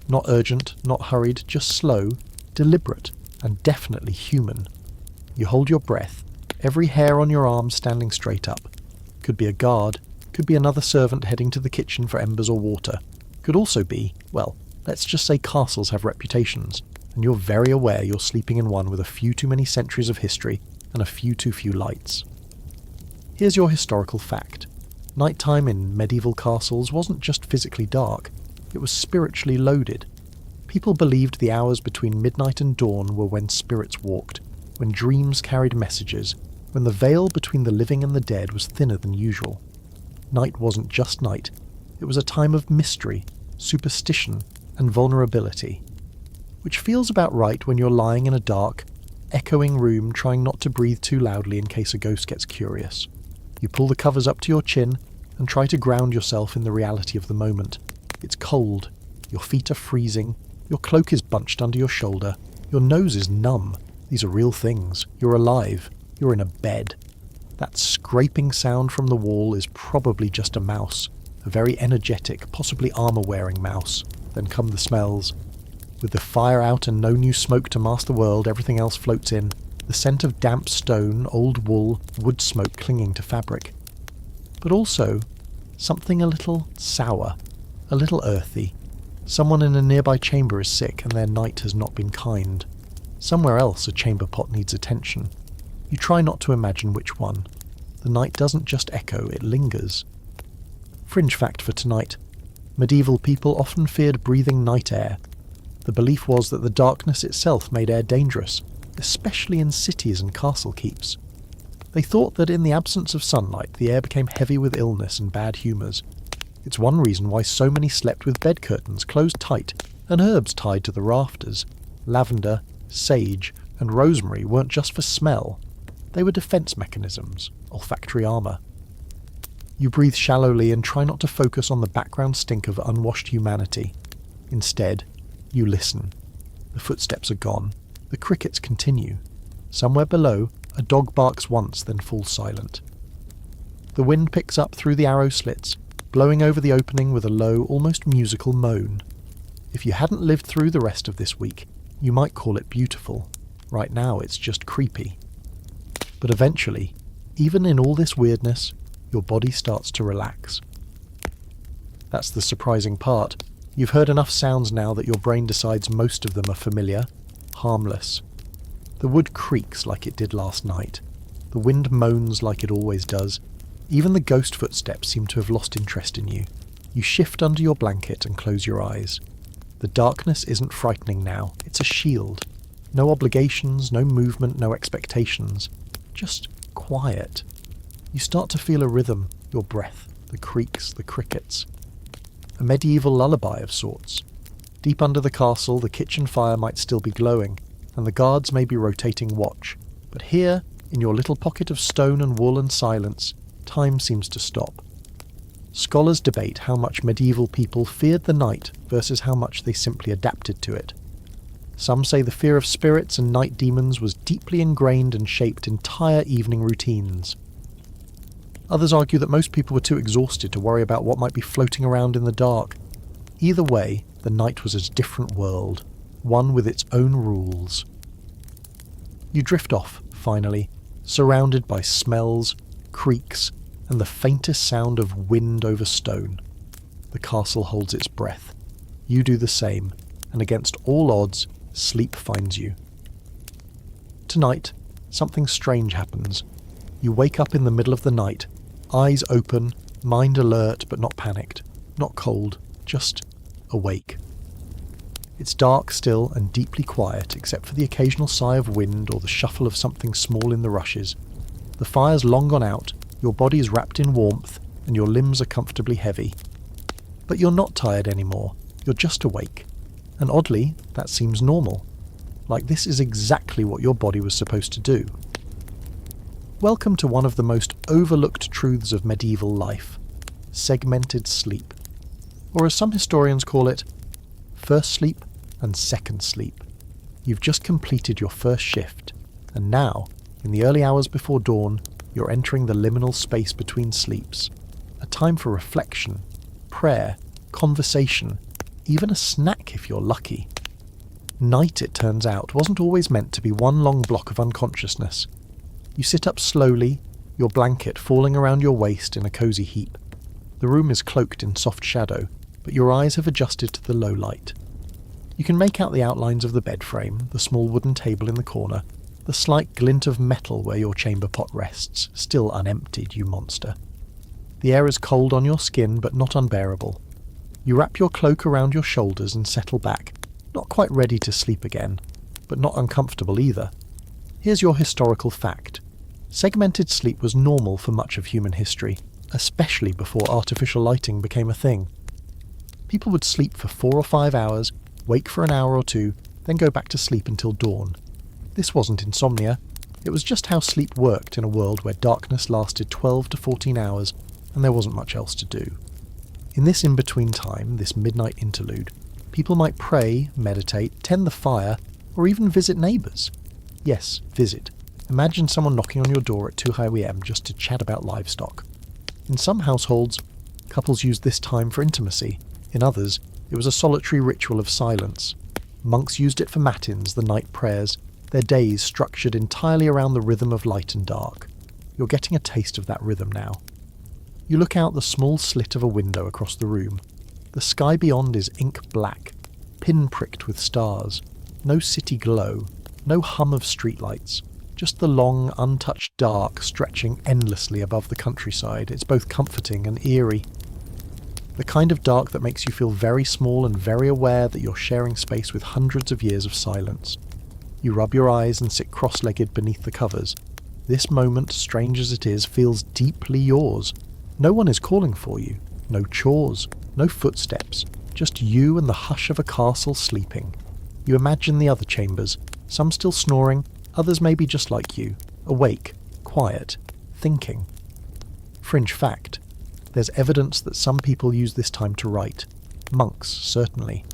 Not urgent, not hurried, just slow, deliberate, and definitely human. You hold your breath, every hair on your arm standing straight up. Could be a guard, could be another servant heading to the kitchen for embers or water. Could also be, well, let's just say castles have reputations, and you're very aware you're sleeping in one with a few too many centuries of history and a few too few lights. Here's your historical fact. Nighttime in medieval castles wasn't just physically dark, it was spiritually loaded. People believed the hours between midnight and dawn were when spirits walked, when dreams carried messages, when the veil between the living and the dead was thinner than usual. Night wasn't just night, it was a time of mystery, superstition, and vulnerability. Which feels about right when you're lying in a dark, echoing room trying not to breathe too loudly in case a ghost gets curious. You pull the covers up to your chin and try to ground yourself in the reality of the moment. It's cold, your feet are freezing, your cloak is bunched under your shoulder, your nose is numb. These are real things. You're alive. You're in a bed. That scraping sound from the wall is probably just a mouse, a very energetic, possibly armor-wearing mouse. Then come the smells. With the fire out and no new smoke to mask the world, everything else floats in. the scent of damp stone, old wool, wood smoke clinging to fabric. But also something a little sour, a little earthy. Someone in a nearby chamber is sick and their night has not been kind. Somewhere else a chamber pot needs attention. You try not to imagine which one. The night doesn't just echo, it lingers. Fringe fact for tonight. Medieval people often feared breathing night air. The belief was that the darkness itself made air dangerous, especially in cities and castle keeps. They thought that in the absence of sunlight, the air became heavy with illness and bad humours. It's one reason why so many slept with bed curtains closed tight and herbs tied to the rafters. Lavender, sage, and rosemary weren't just for smell. They were defence mechanisms, olfactory armour. You breathe shallowly and try not to focus on the background stink of unwashed humanity. Instead, you listen. The footsteps are gone. The crickets continue. Somewhere below, a dog barks once, then falls silent. The wind picks up through the arrow slits, blowing over the opening with a low, almost musical moan. If you hadn't lived through the rest of this week, you might call it beautiful. Right now, it's just creepy. But eventually, even in all this weirdness, your body starts to relax. That's the surprising part. You've heard enough sounds now that your brain decides most of them are familiar, harmless. The wood creaks like it did last night. The wind moans like it always does. Even the ghost footsteps seem to have lost interest in you. You shift under your blanket and close your eyes. The darkness isn't frightening now. It's a shield. No obligations, no movement, no expectations. Just quiet. You start to feel a rhythm, your breath, the creaks, the crickets. A medieval lullaby of sorts. Deep under the castle, the kitchen fire might still be glowing, and the guards may be rotating watch. But here, in your little pocket of stone and wool and silence, time seems to stop. Scholars debate how much medieval people feared the night versus how much they simply adapted to it. Some say the fear of spirits and night demons was deeply ingrained and shaped entire evening routines. Others argue that most people were too exhausted to worry about what might be floating around in the dark. Either way, the night was a different world, one with its own rules. You drift off, finally, surrounded by smells, creaks, and the faintest sound of wind over stone. The castle holds its breath. You do the same, and against all odds, sleep finds you. Tonight, something strange happens. You wake up in the middle of the night, eyes open, mind alert but not panicked, not cold, just awake. It's dark still and deeply quiet, except for the occasional sigh of wind or the shuffle of something small in the rushes. The fire's long gone out, your body is wrapped in warmth, and your limbs are comfortably heavy. But you're not tired anymore, you're just awake. And oddly, that seems normal. Like this is exactly what your body was supposed to do. Welcome to one of the most overlooked truths of medieval life: segmented sleep. Or as some historians call it, first sleep and second sleep. You've just completed your first shift, and now, in the early hours before dawn, you're entering the liminal space between sleeps. A time for reflection, prayer, conversation, even a snack if you're lucky. Night, it turns out, wasn't always meant to be one long block of unconsciousness. You sit up slowly, your blanket falling around your waist in a cosy heap. The room is cloaked in soft shadow, but your eyes have adjusted to the low light. You can make out the outlines of the bed frame, the small wooden table in the corner, the slight glint of metal where your chamber pot rests, still unemptied, you monster. The air is cold on your skin, but not unbearable. You wrap your cloak around your shoulders and settle back, not quite ready to sleep again, but not uncomfortable either. Here's your historical fact. Segmented sleep was normal for much of human history, especially before artificial lighting became a thing. People would sleep for 4 or 5 hours, wake for an hour or two, then go back to sleep until dawn. This wasn't insomnia, it was just how sleep worked in a world where darkness lasted 12 to 14 hours and there wasn't much else to do. In this in-between time, this midnight interlude, people might pray, meditate, tend the fire, or even visit neighbours. Yes, visit. Imagine someone knocking on your door at 2 a.m. just to chat about livestock. In some households, couples used this time for intimacy. In others, it was a solitary ritual of silence. Monks used it for matins, the night prayers, their days structured entirely around the rhythm of light and dark. You're getting a taste of that rhythm now. You look out the small slit of a window across the room. The sky beyond is ink black, pin-pricked with stars. No city glow, no hum of streetlights. Just the long, untouched dark stretching endlessly above the countryside. It's both comforting and eerie. The kind of dark that makes you feel very small and very aware that you're sharing space with hundreds of years of silence. You rub your eyes and sit cross-legged beneath the covers. This moment, strange as it is, feels deeply yours. No one is calling for you. No chores, no footsteps. Just you and the hush of a castle sleeping. You imagine the other chambers, some still snoring, others maybe just like you, awake, quiet, thinking. Fringe fact. There's evidence that some people use this time to write. Monks, certainly.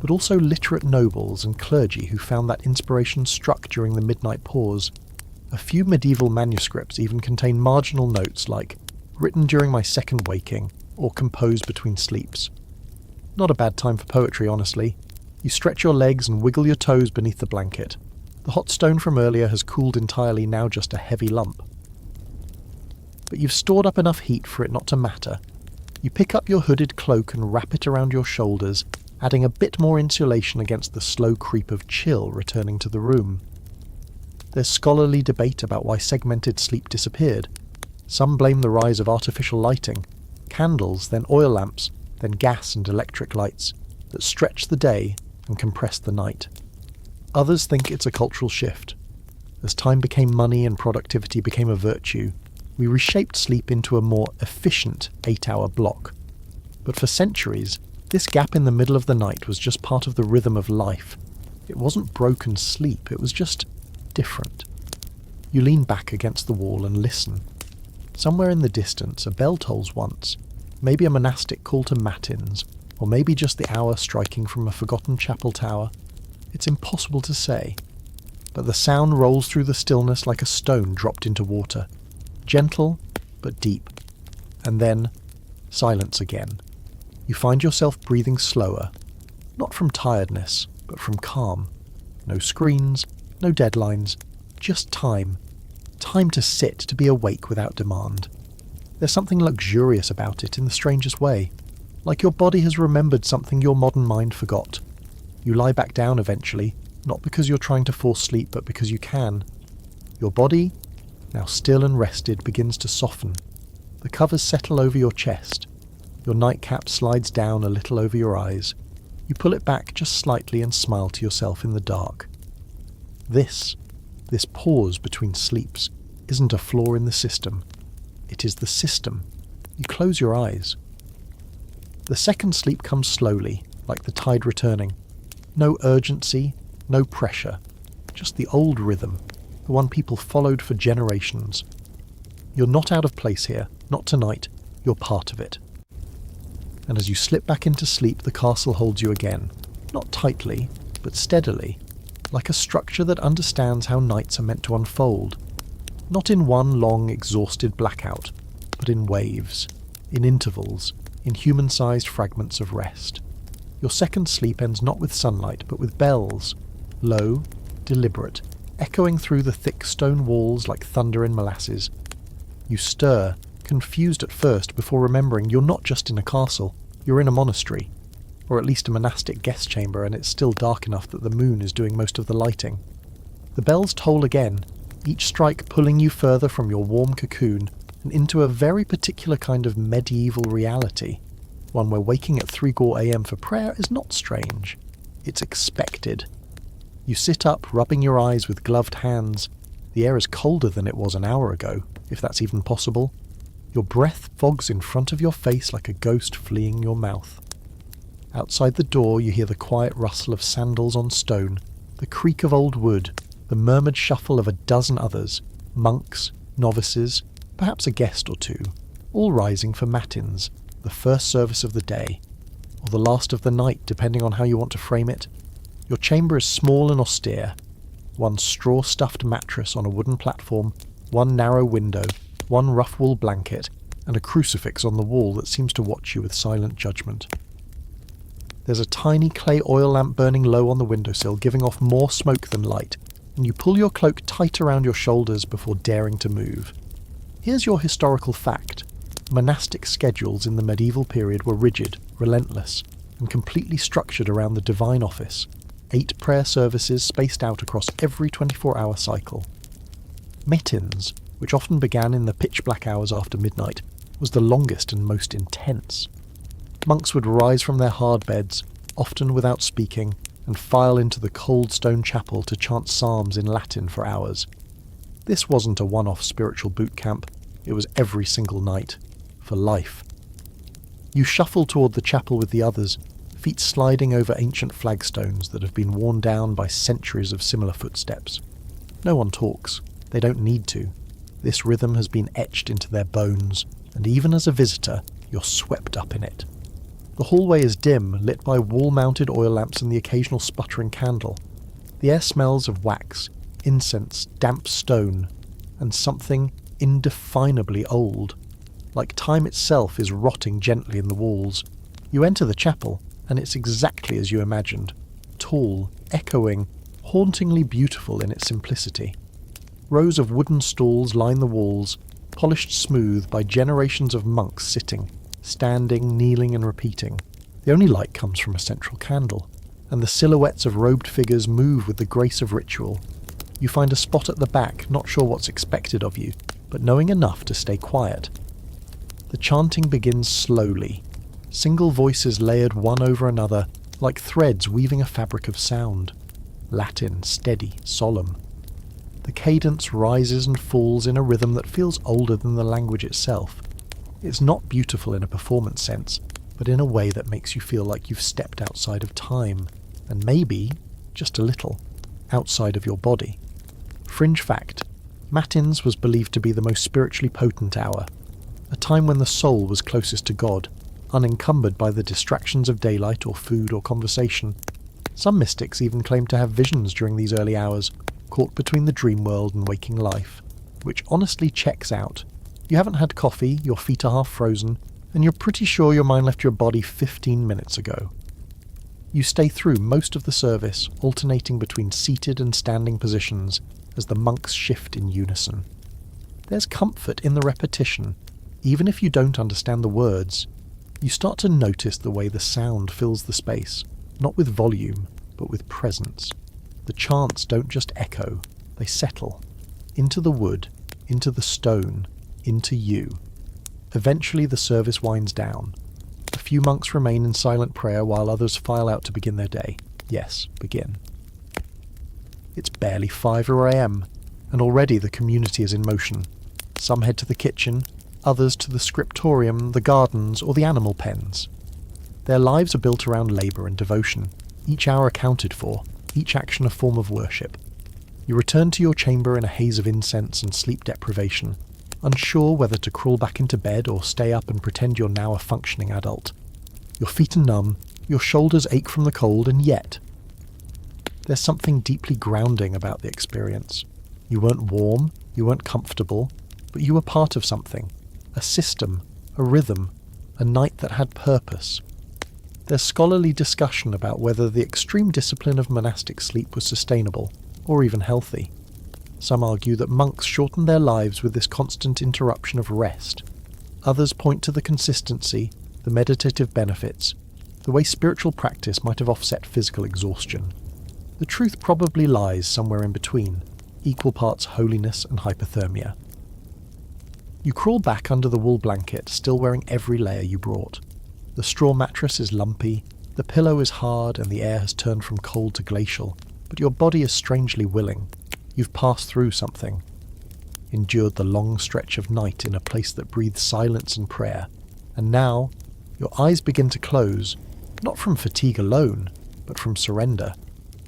But also literate nobles and clergy who found that inspiration struck during the midnight pause. A few medieval manuscripts even contain marginal notes like, written during my second waking, or composed between sleeps. Not a bad time for poetry, honestly. You stretch your legs and wiggle your toes beneath the blanket. The hot stone from earlier has cooled entirely, now just a heavy lump. But you've stored up enough heat for it not to matter. You pick up your hooded cloak and wrap it around your shoulders, adding a bit more insulation against the slow creep of chill returning to the room. There's scholarly debate about why segmented sleep disappeared. Some blame the rise of artificial lighting, candles, then oil lamps, then gas and electric lights, that stretch the day and compress the night. Others think it's a cultural shift. As time became money and productivity became a virtue, we reshaped sleep into a more efficient 8-hour block. But for centuries, this gap in the middle of the night was just part of the rhythm of life. It wasn't broken sleep, it was just different. You lean back against the wall and listen. Somewhere in the distance, a bell tolls once, maybe a monastic call to matins, or maybe just the hour striking from a forgotten chapel tower. It's impossible to say, but the sound rolls through the stillness like a stone dropped into water. Gentle, but deep. And then, silence again. You find yourself breathing slower, not from tiredness, but from calm. No screens, no deadlines, just time. Time to sit, to be awake without demand. There's something luxurious about it in the strangest way, like your body has remembered something your modern mind forgot. You lie back down eventually, not because you're trying to force sleep, but because you can. Your body, now still and rested, begins to soften. The covers settle over your chest. Your nightcap slides down a little over your eyes. You pull it back just slightly and smile to yourself in the dark. This pause between sleeps, isn't a flaw in the system. It is the system. You close your eyes. The second sleep comes slowly, like the tide returning. No urgency, no pressure. Just the old rhythm, the one people followed for generations. You're not out of place here, not tonight. You're part of it. And as you slip back into sleep, the castle holds you again. Not tightly, but steadily, like a structure that understands how nights are meant to unfold. Not in one long, exhausted blackout, but in waves, in intervals, in human-sized fragments of rest. Your second sleep ends not with sunlight, but with bells, low, deliberate, echoing through the thick stone walls like thunder in molasses. You stir, confused at first, before remembering you're not just in a castle, you're in a monastery, or at least a monastic guest chamber, and it's still dark enough that the moon is doing most of the lighting. The bells toll again, each strike pulling you further from your warm cocoon and into a very particular kind of medieval reality, one where waking at 3 a.m. for prayer is not strange. It's expected. You sit up, rubbing your eyes with gloved hands. The air is colder than it was an hour ago, if that's even possible. Your breath fogs in front of your face like a ghost fleeing your mouth. Outside the door you hear the quiet rustle of sandals on stone, the creak of old wood, the murmured shuffle of a dozen others, monks, novices, perhaps a guest or two, all rising for matins, the first service of the day, or the last of the night, depending on how you want to frame it. Your chamber is small and austere. One straw-stuffed mattress on a wooden platform, one narrow window, one rough wool blanket, and a crucifix on the wall that seems to watch you with silent judgment. There's a tiny clay oil lamp burning low on the windowsill, giving off more smoke than light. and you pull your cloak tight around your shoulders before daring to move. Here's your historical fact. Monastic schedules in the medieval period were rigid, relentless, and completely structured around the divine office, 8 prayer services spaced out across every 24-hour cycle. Matins, which often began in the pitch-black hours after midnight, was the longest and most intense. Monks would rise from their hard beds, often without speaking, and file into the cold stone chapel to chant psalms in Latin for hours. This wasn't a one-off spiritual boot camp, it was every single night, for life. You shuffle toward the chapel with the others, feet sliding over ancient flagstones that have been worn down by centuries of similar footsteps. No one talks, they don't need to. This rhythm has been etched into their bones, and even as a visitor, you're swept up in it. The hallway is dim, lit by wall-mounted oil lamps and the occasional sputtering candle. The air smells of wax, incense, damp stone, and something indefinably old. Like time itself is rotting gently in the walls. You enter the chapel, and it's exactly as you imagined. Tall, echoing, hauntingly beautiful in its simplicity. Rows of wooden stalls line the walls, polished smooth by generations of monks sitting, standing, kneeling and repeating. The only light comes from a central candle, and the silhouettes of robed figures move with the grace of ritual. You find a spot at the back, not sure what's expected of you, but knowing enough to stay quiet. The chanting begins slowly, single voices layered one over another, like threads weaving a fabric of sound. Latin, steady, solemn. The cadence rises and falls in a rhythm that feels older than the language itself. It's not beautiful in a performance sense, but in a way that makes you feel like you've stepped outside of time, and maybe, just a little, outside of your body. Fringe fact, Matins was believed to be the most spiritually potent hour, a time when the soul was closest to God, unencumbered by the distractions of daylight or food or conversation. Some mystics even claim to have visions during these early hours, caught between the dream world and waking life, which honestly checks out. You haven't had coffee, your feet are half frozen, and you're pretty sure your mind left your body 15 minutes ago. You stay through most of the service, alternating between seated and standing positions as the monks shift in unison. There's comfort in the repetition, even if you don't understand the words. You start to notice the way the sound fills the space, not with volume, but with presence. The chants don't just echo, they settle. Into the wood, into the stone, into you. Eventually the service winds down. A few monks remain in silent prayer while others file out to begin their day. Yes, begin. It's barely 5 a.m, and already the community is in motion. Some head to the kitchen, others to the scriptorium, the gardens, or the animal pens. Their lives are built around labour and devotion, each hour accounted for, each action a form of worship. You return to your chamber in a haze of incense and sleep deprivation, unsure whether to crawl back into bed or stay up and pretend you're now a functioning adult. Your feet are numb, your shoulders ache from the cold, and yet there's something deeply grounding about the experience. You weren't warm, you weren't comfortable, but you were part of something. A system, a rhythm, a night that had purpose. There's scholarly discussion about whether the extreme discipline of monastic sleep was sustainable, or even healthy. Some argue that monks shortened their lives with this constant interruption of rest. Others point to the consistency, the meditative benefits, the way spiritual practice might have offset physical exhaustion. The truth probably lies somewhere in between, equal parts holiness and hypothermia. You crawl back under the wool blanket, still wearing every layer you brought. The straw mattress is lumpy, the pillow is hard, and the air has turned from cold to glacial, but your body is strangely willing. You've passed through something. Endured the long stretch of night in a place that breathes silence and prayer, and now your eyes begin to close, not from fatigue alone, but from surrender,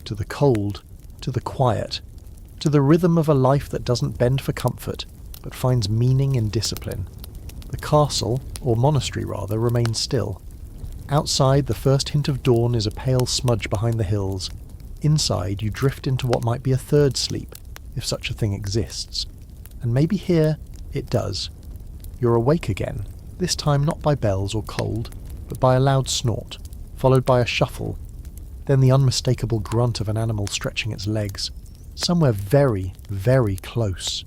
to the cold, to the quiet, to the rhythm of a life that doesn't bend for comfort, but finds meaning in discipline. The castle, or monastery rather, remains still. Outside, the first hint of dawn is a pale smudge behind the hills. Inside, you drift into what might be a third sleep, if such a thing exists. And maybe here, it does. You're awake again, this time not by bells or cold, but by a loud snort, followed by a shuffle, then the unmistakable grunt of an animal stretching its legs. somewhere very, very close.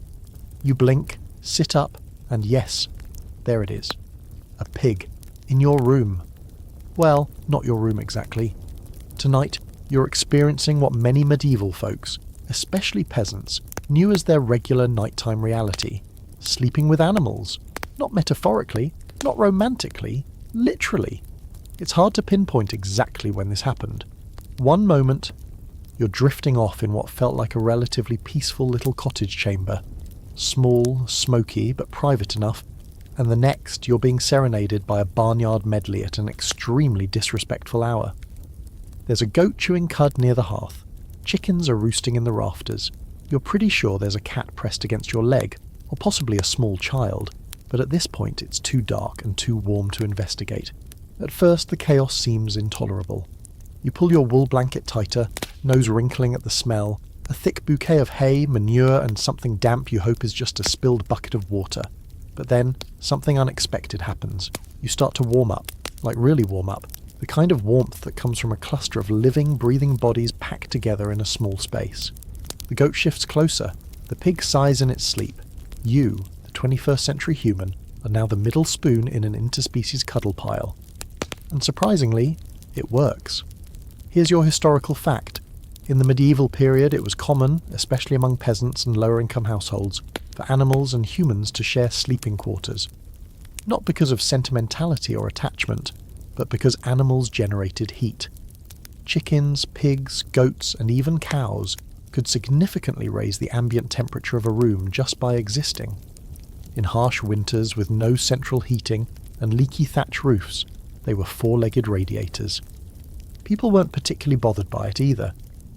You blink, sit up, and yes, there it is. A pig. In your room. Well, not your room exactly. Tonight, you're experiencing what many medieval folks, especially peasants, knew as their regular nighttime reality. Sleeping with animals. Not metaphorically, not romantically, literally. It's hard to pinpoint exactly when this happened. One moment, you're drifting off in what felt like a relatively peaceful little cottage chamber. Small, smoky, but private enough. And the next, you're being serenaded by a barnyard medley at an extremely disrespectful hour. There's a goat chewing cud near the hearth. Chickens are roosting in the rafters. You're pretty sure there's a cat pressed against your leg, or possibly a small child, but at this point it's too dark and too warm to investigate. At first the chaos seems intolerable. You pull your wool blanket tighter, nose wrinkling at the smell, a thick bouquet of hay, manure, and something damp you hope is just a spilled bucket of water. But then, something unexpected happens. You start to warm up, like really warm up, the kind of warmth that comes from a cluster of living, breathing bodies packed together in a small space. The goat shifts closer, the pig sighs in its sleep. You, the 21st century human, are now the middle spoon in an interspecies cuddle pile. And surprisingly, it works. Here's your historical fact. In the medieval period, it was common, especially among peasants and lower-income households, for animals and humans to share sleeping quarters. Not because of sentimentality or attachment, but because animals generated heat. Chickens, pigs, goats, and even cows could significantly raise the ambient temperature of a room just by existing. In harsh winters with no central heating and leaky thatch roofs, they were four-legged radiators. People weren't particularly bothered by it either.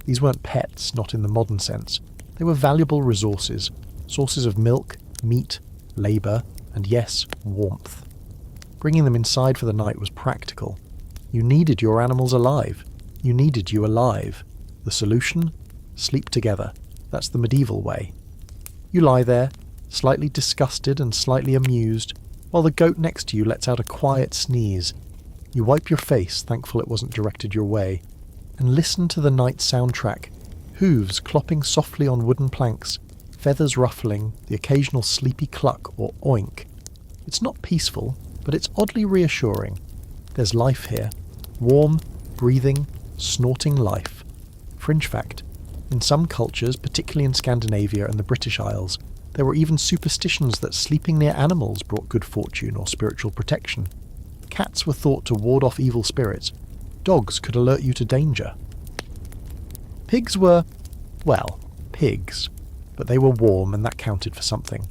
These weren't pets, not in the modern sense. They were valuable resources, sources of milk, meat, labour, and yes, warmth. Bringing them inside for the night was practical. You needed your animals alive. You needed you alive. The solution? Sleep together. That's the medieval way. You lie there, slightly disgusted and slightly amused, while the goat next to you lets out a quiet sneeze. You wipe your face, thankful it wasn't directed your way, and listen to the night soundtrack, hooves clopping softly on wooden planks, feathers ruffling, the occasional sleepy cluck or oink. It's not peaceful, but it's oddly reassuring. There's life here. Warm, breathing, snorting life. Fringe fact. In some cultures, particularly in Scandinavia and the British Isles, there were even superstitions that sleeping near animals brought good fortune or spiritual protection. Cats were thought to ward off evil spirits. Dogs could alert you to danger. Pigs were, well, pigs. But they were warm and that counted for something.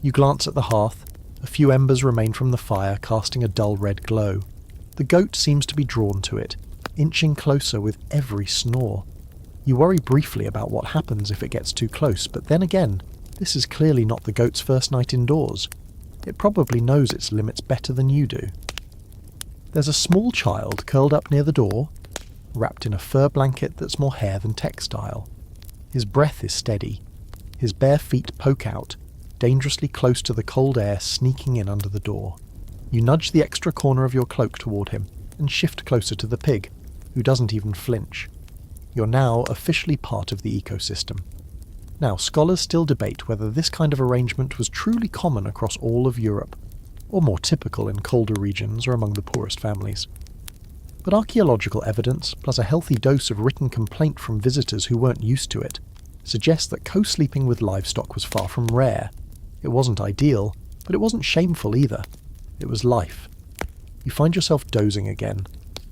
You glance at the hearth. A few embers remain from the fire, casting a dull red glow. The goat seems to be drawn to it, inching closer with every snore. You worry briefly about what happens if it gets too close, but then again, this is clearly not the goat's first night indoors. It probably knows its limits better than you do. There's a small child curled up near the door, wrapped in a fur blanket that's more hair than textile. His breath is steady. His bare feet poke out, dangerously close to the cold air sneaking in under the door. You nudge the extra corner of your cloak toward him and shift closer to the pig, who doesn't even flinch. You're now officially part of the ecosystem. Now, scholars still debate whether this kind of arrangement was truly common across all of Europe, or more typical in colder regions or among the poorest families. But archaeological evidence, plus a healthy dose of written complaint from visitors who weren't used to it, suggests that co-sleeping with livestock was far from rare. It wasn't ideal, but it wasn't shameful either. It was life. You find yourself dozing again,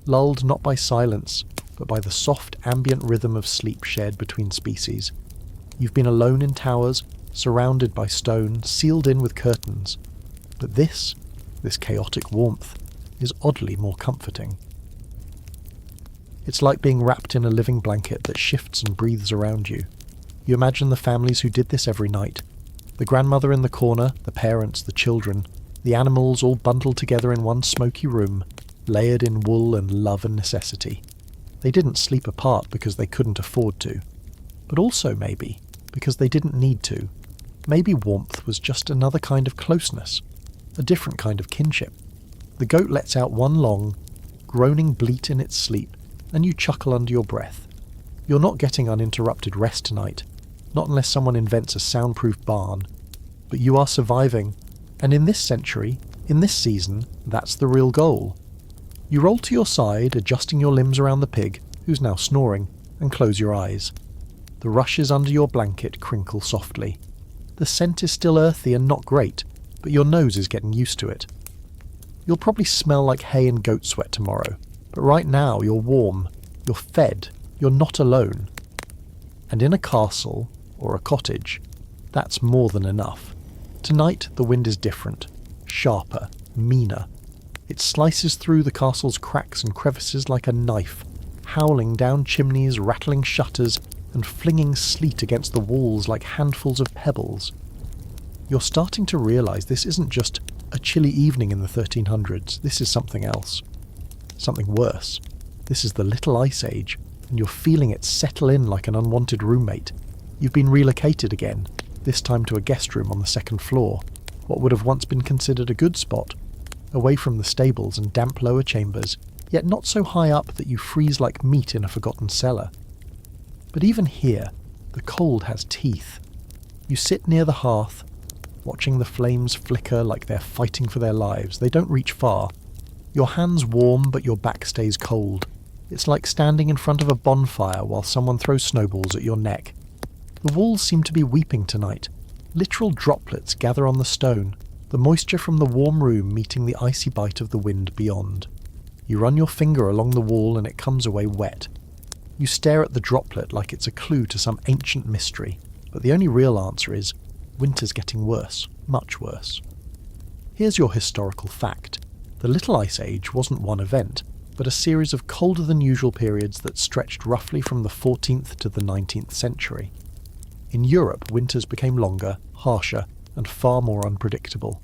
lulled not by silence, but by the soft ambient rhythm of sleep shared between species. You've been alone in towers, surrounded by stone, sealed in with curtains. But this chaotic warmth, is oddly more comforting. It's like being wrapped in a living blanket that shifts and breathes around you. You imagine the families who did this every night. The grandmother in the corner, the parents, the children, the animals all bundled together in one smoky room, layered in wool and love and necessity. They didn't sleep apart because they couldn't afford to, but also maybe because they didn't need to. Maybe warmth was just another kind of closeness, a different kind of kinship. The goat lets out one long, groaning bleat in its sleep, and you chuckle under your breath. You're not getting uninterrupted rest tonight. Not unless someone invents a soundproof barn. But you are surviving, and in this century, in this season, that's the real goal. You roll to your side, adjusting your limbs around the pig, who's now snoring, and close your eyes. The rushes under your blanket crinkle softly. The scent is still earthy and not great, but your nose is getting used to it. You'll probably smell like hay and goat sweat tomorrow, but right now you're warm, you're fed, you're not alone. And in a castle, or a cottage, that's more than enough. Tonight the wind is different, sharper, meaner. It slices through the castle's cracks and crevices like a knife, howling down chimneys, rattling shutters, and flinging sleet against the walls like handfuls of pebbles. You're starting to realise this isn't just a chilly evening in the 1300s, this is something else. Something worse. This is the Little Ice Age, and you're feeling it settle in like an unwanted roommate. You've been relocated again, this time to a guest room on the second floor, what would have once been considered a good spot, away from the stables and damp lower chambers, yet not so high up that you freeze like meat in a forgotten cellar. But even here, the cold has teeth. You sit near the hearth, watching the flames flicker like they're fighting for their lives. They don't reach far. Your hands warm, but your back stays cold. It's like standing in front of a bonfire while someone throws snowballs at your neck. The walls seem to be weeping tonight. Literal droplets gather on the stone, the moisture from the warm room meeting the icy bite of the wind beyond. You run your finger along the wall and it comes away wet. You stare at the droplet like it's a clue to some ancient mystery, but the only real answer is, winter's getting worse, much worse. Here's your historical fact. The Little Ice Age wasn't one event, but a series of colder than usual periods that stretched roughly from the 14th to the 19th century. In Europe, winters became longer, harsher, and far more unpredictable.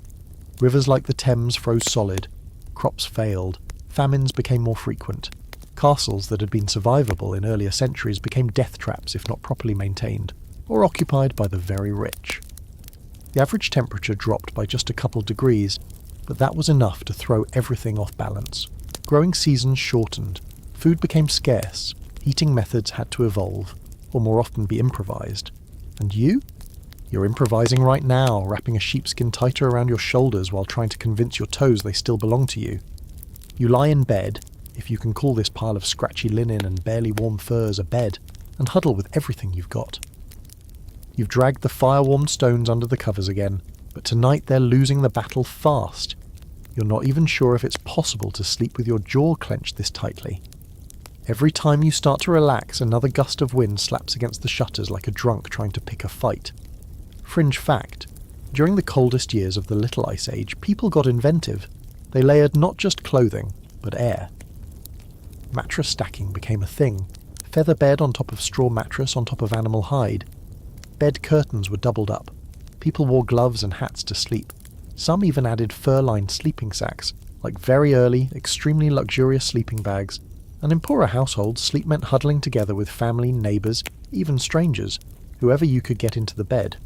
Rivers like the Thames froze solid, crops failed, famines became more frequent. Castles that had been survivable in earlier centuries became death traps if not properly maintained, or occupied by the very rich. The average temperature dropped by just a couple degrees, but that was enough to throw everything off balance. Growing seasons shortened, food became scarce, heating methods had to evolve, or more often be improvised. And you? You're improvising right now, wrapping a sheepskin tighter around your shoulders while trying to convince your toes they still belong to you. You lie in bed, if you can call this pile of scratchy linen and barely warm furs a bed, and huddle with everything you've got. You've dragged the fire-warmed stones under the covers again, but tonight they're losing the battle fast. You're not even sure if it's possible to sleep with your jaw clenched this tightly. Every time you start to relax, another gust of wind slaps against the shutters like a drunk trying to pick a fight. Fringe fact, during the coldest years of the Little Ice Age, people got inventive. They layered not just clothing, but air. Mattress stacking became a thing. Feather bed on top of straw mattress on top of animal hide. Bed curtains were doubled up. People wore gloves and hats to sleep. Some even added fur-lined sleeping sacks, like very early, extremely luxurious sleeping bags. And in poorer households, sleep meant huddling together with family, neighbours, even strangers, whoever you could get into the bed.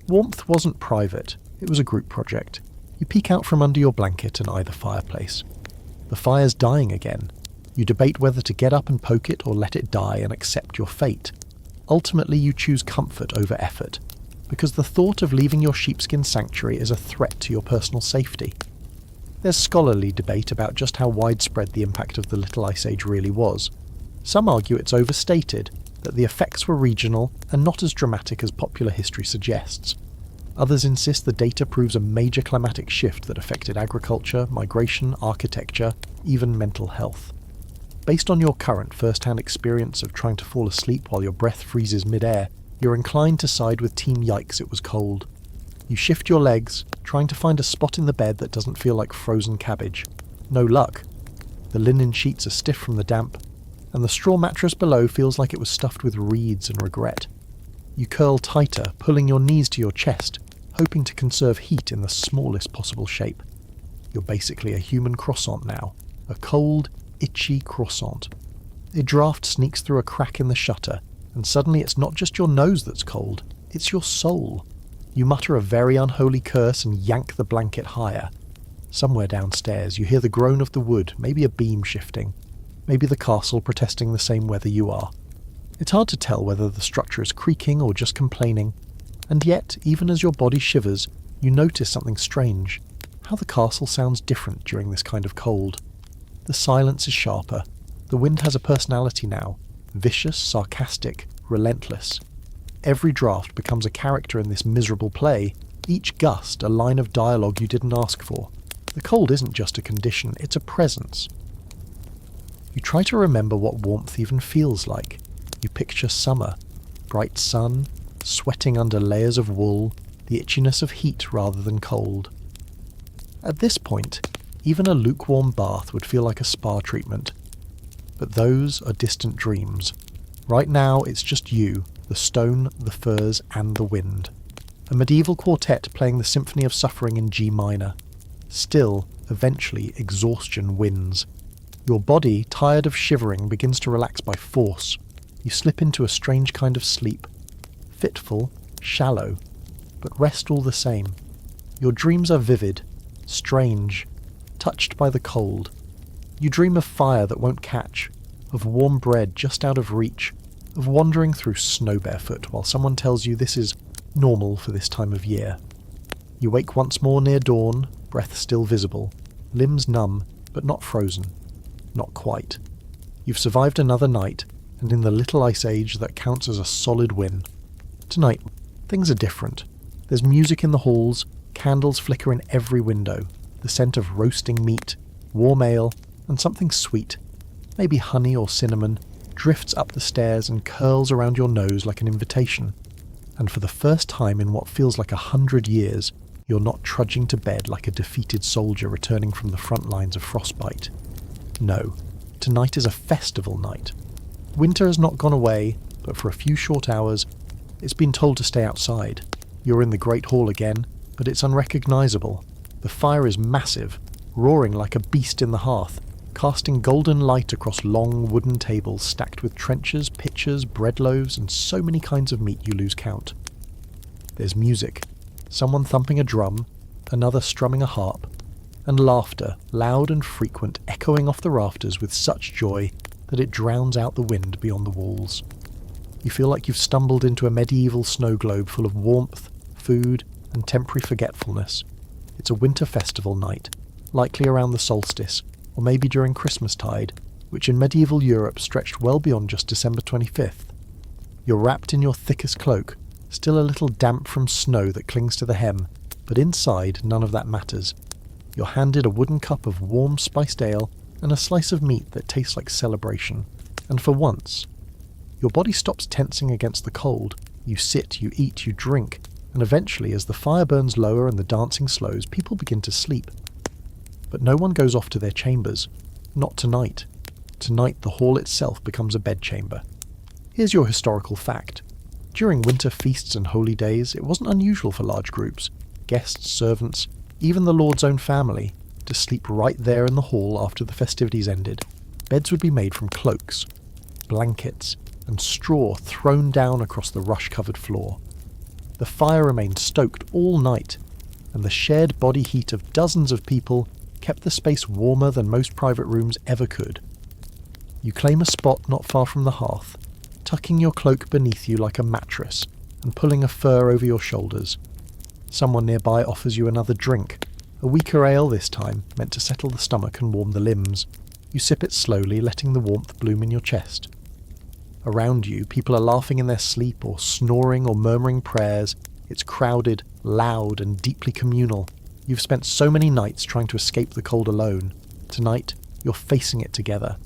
Warmth wasn't private, it was a group project. You peek out from under your blanket and eye the fireplace. The fire's dying again. You debate whether to get up and poke it or let it die and accept your fate. Ultimately, you choose comfort over effort, because the thought of leaving your sheepskin sanctuary is a threat to your personal safety. There's scholarly debate about just how widespread the impact of the Little Ice Age really was. Some argue it's overstated, that the effects were regional and not as dramatic as popular history suggests. Others insist the data proves a major climatic shift that affected agriculture, migration, architecture, even mental health. Based on your current first-hand experience of trying to fall asleep while your breath freezes mid-air, you're inclined to side with Team Yikes it was cold. You shift your legs, trying to find a spot in the bed that doesn't feel like frozen cabbage. No luck. The linen sheets are stiff from the damp, and the straw mattress below feels like it was stuffed with reeds and regret. You curl tighter, pulling your knees to your chest, hoping to conserve heat in the smallest possible shape. You're basically a human croissant now, a cold, itchy croissant. A draft sneaks through a crack in the shutter, and suddenly it's not just your nose that's cold, it's your soul. You mutter a very unholy curse and yank the blanket higher. Somewhere downstairs you hear the groan of the wood, maybe a beam shifting, maybe the castle protesting the same weather you are. It's hard to tell whether the structure is creaking or just complaining, and yet, even as your body shivers, you notice something strange, how the castle sounds different during this kind of cold. The silence is sharper, the wind has a personality now, vicious, sarcastic, relentless. Every draft becomes a character in this miserable play, each gust a line of dialogue you didn't ask for. The cold isn't just a condition, it's a presence. You try to remember what warmth even feels like. You picture summer, bright sun, sweating under layers of wool, the itchiness of heat rather than cold. At this point, even a lukewarm bath would feel like a spa treatment. But those are distant dreams. Right now, it's just you, the stone, the furs, and the wind. A medieval quartet playing the Symphony of Suffering in G minor. Still, eventually, exhaustion wins. Your body, tired of shivering, begins to relax by force. You slip into a strange kind of sleep. Fitful, shallow, but rest all the same. Your dreams are vivid, strange, touched by the cold. You dream of fire that won't catch, of warm bread just out of reach, of wandering through snow barefoot while someone tells you this is normal for this time of year. You wake once more near dawn, breath still visible, limbs numb, but not frozen. Not quite. You've survived another night, and in the little ice age that counts as a solid win. Tonight, things are different. There's music in the halls, candles flicker in every window, the scent of roasting meat, warm ale, and something sweet, maybe honey or cinnamon, drifts up the stairs and curls around your nose like an invitation. And for the first time in what feels like 100 years, you're not trudging to bed like a defeated soldier returning from the front lines of frostbite. No, tonight is a festival night. Winter has not gone away, but for a few short hours, it's been told to stay outside. You're in the Great Hall again, but it's unrecognisable. The fire is massive, roaring like a beast in the hearth, casting golden light across long wooden tables stacked with trenchers, pitchers, bread loaves, and so many kinds of meat you lose count. There's music, someone thumping a drum, another strumming a harp, and laughter, loud and frequent, echoing off the rafters with such joy that it drowns out the wind beyond the walls. You feel like you've stumbled into a medieval snow globe full of warmth, food, and temporary forgetfulness. It's a winter festival night, likely around the solstice, or maybe during Christmastide, which in medieval Europe stretched well beyond just December 25th. You're wrapped in your thickest cloak, still a little damp from snow that clings to the hem, but inside none of that matters. You're handed a wooden cup of warm spiced ale and a slice of meat that tastes like celebration. And for once, your body stops tensing against the cold. You sit, you eat, you drink, and eventually, as the fire burns lower and the dancing slows, people begin to sleep. But no one goes off to their chambers. Not tonight. Tonight, the hall itself becomes a bedchamber. Here's your historical fact. During winter feasts and holy days, it wasn't unusual for large groups, guests, servants, even the Lord's own family, to sleep right there in the hall after the festivities ended. Beds would be made from cloaks, blankets, and straw thrown down across the rush-covered floor. The fire remained stoked all night, and the shared body heat of dozens of people kept the space warmer than most private rooms ever could. You claim a spot not far from the hearth, tucking your cloak beneath you like a mattress and pulling a fur over your shoulders. Someone nearby offers you another drink, a weaker ale this time, meant to settle the stomach and warm the limbs. You sip it slowly, letting the warmth bloom in your chest. Around you, people are laughing in their sleep or snoring or murmuring prayers. It's crowded, loud, and deeply communal. You've spent so many nights trying to escape the cold alone. Tonight, you're facing it together.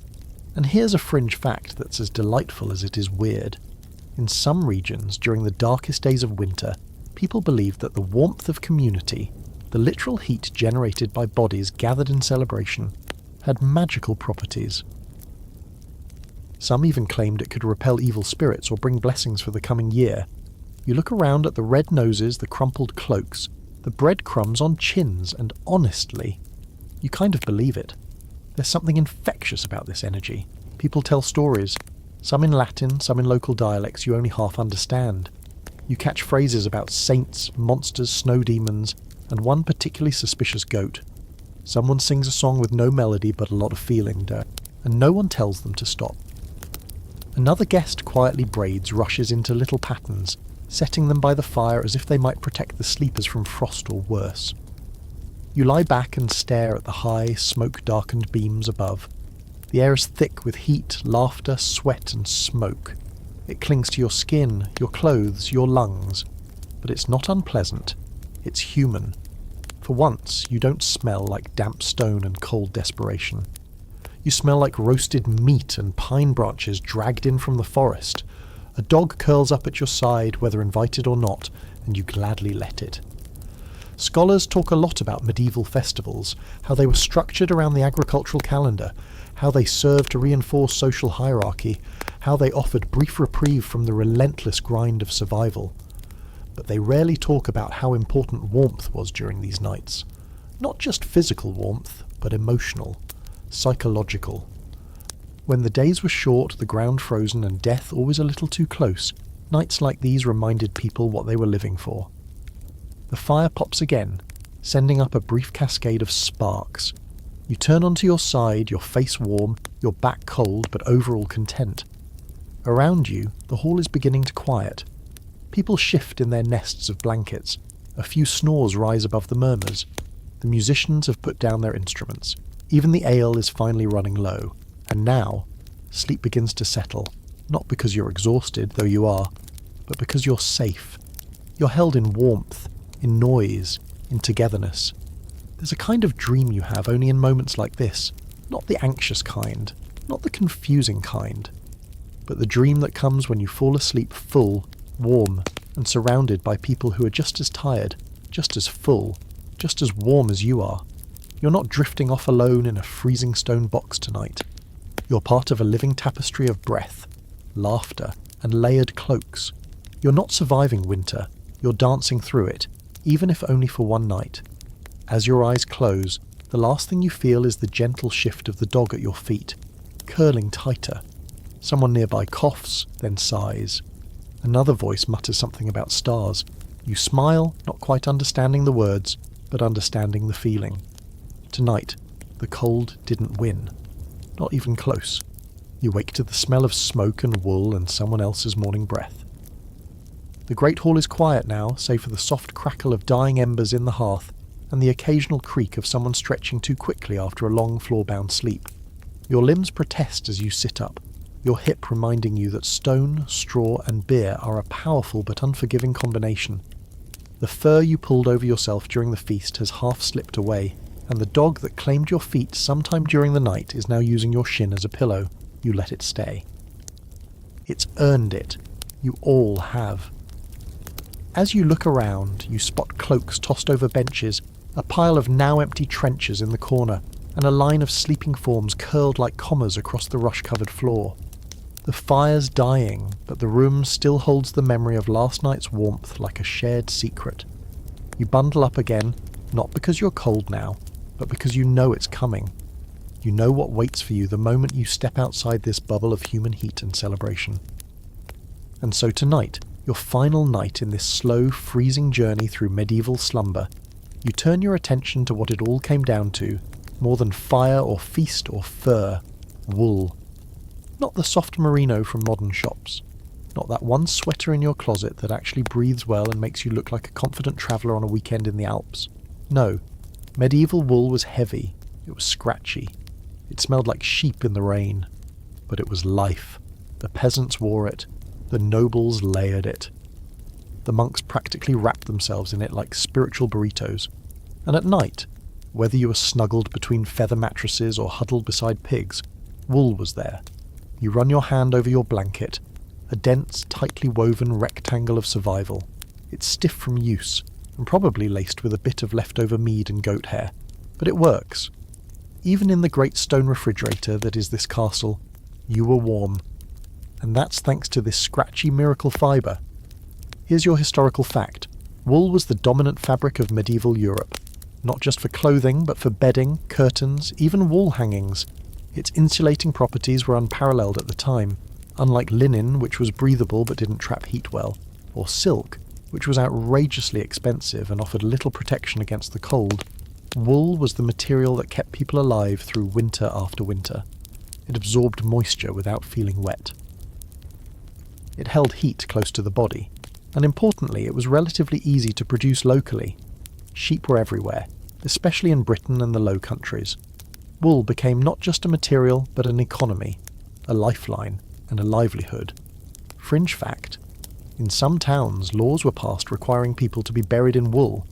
And here's a fringe fact that's as delightful as it is weird. In some regions, during the darkest days of winter, people believed that the warmth of community, the literal heat generated by bodies gathered in celebration, had magical properties. Some even claimed it could repel evil spirits or bring blessings for the coming year. You look around at the red noses, the crumpled cloaks, the breadcrumbs on chins, and honestly, you kind of believe it. There's something infectious about this energy. People tell stories, some in Latin, some in local dialects you only half understand. You catch phrases about saints, monsters, snow demons, and one particularly suspicious goat. Someone sings a song with no melody but a lot of feeling, and no one tells them to stop. Another guest quietly braids rushes into little patterns, setting them by the fire as if they might protect the sleepers from frost or worse. You lie back and stare at the high, smoke-darkened beams above. The air is thick with heat, laughter, sweat and smoke. It clings to your skin, your clothes, your lungs. But it's not unpleasant. It's human. For once, you don't smell like damp stone and cold desperation. You smell like roasted meat and pine branches dragged in from the forest. A dog curls up at your side, whether invited or not, and you gladly let it. Scholars talk a lot about medieval festivals, how they were structured around the agricultural calendar, how they served to reinforce social hierarchy, how they offered brief reprieve from the relentless grind of survival. But they rarely talk about how important warmth was during these nights. Not just physical warmth, but emotional, psychological. When the days were short, the ground frozen, and death always a little too close, nights like these reminded people what they were living for. The fire pops again, sending up a brief cascade of sparks. You turn onto your side, your face warm, your back cold, but overall content. Around you, the hall is beginning to quiet. People shift in their nests of blankets. A few snores rise above the murmurs. The musicians have put down their instruments. Even the ale is finally running low. And now, sleep begins to settle. Not because you're exhausted, though you are, but because you're safe. You're held in warmth, in noise, in togetherness. There's a kind of dream you have only in moments like this. Not the anxious kind, not the confusing kind, but the dream that comes when you fall asleep full, warm, and surrounded by people who are just as tired, just as full, just as warm as you are. You're not drifting off alone in a freezing stone box tonight. You're part of a living tapestry of breath, laughter, and layered cloaks. You're not surviving winter, you're dancing through it, even if only for one night. As your eyes close, the last thing you feel is the gentle shift of the dog at your feet, curling tighter. Someone nearby coughs, then sighs. Another voice mutters something about stars. You smile, not quite understanding the words, but understanding the feeling. Tonight, the cold didn't win. Not even close. You wake to the smell of smoke and wool and someone else's morning breath. The great hall is quiet now, save for the soft crackle of dying embers in the hearth and the occasional creak of someone stretching too quickly after a long floor-bound sleep. Your limbs protest as you sit up, your hip reminding you that stone, straw and beer are a powerful but unforgiving combination. The fur you pulled over yourself during the feast has half slipped away, and the dog that claimed your feet sometime during the night is now using your shin as a pillow. You let it stay. It's earned it. You all have. As you look around, you spot cloaks tossed over benches, a pile of now empty trenchers in the corner, and a line of sleeping forms curled like commas across the rush-covered floor. The fire's dying, but the room still holds the memory of last night's warmth like a shared secret. You bundle up again, not because you're cold now, but because you know it's coming. You know what waits for you the moment you step outside this bubble of human heat and celebration. And so tonight, your final night in this slow, freezing journey through medieval slumber, you turn your attention to what it all came down to, more than fire or feast or fur, wool. Not the soft merino from modern shops. Not that one sweater in your closet that actually breathes well and makes you look like a confident traveller on a weekend in the Alps. No, medieval wool was heavy, it was scratchy. It smelled like sheep in the rain. But it was life. The peasants wore it. The nobles layered it. The monks practically wrapped themselves in it like spiritual burritos. And at night, whether you were snuggled between feather mattresses or huddled beside pigs, wool was there. You run your hand over your blanket, a dense, tightly woven rectangle of survival. It's stiff from use, and probably laced with a bit of leftover mead and goat hair. But it works. Even in the great stone refrigerator that is this castle, you were warm. And that's thanks to this scratchy miracle fibre. Here's your historical fact. Wool was the dominant fabric of medieval Europe. Not just for clothing, but for bedding, curtains, even wall hangings. Its insulating properties were unparalleled at the time, unlike linen, which was breathable but didn't trap heat well, or silk, which was outrageously expensive and offered little protection against the cold. Wool was the material that kept people alive through winter after winter. It absorbed moisture without feeling wet. It held heat close to the body, and importantly, it was relatively easy to produce locally. Sheep were everywhere, especially in Britain and the Low Countries. Wool became not just a material, but an economy, a lifeline, and a livelihood. Fringe fact: in some towns, laws were passed requiring people to be buried in wool.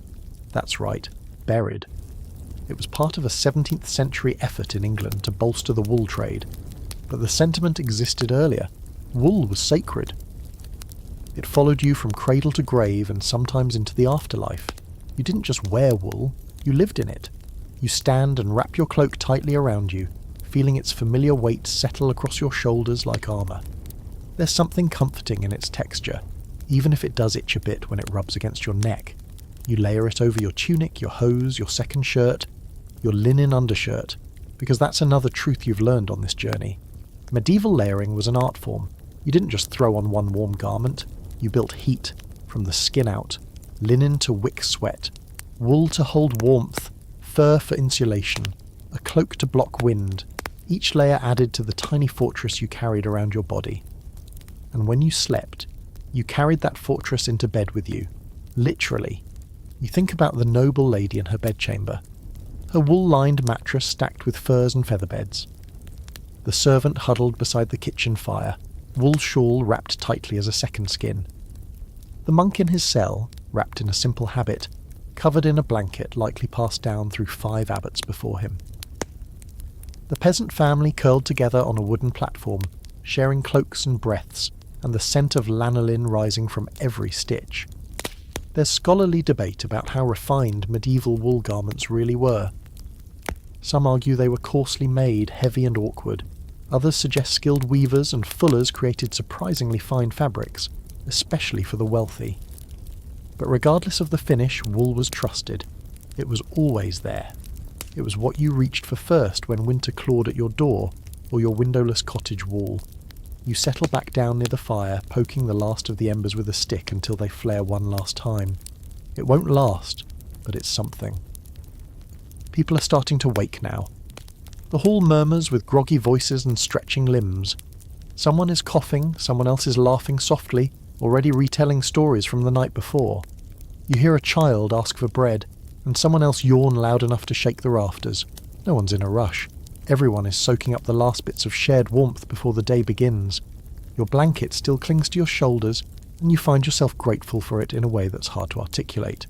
That's right, buried. It was part of a 17th century effort in England to bolster the wool trade, but the sentiment existed earlier. Wool was sacred. It followed you from cradle to grave and sometimes into the afterlife. You didn't just wear wool, you lived in it. You stand and wrap your cloak tightly around you, feeling its familiar weight settle across your shoulders like armour. There's something comforting in its texture, even if it does itch a bit when it rubs against your neck. You layer it over your tunic, your hose, your second shirt, your linen undershirt, because that's another truth you've learned on this journey. Medieval layering was an art form. You didn't just throw on one warm garment, you built heat, from the skin out, linen to wick sweat, wool to hold warmth, fur for insulation, a cloak to block wind, each layer added to the tiny fortress you carried around your body. And when you slept, you carried that fortress into bed with you, literally. You think about the noble lady in her bedchamber, her wool-lined mattress stacked with furs and featherbeds, the servant huddled beside the kitchen fire, wool shawl wrapped tightly as a second skin, the monk in his cell, wrapped in a simple habit, covered in a blanket likely passed down through 5 abbots before him. The peasant family curled together on a wooden platform, sharing cloaks and breaths, and the scent of lanolin rising from every stitch. There's scholarly debate about how refined medieval wool garments really were. Some argue they were coarsely made, heavy and awkward. Others suggest skilled weavers and fullers created surprisingly fine fabrics, especially for the wealthy. But regardless of the finish, wool was trusted. It was always there. It was what you reached for first when winter clawed at your door or your windowless cottage wall. You settle back down near the fire, poking the last of the embers with a stick until they flare one last time. It won't last, but it's something. People are starting to wake now. The hall murmurs with groggy voices and stretching limbs. Someone is coughing, someone else is laughing softly, already retelling stories from the night before. You hear a child ask for bread, and someone else yawn loud enough to shake the rafters. No one's in a rush. Everyone is soaking up the last bits of shared warmth before the day begins. Your blanket still clings to your shoulders, and you find yourself grateful for it in a way that's hard to articulate.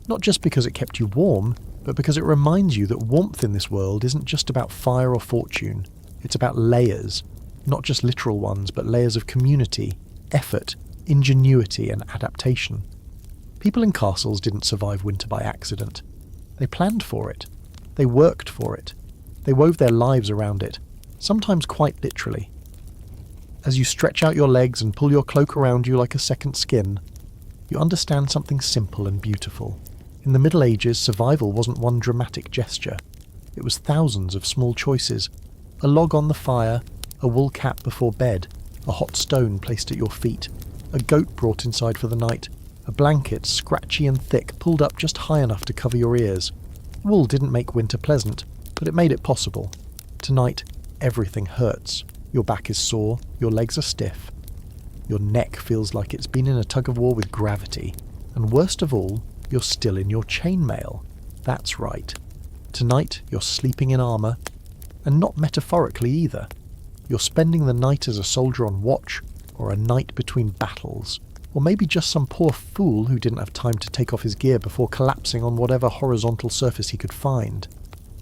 Not just because it kept you warm, but because it reminds you that warmth in this world isn't just about fire or fortune. It's about layers, not just literal ones, but layers of community, effort, ingenuity, and adaptation. People in castles didn't survive winter by accident. They planned for it. They worked for it. They wove their lives around it, sometimes quite literally. As you stretch out your legs and pull your cloak around you like a second skin, you understand something simple and beautiful. In the Middle Ages, survival wasn't one dramatic gesture. It was thousands of small choices. A log on the fire, a wool cap before bed, a hot stone placed at your feet, a goat brought inside for the night, a blanket, scratchy and thick, pulled up just high enough to cover your ears. Wool didn't make winter pleasant, but it made it possible. Tonight, everything hurts. Your back is sore, your legs are stiff. Your neck feels like it's been in a tug-of-war with gravity. And worst of all, you're still in your chainmail. That's right. Tonight, you're sleeping in armour, and not metaphorically either. You're spending the night as a soldier on watch, or a night between battles, or maybe just some poor fool who didn't have time to take off his gear before collapsing on whatever horizontal surface he could find.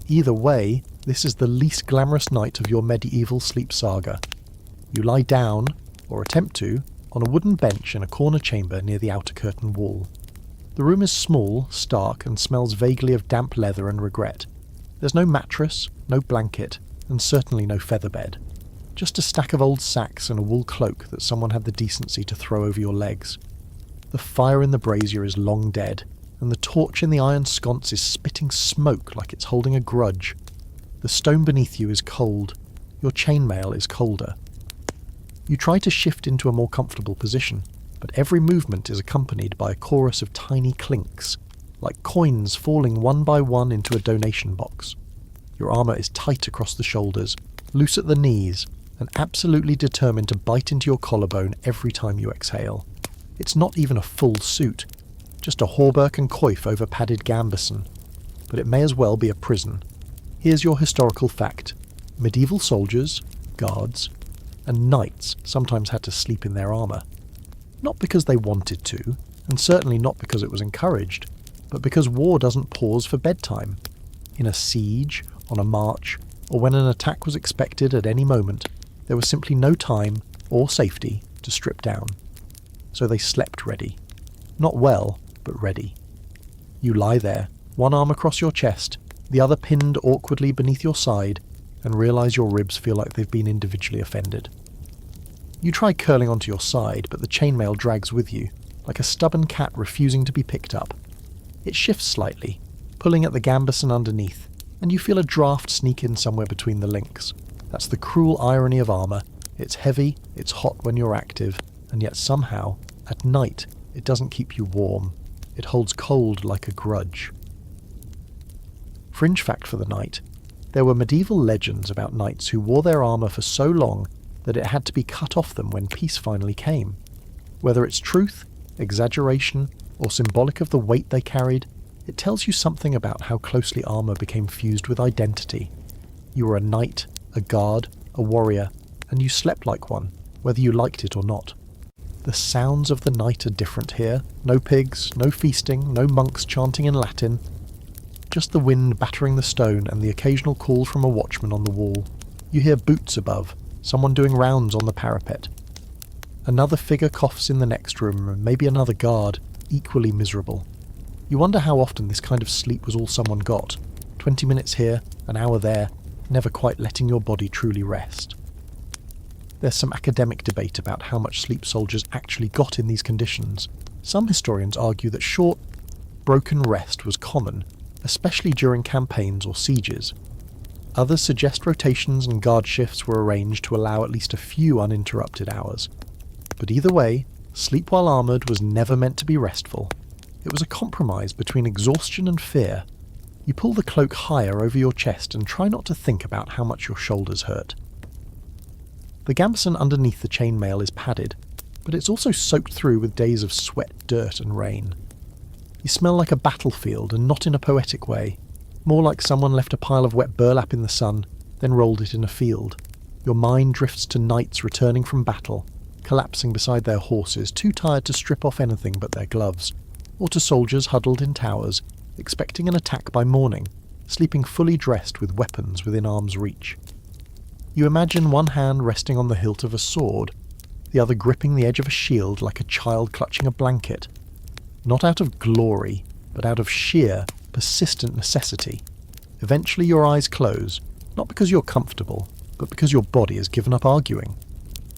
Either way, this is the least glamorous night of your medieval sleep saga. You lie down, or attempt to, on a wooden bench in a corner chamber near the outer curtain wall. The room is small, stark, and smells vaguely of damp leather and regret. There's no mattress, no blanket, and certainly no featherbed. Just a stack of old sacks and a wool cloak that someone had the decency to throw over your legs. The fire in the brazier is long dead, and the torch in the iron sconce is spitting smoke like it's holding a grudge. The stone beneath you is cold. Your chainmail is colder. You try to shift into a more comfortable position, but every movement is accompanied by a chorus of tiny clinks, like coins falling one by one into a donation box. Your armour is tight across the shoulders, loose at the knees, and absolutely determined to bite into your collarbone every time you exhale. It's not even a full suit, just a hauberk and coif over padded gambeson, but it may as well be a prison. Here's your historical fact. Medieval soldiers, guards, and knights sometimes had to sleep in their armour. Not because they wanted to, and certainly not because it was encouraged, but because war doesn't pause for bedtime. In a siege, on a march, or when an attack was expected at any moment, there was simply no time or safety to strip down. So they slept ready. Not well, but ready. You lie there, one arm across your chest, the other pinned awkwardly beneath your side, and realise your ribs feel like they've been individually offended. You try curling onto your side, but the chainmail drags with you, like a stubborn cat refusing to be picked up. It shifts slightly, pulling at the gambeson underneath, and you feel a draft sneak in somewhere between the links. That's the cruel irony of armour. It's heavy, it's hot when you're active, and yet somehow, at night, it doesn't keep you warm. It holds cold like a grudge. Fringe fact for the night. There were medieval legends about knights who wore their armour for so long that it had to be cut off them when peace finally came. Whether it's truth, exaggeration, or symbolic of the weight they carried, it tells you something about how closely armour became fused with identity. You were a knight, a guard, a warrior, and you slept like one, whether you liked it or not. The sounds of the night are different here. No pigs, no feasting, no monks chanting in Latin. Just the wind battering the stone and the occasional call from a watchman on the wall. You hear boots above, someone doing rounds on the parapet. Another figure coughs in the next room, and maybe another guard, equally miserable. You wonder how often this kind of sleep was all someone got. 20 minutes here, an hour there, never quite letting your body truly rest. There's some academic debate about how much sleep soldiers actually got in these conditions. Some historians argue that short, broken rest was common, especially during campaigns or sieges. Others suggest rotations and guard shifts were arranged to allow at least a few uninterrupted hours. But either way, sleep while armoured was never meant to be restful. It was a compromise between exhaustion and fear. You pull the cloak higher over your chest and try not to think about how much your shoulders hurt. The gambeson underneath the chainmail is padded, but it's also soaked through with days of sweat, dirt and rain. You smell like a battlefield, and not in a poetic way, more like someone left a pile of wet burlap in the sun, then rolled it in a field. Your mind drifts to knights returning from battle, collapsing beside their horses, too tired to strip off anything but their gloves, or to soldiers huddled in towers, expecting an attack by morning, sleeping fully dressed with weapons within arm's reach. You imagine one hand resting on the hilt of a sword, the other gripping the edge of a shield like a child clutching a blanket. Not out of glory, but out of sheer, persistent necessity. Eventually your eyes close, not because you're comfortable, but because your body has given up arguing.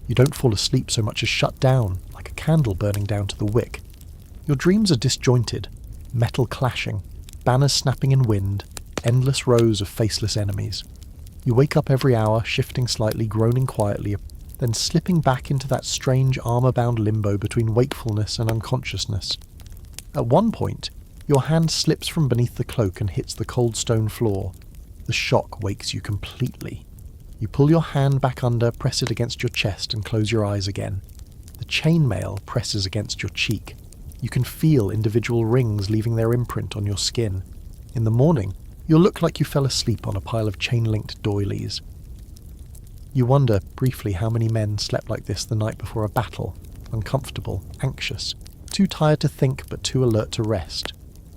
You don't fall asleep so much as shut down, like a candle burning down to the wick. Your dreams are disjointed, metal clashing, banners snapping in wind, endless rows of faceless enemies. You wake up every hour, shifting slightly, groaning quietly, then slipping back into that strange armour-bound limbo between wakefulness and unconsciousness. At one point, your hand slips from beneath the cloak and hits the cold stone floor. The shock wakes you completely. You pull your hand back under, press it against your chest and close your eyes again. The chainmail presses against your cheek. You can feel individual rings leaving their imprint on your skin. In the morning, you'll look like you fell asleep on a pile of chain-linked doilies. You wonder, briefly, how many men slept like this the night before a battle, uncomfortable, anxious, too tired to think but too alert to rest.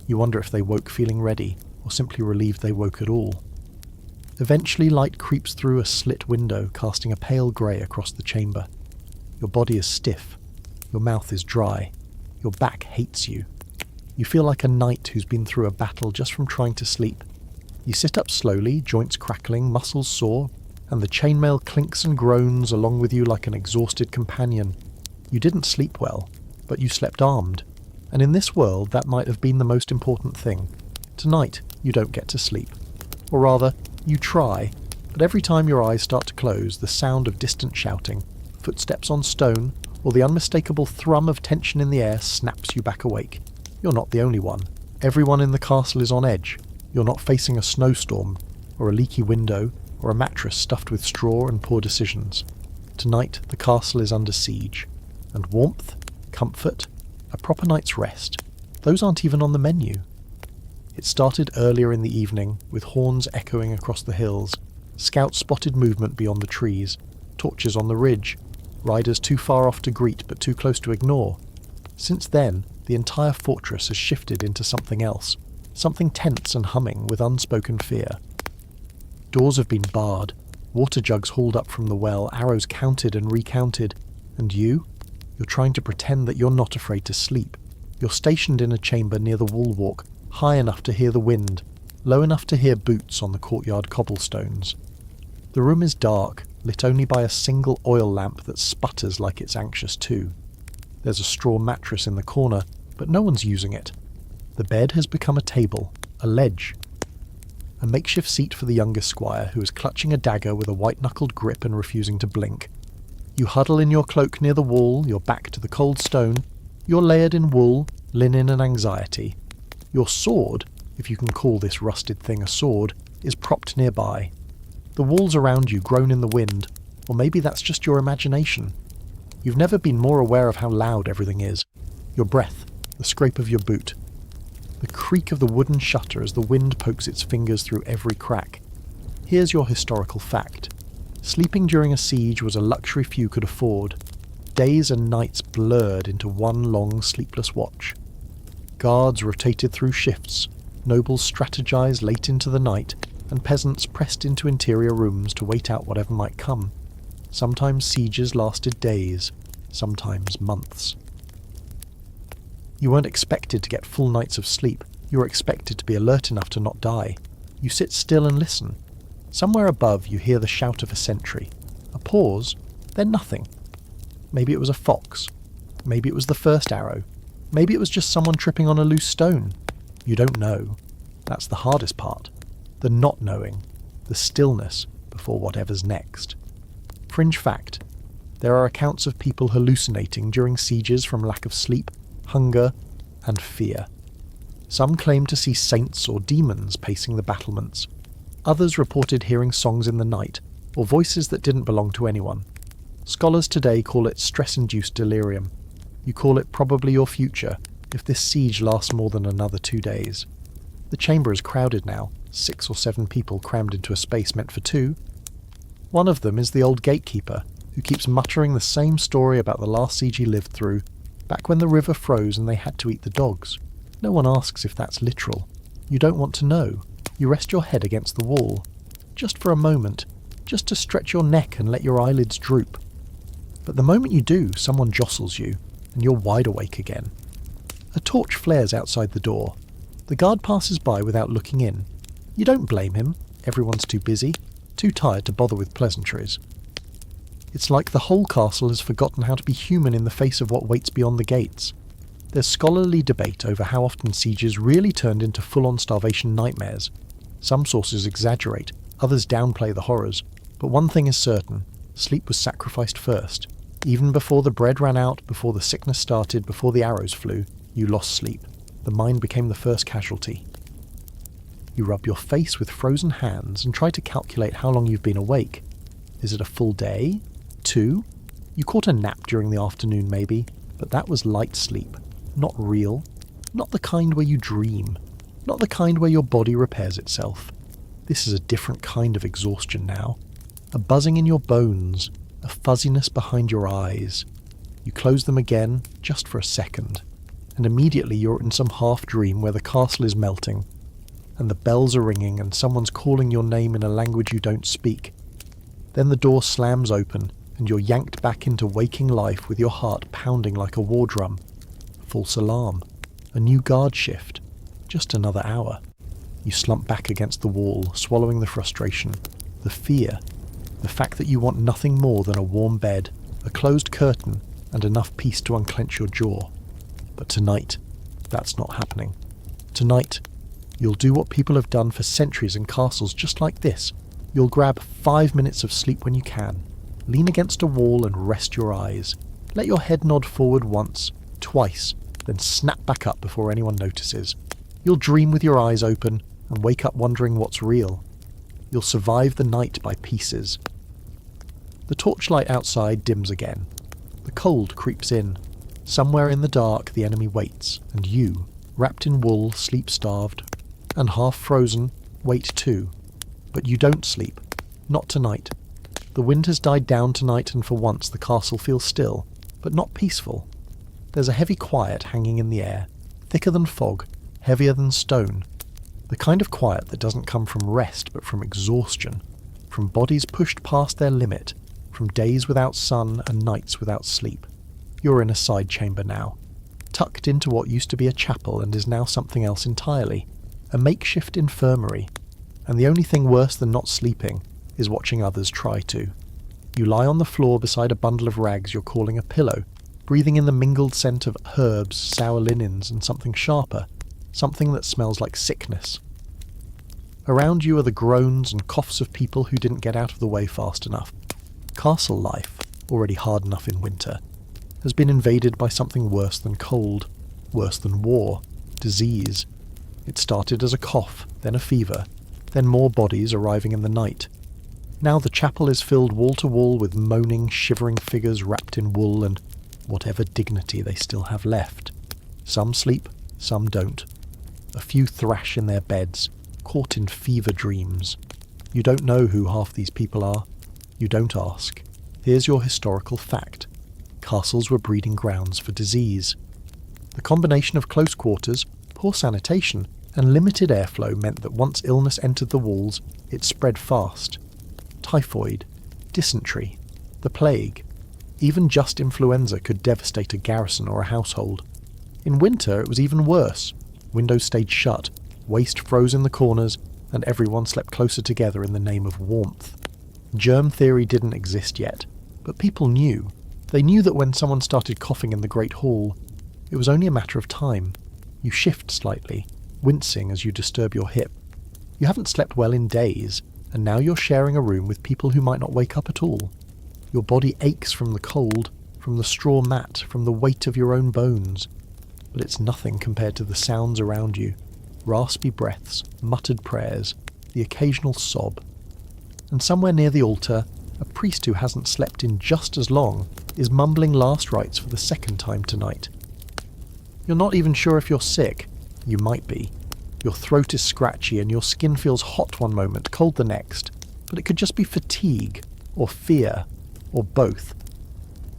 You wonder if they woke feeling ready, or simply relieved they woke at all. Eventually light creeps through a slit window, casting a pale grey across the chamber. Your body is stiff. Your mouth is dry. Your back hates you. You feel like a knight who's been through a battle just from trying to sleep. You sit up slowly, joints crackling, muscles sore, and the chainmail clinks and groans along with you like an exhausted companion. You didn't sleep well, but you slept armed, and in this world that might have been the most important thing. Tonight, you don't get to sleep. Or rather, you try, but every time your eyes start to close, the sound of distant shouting, footsteps on stone, or the unmistakable thrum of tension in the air snaps you back awake. You're not the only one. Everyone in the castle is on edge. You're not facing a snowstorm, or a leaky window, or a mattress stuffed with straw and poor decisions. Tonight the castle is under siege, and warmth, comfort, a proper night's rest, those aren't even on the menu. It started earlier in the evening, with horns echoing across the hills, scouts spotted movement beyond the trees, torches on the ridge, riders too far off to greet but too close to ignore. Since then, the entire fortress has shifted into something else, something tense and humming with unspoken fear. Doors have been barred, water jugs hauled up from the well, arrows counted and recounted, and you're trying to pretend that you're not afraid to sleep. You're stationed in a chamber near the wall walk, high enough to hear the wind, low enough to hear boots on the courtyard cobblestones. The room is dark, lit only by a single oil lamp that sputters like it's anxious too. There's a straw mattress in the corner, but no one's using it. The bed has become a table, a ledge. A makeshift seat for the youngest squire, who is clutching a dagger with a white-knuckled grip and refusing to blink. You huddle in your cloak near the wall, your back to the cold stone. You're layered in wool, linen and anxiety. Your sword, if you can call this rusted thing a sword, is propped nearby. The walls around you groan in the wind, or maybe that's just your imagination. You've never been more aware of how loud everything is. Your breath, the scrape of your boot, the creak of the wooden shutter as the wind pokes its fingers through every crack. Here's your historical fact. Sleeping during a siege was a luxury few could afford. Days and nights blurred into one long sleepless watch. Guards rotated through shifts, nobles strategized late into the night, and peasants pressed into interior rooms to wait out whatever might come. Sometimes sieges lasted days, sometimes months. You weren't expected to get full nights of sleep. You were expected to be alert enough to not die. You sit still and listen. Somewhere above you hear the shout of a sentry. A pause, then nothing. Maybe it was a fox. Maybe it was the first arrow. Maybe it was just someone tripping on a loose stone. You don't know. That's the hardest part. The not knowing. The stillness before whatever's next. Fringe fact. There are accounts of people hallucinating during sieges from lack of sleep, hunger, and fear. Some claim to see saints or demons pacing the battlements. Others reported hearing songs in the night, or voices that didn't belong to anyone. Scholars today call it stress-induced delirium. You call it probably your future, if this siege lasts more than another 2 days. The chamber is crowded now, 6 or 7 people crammed into a space meant for 2. One of them is the old gatekeeper, who keeps muttering the same story about the last siege he lived through, back when the river froze and they had to eat the dogs. No one asks if that's literal. You don't want to know. You rest your head against the wall. Just for a moment. Just to stretch your neck and let your eyelids droop. But the moment you do, someone jostles you, and you're wide awake again. A torch flares outside the door. The guard passes by without looking in. You don't blame him. Everyone's too busy, too tired to bother with pleasantries. It's like the whole castle has forgotten how to be human in the face of what waits beyond the gates. There's scholarly debate over how often sieges really turned into full-on starvation nightmares. Some sources exaggerate, others downplay the horrors, but one thing is certain, sleep was sacrificed first. Even before the bread ran out, before the sickness started, before the arrows flew, you lost sleep. The mind became the first casualty. You rub your face with frozen hands and try to calculate how long you've been awake. Is it a full day? 2? You caught a nap during the afternoon maybe, but that was light sleep. Not real. Not the kind where you dream. Not the kind where your body repairs itself. This is a different kind of exhaustion now. A buzzing in your bones, a fuzziness behind your eyes. You close them again, just for a second, and immediately you're in some half-dream where the castle is melting, and the bells are ringing and someone's calling your name in a language you don't speak. Then the door slams open, and you're yanked back into waking life with your heart pounding like a war drum. False alarm. A new guard shift. Just another hour. You slump back against the wall, swallowing the frustration, the fear, the fact that you want nothing more than a warm bed, a closed curtain, and enough peace to unclench your jaw. But tonight, that's not happening. Tonight, you'll do what people have done for centuries in castles just like this. You'll grab 5 minutes of sleep when you can, lean against a wall and rest your eyes. Let your head nod forward once, twice, then snap back up before anyone notices. You'll dream with your eyes open and wake up wondering what's real. You'll survive the night by pieces. The torchlight outside dims again. The cold creeps in. Somewhere in the dark the enemy waits, and you, wrapped in wool, sleep-starved, and half-frozen, wait too. But you don't sleep. Not tonight. The wind has died down tonight, and for once the castle feels still, but not peaceful. There's a heavy quiet hanging in the air, thicker than fog, heavier than stone. The kind of quiet that doesn't come from rest but from exhaustion, from bodies pushed past their limit, from days without sun and nights without sleep. You're in a side chamber now, tucked into what used to be a chapel and is now something else entirely, a makeshift infirmary, and the only thing worse than not sleeping is watching others try to. You lie on the floor beside a bundle of rags you're calling a pillow, breathing in the mingled scent of herbs, sour linens, and something sharper, something that smells like sickness. Around you are the groans and coughs of people who didn't get out of the way fast enough. Castle life, already hard enough in winter, has been invaded by something worse than cold, worse than war, disease. It started as a cough, then a fever, then more bodies arriving in the night. Now the chapel is filled wall to wall with moaning, shivering figures wrapped in wool and whatever dignity they still have left. Some sleep, some don't. A few thrash in their beds, caught in fever dreams. You don't know who half these people are. You don't ask. Here's your historical fact. Castles were breeding grounds for disease. The combination of close quarters, poor sanitation, and limited airflow meant that once illness entered the walls, it spread fast. Typhoid, dysentery, the plague, even just influenza could devastate a garrison or a household. In winter it was even worse. Windows stayed shut, waste froze in the corners, and everyone slept closer together in the name of warmth. Germ theory didn't exist yet, but people knew. They knew that when someone started coughing in the Great Hall, it was only a matter of time. You shift slightly, wincing as you disturb your hip. You haven't slept well in days, and now you're sharing a room with people who might not wake up at all. Your body aches from the cold, from the straw mat, from the weight of your own bones. But it's nothing compared to the sounds around you. Raspy breaths, muttered prayers, the occasional sob. And somewhere near the altar, a priest who hasn't slept in just as long is mumbling last rites for the second time tonight. You're not even sure if you're sick. You might be. Your throat is scratchy and your skin feels hot one moment, cold the next. But it could just be fatigue, or fear, or both.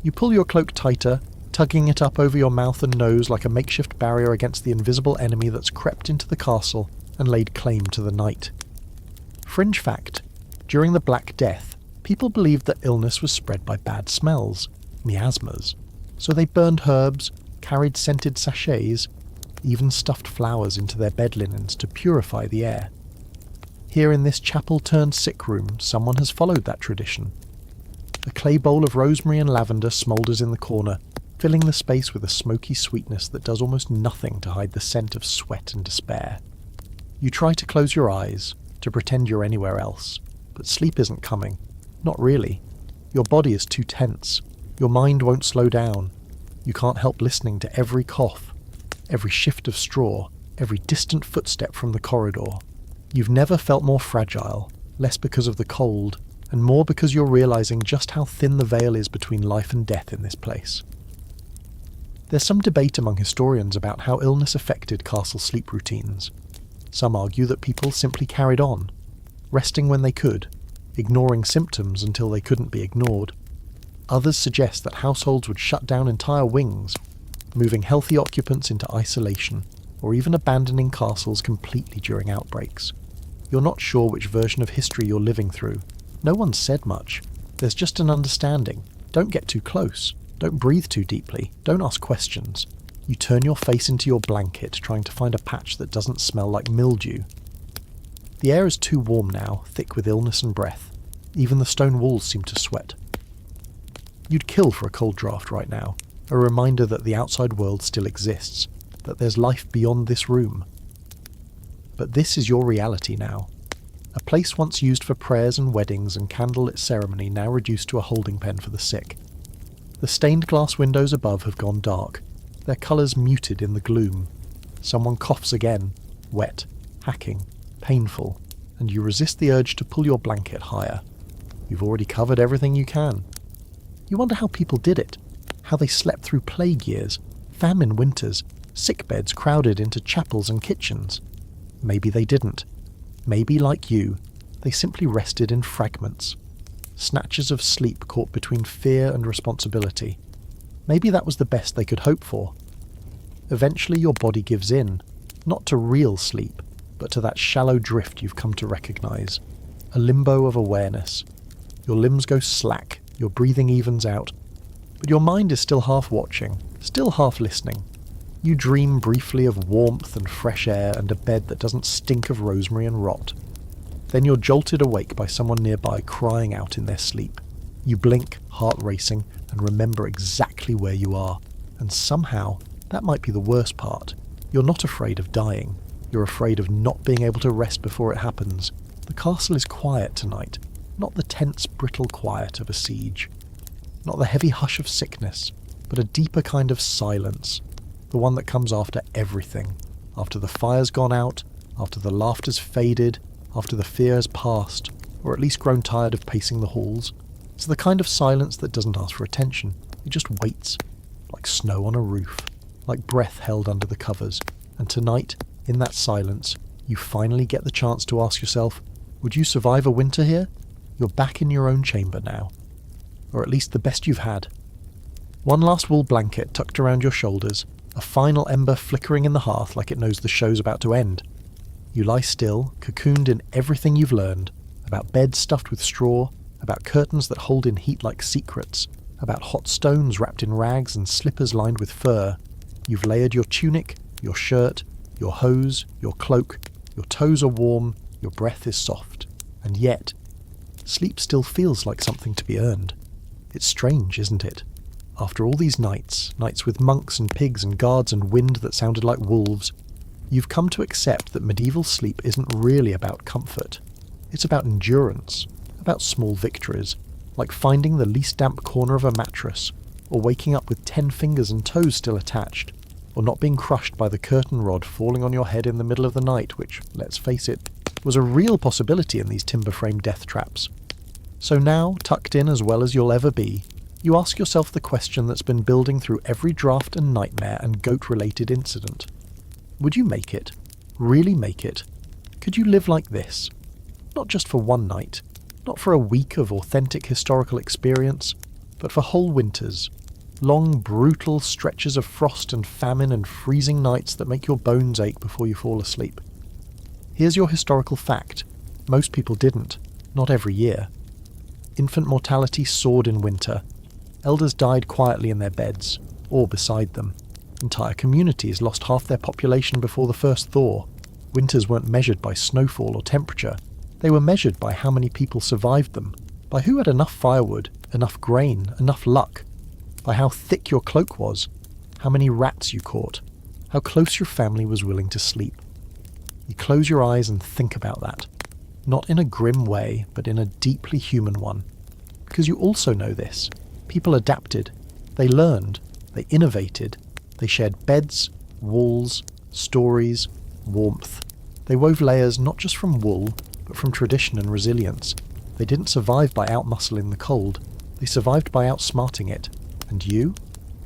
You pull your cloak tighter, tugging it up over your mouth and nose like a makeshift barrier against the invisible enemy that's crept into the castle and laid claim to the night. Fringe fact: during the Black Death, people believed that illness was spread by bad smells, miasmas. So they burned herbs, carried scented sachets, even stuffed flowers into their bed linens to purify the air. Here in this chapel-turned-sick room, someone has followed that tradition. A clay bowl of rosemary and lavender smoulders in the corner, filling the space with a smoky sweetness that does almost nothing to hide the scent of sweat and despair. You try to close your eyes, to pretend you're anywhere else, but sleep isn't coming. Not really. Your body is too tense. Your mind won't slow down. You can't help listening to every cough, every shift of straw, every distant footstep from the corridor. You've never felt more fragile, less because of the cold, and more because you're realizing just how thin the veil is between life and death in this place. There's some debate among historians about how illness affected castle sleep routines. Some argue that people simply carried on, resting when they could, ignoring symptoms until they couldn't be ignored. Others suggest that households would shut down entire wings, moving healthy occupants into isolation, or even abandoning castles completely during outbreaks. You're not sure which version of history you're living through. No one said much. There's just an understanding. Don't get too close. Don't breathe too deeply. Don't ask questions. You turn your face into your blanket, trying to find a patch that doesn't smell like mildew. The air is too warm now, thick with illness and breath. Even the stone walls seem to sweat. You'd kill for a cold draft right now, a reminder that the outside world still exists, that there's life beyond this room. But this is your reality now. A place once used for prayers and weddings and candlelit ceremony now reduced to a holding pen for the sick. The stained glass windows above have gone dark, their colours muted in the gloom. Someone coughs again, wet, hacking, painful. and you resist the urge to pull your blanket higher. You've already covered everything you can. You wonder how people did it, how they slept through plague years, famine winters, sick beds crowded into chapels and kitchens. Maybe they didn't. Maybe, like you, they simply rested in fragments. Snatches of sleep caught between fear and responsibility. Maybe that was the best they could hope for. Eventually your body gives in, not to real sleep, but to that shallow drift you've come to recognize. A limbo of awareness. Your limbs go slack, your breathing evens out, but your mind is still half watching, still half listening. You dream briefly of warmth and fresh air and a bed that doesn't stink of rosemary and rot. Then you're jolted awake by someone nearby crying out in their sleep. You blink, heart racing, and remember exactly where you are. And somehow, that might be the worst part. You're not afraid of dying. You're afraid of not being able to rest before it happens. The castle is quiet tonight, not the tense, brittle quiet of a siege. Not the heavy hush of sickness, but a deeper kind of silence. The one that comes after everything. After the fire's gone out, after the laughter's faded, after the fear's passed, or at least grown tired of pacing the halls. It's the kind of silence that doesn't ask for attention. It just waits, like snow on a roof, like breath held under the covers. And tonight, in that silence, you finally get the chance to ask yourself, would you survive a winter here? You're back in your own chamber now. Or at least the best you've had. One last wool blanket tucked around your shoulders, a final ember flickering in the hearth like it knows the show's about to end. You lie still, cocooned in everything you've learned, about beds stuffed with straw, about curtains that hold in heat like secrets, about hot stones wrapped in rags and slippers lined with fur. You've layered your tunic, your shirt, your hose, your cloak, your toes are warm, your breath is soft. And yet, sleep still feels like something to be earned. It's strange, isn't it? After all these nights with monks and pigs and guards and wind that sounded like wolves, you've come to accept that medieval sleep isn't really about comfort. It's about endurance, about small victories, like finding the least damp corner of a mattress, or waking up with 10 fingers and toes still attached, or not being crushed by the curtain rod falling on your head in the middle of the night, which, let's face it, was a real possibility in these timber-frame death traps. So now, tucked in as well as you'll ever be, you ask yourself the question that's been building through every draft and nightmare and goat-related incident. Would you make it? Really make it? Could you live like this? Not just for one night, not for a week of authentic historical experience, but for whole winters. Long, brutal stretches of frost and famine and freezing nights that make your bones ache before you fall asleep. Here's your historical fact. Most people didn't. Not every year. Infant mortality soared in winter. Elders died quietly in their beds, or beside them. Entire communities lost half their population before the first thaw. Winters weren't measured by snowfall or temperature. They were measured by how many people survived them, by who had enough firewood, enough grain, enough luck, by how thick your cloak was, how many rats you caught, how close your family was willing to sleep. You close your eyes and think about that. Not in a grim way, but in a deeply human one. Because you also know this. People adapted. They learned. They innovated. They shared beds, walls, stories, warmth. They wove layers not just from wool, but from tradition and resilience. They didn't survive by outmuscling the cold. They survived by outsmarting it. And you?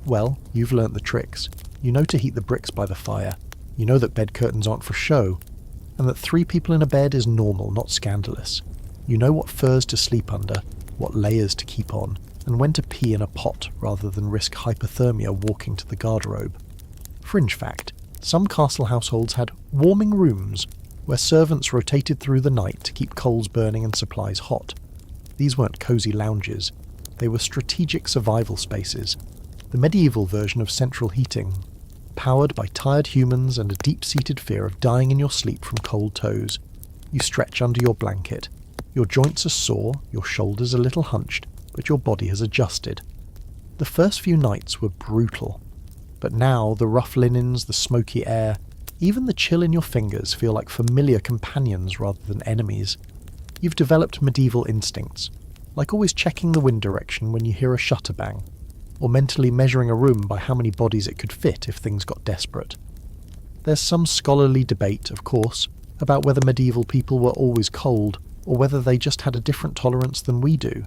Well, you've learnt the tricks. You know to heat the bricks by the fire. You know that bed curtains aren't for show. And that 3 people in a bed is normal, not scandalous. You know what furs to sleep under, what layers to keep on, and when to pee in a pot rather than risk hypothermia walking to the garderobe. Fringe fact, some castle households had warming rooms, where servants rotated through the night to keep coals burning and supplies hot. These weren't cosy lounges. They were strategic survival spaces, the medieval version of central heating, powered by tired humans and a deep-seated fear of dying in your sleep from cold toes. You stretch under your blanket. Your joints are sore, your shoulders a little hunched, but your body has adjusted. The first few nights were brutal, but now the rough linens, the smoky air, even the chill in your fingers feel like familiar companions rather than enemies. You've developed medieval instincts, like always checking the wind direction when you hear a shutter bang, or mentally measuring a room by how many bodies it could fit if things got desperate. There's some scholarly debate, of course, about whether medieval people were always cold, or whether they just had a different tolerance than we do.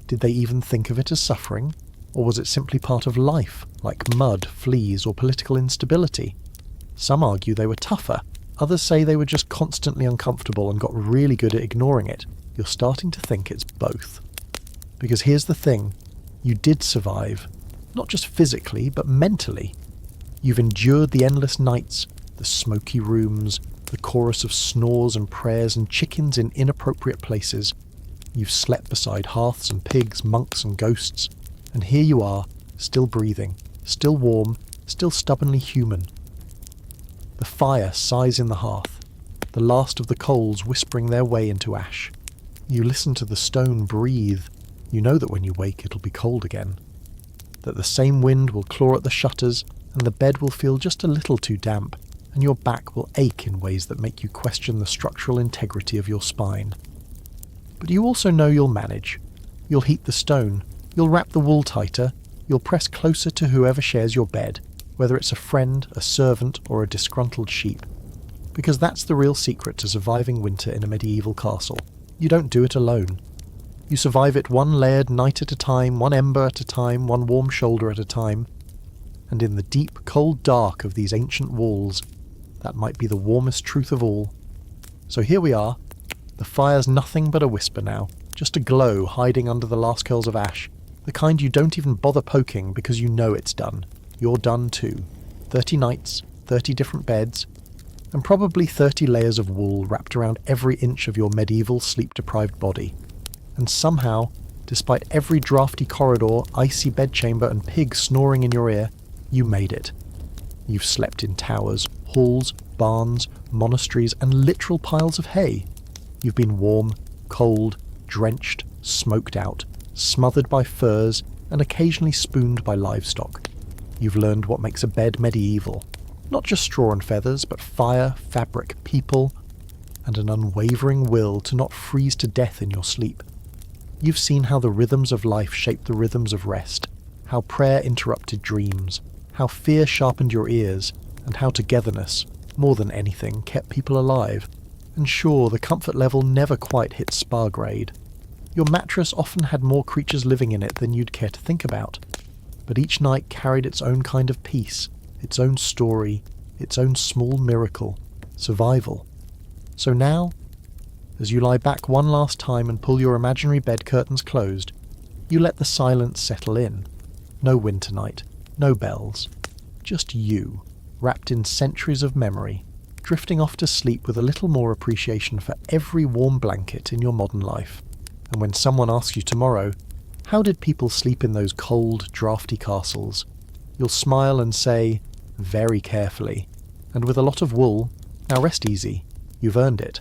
Did they even think of it as suffering? Or was it simply part of life, like mud, fleas, or political instability? Some argue they were tougher. Others say they were just constantly uncomfortable and got really good at ignoring it. You're starting to think it's both. Because here's the thing, you did survive. Not just physically, but mentally. You've endured the endless nights, the smoky rooms, the chorus of snores and prayers and chickens in inappropriate places. You've slept beside hearths and pigs, monks and ghosts. And here you are, still breathing, still warm, still stubbornly human. The fire sighs in the hearth, the last of the coals whispering their way into ash. You listen to the stone breathe. You know that when you wake it'll be cold again. That the same wind will claw at the shutters, and the bed will feel just a little too damp, and your back will ache in ways that make you question the structural integrity of your spine. But you also know you'll manage. You'll heat the stone, you'll wrap the wool tighter, you'll press closer to whoever shares your bed, whether it's a friend, a servant, or a disgruntled sheep. Because that's the real secret to surviving winter in a medieval castle. You don't do it alone. You survive it one layered night at a time, one ember at a time, one warm shoulder at a time. And in the deep, cold dark of these ancient walls, that might be the warmest truth of all. So here we are. The fire's nothing but a whisper now, just a glow hiding under the last curls of ash, the kind you don't even bother poking because you know it's done. You're done too. 30 nights, 30 different beds, and probably 30 layers of wool wrapped around every inch of your medieval sleep-deprived body. And somehow, despite every drafty corridor, icy bedchamber and pig snoring in your ear, you made it. You've slept in towers, halls, barns, monasteries, and literal piles of hay. You've been warm, cold, drenched, smoked out, smothered by furs, and occasionally spooned by livestock. You've learned what makes a bed medieval. Not just straw and feathers, but fire, fabric, people, and an unwavering will to not freeze to death in your sleep. You've seen how the rhythms of life shape the rhythms of rest, how prayer interrupted dreams, how fear sharpened your ears, and how togetherness, more than anything, kept people alive. And sure, the comfort level never quite hit spa grade. Your mattress often had more creatures living in it than you'd care to think about. But each night carried its own kind of peace, its own story, its own small miracle, survival. So now, as you lie back one last time and pull your imaginary bed curtains closed, you let the silence settle in. No winter night, no bells, just you, wrapped in centuries of memory, drifting off to sleep with a little more appreciation for every warm blanket in your modern life. And when someone asks you tomorrow, how did people sleep in those cold, drafty castles? You'll smile and say, very carefully, and with a lot of wool, now rest easy, you've earned it.